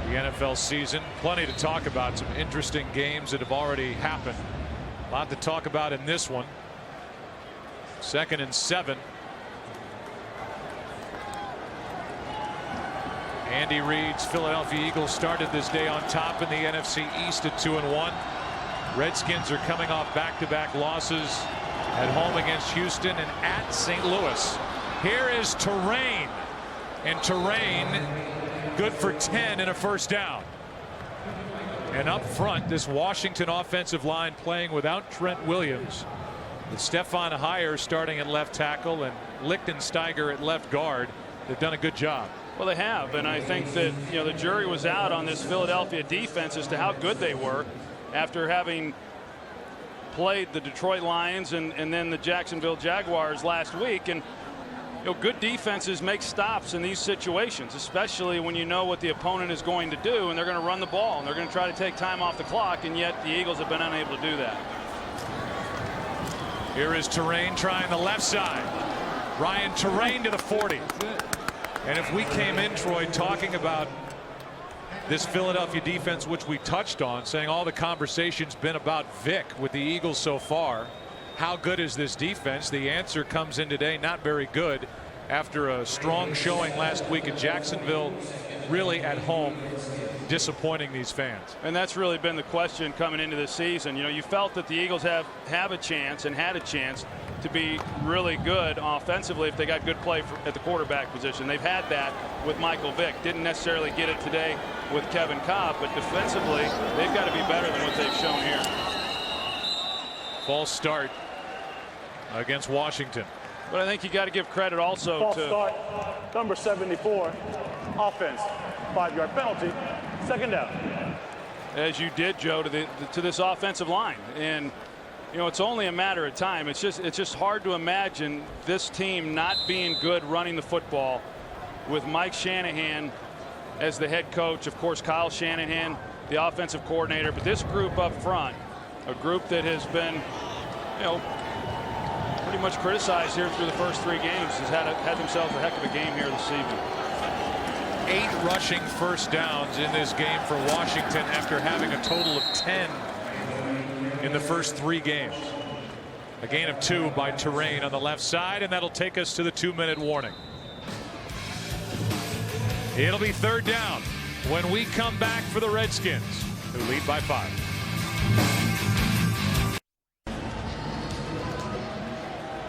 the NFL season. Plenty to talk about. Some interesting games that have already happened. A lot to talk about in this one. 2nd and 7. Andy Reid's Philadelphia Eagles started this day on top in the NFC East at 2-1. Redskins are coming off back-to-back losses at home against Houston and at St. Louis. Here is Terrain, and Terrain good for 10 and a first down. And up front, this Washington offensive line playing without Trent Williams, with Stefan Heyer starting at left tackle and Lichtensteiger at left guard. They've done a good job. Well, they have, and I think that, you know, the jury was out on this Philadelphia defense as to how good they were after having played the Detroit Lions and then the Jacksonville Jaguars last week. And you know, good defenses make stops in these situations, especially when you know what the opponent is going to do, and they're going to run the ball and they're going to try to take time off the clock, and yet the Eagles have been unable to do that. Here is Terrain trying the left side. Ryan Terrain to the 40. And if we came in, Troy, talking about this Philadelphia defense, which we touched on, saying all the conversation's been about Vick with the Eagles so far, how good is this defense? The answer comes in today, not very good, after a strong showing last week in Jacksonville, really at home, disappointing these fans. And that's really been the question coming into this season. You know, you felt that the Eagles have a chance and had a chance to be really good offensively if they got good play at the quarterback position. They've had that with Michael Vick. Didn't necessarily get it today with Kevin Cobb, but defensively they've got to be better than what they've shown here. False start against Washington. But I think you got to give credit also False to start, number 74, offense, 5-yard penalty, 2nd down. As you did, Joe, to this offensive line. And you know, it's only a matter of time. It's just hard to imagine this team not being good running the football with Mike Shanahan as the head coach. Of course, Kyle Shanahan, the offensive coordinator. But this group up front, a group that has been, you know, pretty much criticized here through the first 3 games, has had themselves a heck of a game here this evening. 8 rushing first downs in this game for Washington after having a total of 10 in the first 3 games. A gain of 2 by Terrain on the left side, and that'll take us to the 2-minute warning. It'll be 3rd down when we come back for the Redskins, who lead by 5.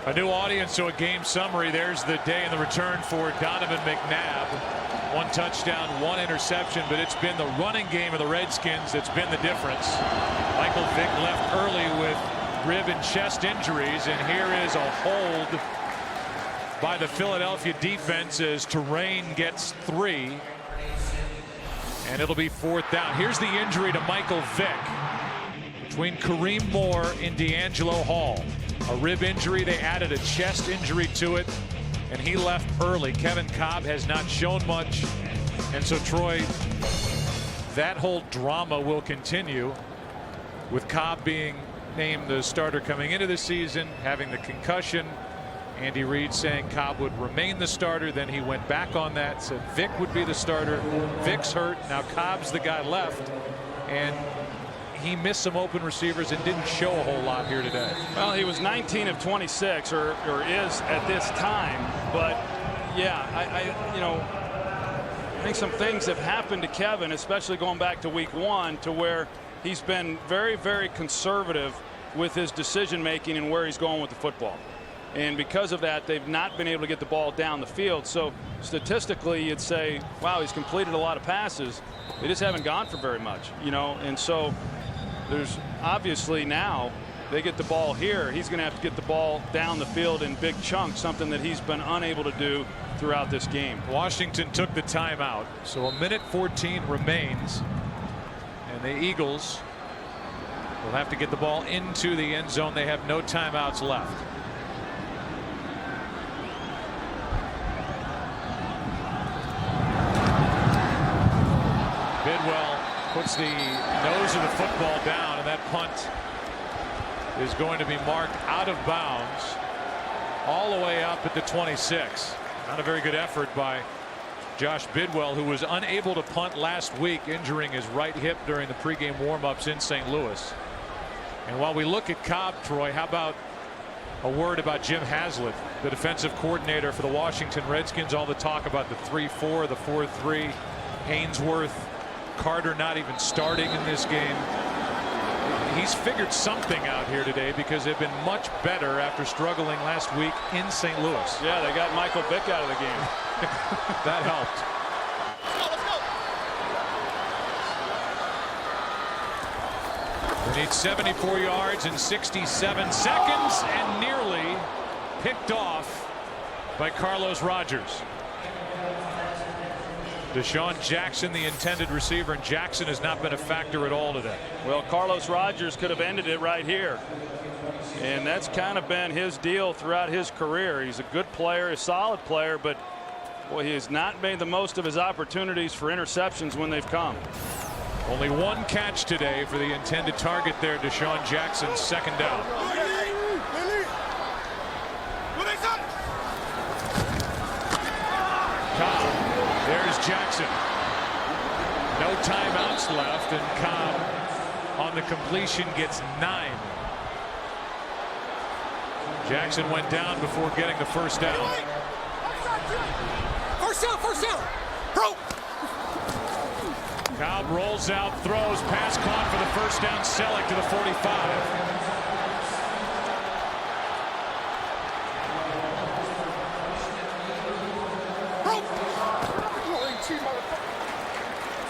A new audience, so a game summary. There's the day in the return for Donovan McNabb. 1 touchdown, 1 interception, but it's been the running game of the Redskins that's been the difference. Michael Vick left early with rib and chest injuries, and here is a hold by the Philadelphia defense as Terrain gets 3, and it'll be 4th down. Here's the injury to Michael Vick between Kareem Moore and D'Angelo Hall. A rib injury, they added a chest injury to it, and he left early. Kevin Cobb has not shown much, and so Troy, that whole drama will continue with Cobb being named the starter coming into the season, having the concussion. Andy Reid saying Cobb would remain the starter, then he went back on that, said Vick would be the starter. Vick's hurt, now Cobb's the guy left, and he missed some open receivers and didn't show a whole lot here today. Well, he was 19 of 26, or is at this time. But yeah, I think some things have happened to Kevin, especially going back to week 1, to where he's been very, very conservative with his decision making and where he's going with the football. And because of that, they've not been able to get the ball down the field. So statistically, you'd say, wow, he's completed a lot of passes. They just haven't gone for very much, and so there's obviously now they get the ball here. He's going to have to get the ball down the field in big chunks, something that he's been unable to do throughout this game. Washington took the timeout, so 1:14 remains, and the Eagles will have to get the ball into the end zone. They have no timeouts left. Bidwell puts the nose of the football down, and that punt is going to be marked out of bounds all the way up at the 26. Not a very good effort by Josh Bidwell, who was unable to punt last week, injuring his right hip during the pregame warmups in St. Louis. And while we look at Cobb, Troy, how about a word about Jim Haslett, the defensive coordinator for the Washington Redskins? All the talk about the 3-4, the 4-3, Haynesworth, Carter not even starting in this game. He's figured something out here today because they've been much better after struggling last week in St. Louis. Yeah, they got Michael Vick out of the game. That helped. They need 74 yards in 67 seconds, and nearly picked off by Carlos Rogers. Deshaun Jackson, the intended receiver, and Jackson has not been a factor at all today. Well, Carlos Rogers could have ended it right here. And that's kind of been his deal throughout his career. He's a good player, a solid player, but boy, he has not made the most of his opportunities for interceptions when they've come. Only one catch today for the intended target there, Deshaun Jackson, second down. Cobb. There's Jackson. No timeouts left, and Cobb on the completion gets 9. Jackson went down before getting the first down. First down. Bro. Cobb rolls out, throws, pass caught for the first down. Selleck to the 45.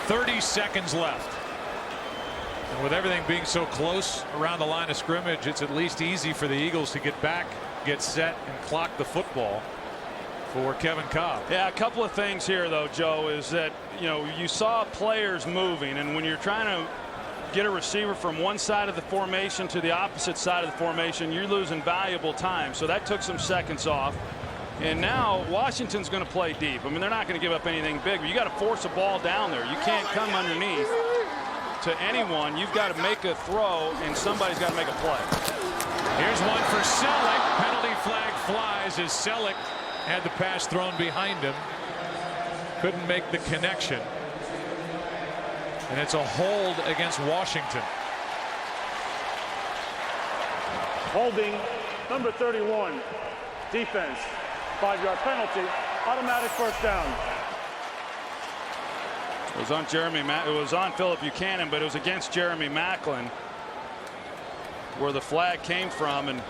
30 seconds left. And with everything being so close around the line of scrimmage, it's at least easy for the Eagles to get back, get set, and clock the football for Kevin Cobb. Yeah, a couple of things here, though, Joe, is that, you saw players moving, and when you're trying to get a receiver from one side of the formation to the opposite side of the formation, you're losing valuable time. So that took some seconds off. And now Washington's going to play deep. I mean, they're not going to give up anything big, but you got to force a ball down there. You can't come underneath to anyone. You've got to make a throw, and somebody's got to make a play. Here's one for Selleck. Penalty flag flies as Selleck had the pass thrown behind him. Couldn't make the connection. And it's a hold against Washington. Holding number 31. Defense. 5-yard penalty. Automatic first down. It was on it was on Phillip Buchanan, but it was against Jeremy Maclin where the flag came from, and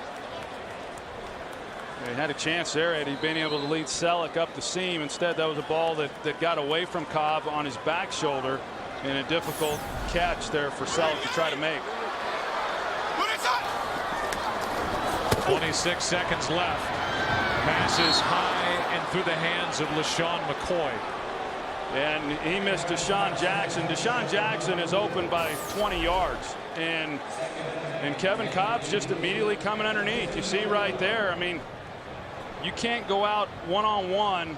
they had a chance there had he been able to lead Selleck up the seam. Instead, that was a ball that got away from Cobb on his back shoulder, and a difficult catch there for Selleck to try to make. 26 seconds left. Passes high and through the hands of LaShawn McCoy. And he missed Deshaun Jackson. Deshaun Jackson is open by 20 yards. And Kevin Cobb's just immediately coming underneath. You see right there, I mean, you can't go out one-on-one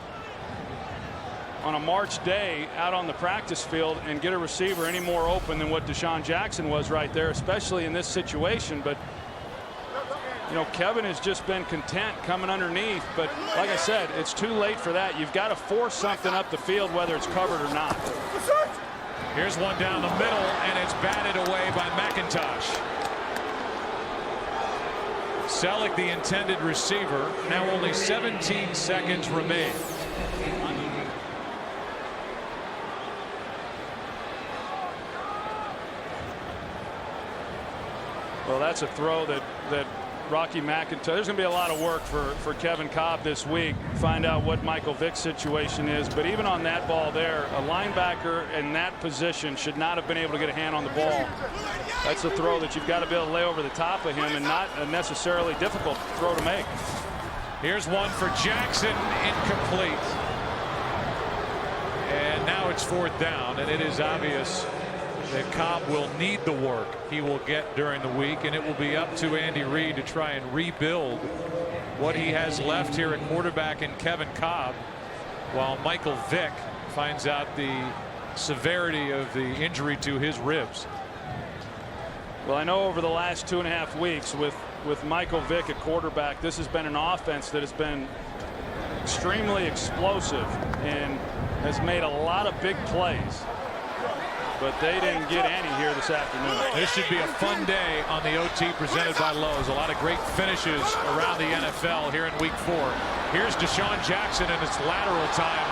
on a March day out on the practice field and get a receiver any more open than what Deshaun Jackson was right there, especially in this situation. But Kevin has just been content coming underneath, but like I said, it's too late for that. You've got to force something up the field, whether it's covered or not. Here's one down the middle, and it's batted away by McIntosh. Selleck, the intended receiver. Now only 17 seconds remain. Well, that's a throw that Rocky McIntosh. There's going to be a lot of work for Kevin Cobb this week. Find out what Michael Vick's situation is. But even on that ball there, a linebacker in that position should not have been able to get a hand on the ball. That's a throw that you've got to be able to lay over the top of him, and not a necessarily difficult throw to make. Here's one for Jackson, incomplete. And now it's 4th down, and it is obvious that Cobb will need the work he will get during the week, and it will be up to Andy Reid to try and rebuild what he has left here at quarterback in Kevin Cobb, while Michael Vick finds out the severity of the injury to his ribs. Well, I know over the last 2.5 weeks with Michael Vick at quarterback, this has been an offense that has been extremely explosive and has made a lot of big plays. But they didn't get any here this afternoon. This should be a fun day on the OT presented by Lowe's. A lot of great finishes around the NFL here in week 4. Here's Deshaun Jackson, and it's lateral time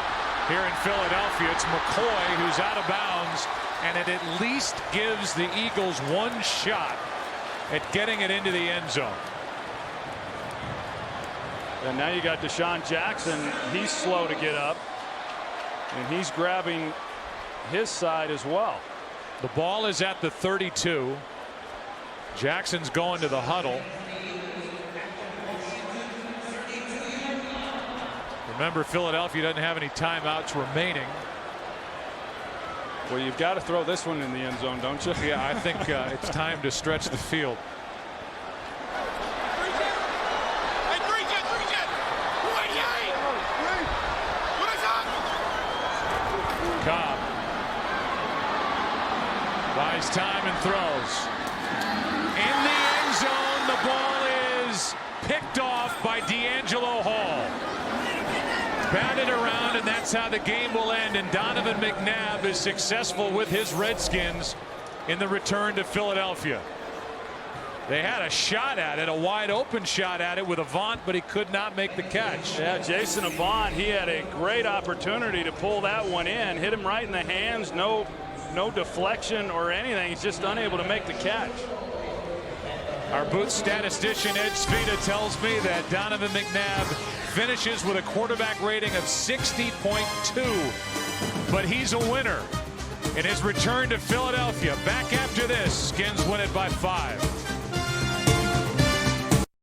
here in Philadelphia. It's McCoy who's out of bounds, and it at least gives the Eagles one shot at getting it into the end zone. And now you got Deshaun Jackson. He's slow to get up, and he's grabbing his side as well. The ball is at the 32. Jackson's going to the huddle. Remember, Philadelphia doesn't have any timeouts remaining. Well, you've got to throw this one in the end zone, don't you? Yeah, I think it's time to stretch the field. Cobb buys time and throws. In the end zone, the ball is picked off by D'Angelo Hall. Bounded around, and that's how the game will end. And Donovan McNabb is successful with his Redskins in the return to Philadelphia. They had a shot at it, a wide open shot at it with Avant, but he could not make the catch. Yeah, Jason Avant, he had a great opportunity to pull that one in, hit him right in the hands, no deflection or anything. He's just unable to make the catch. Our booth statistician Ed Svita tells me that Donovan McNabb finishes with a quarterback rating of 60.2, but he's a winner in his return to Philadelphia. Back after this, Skins win it by 5.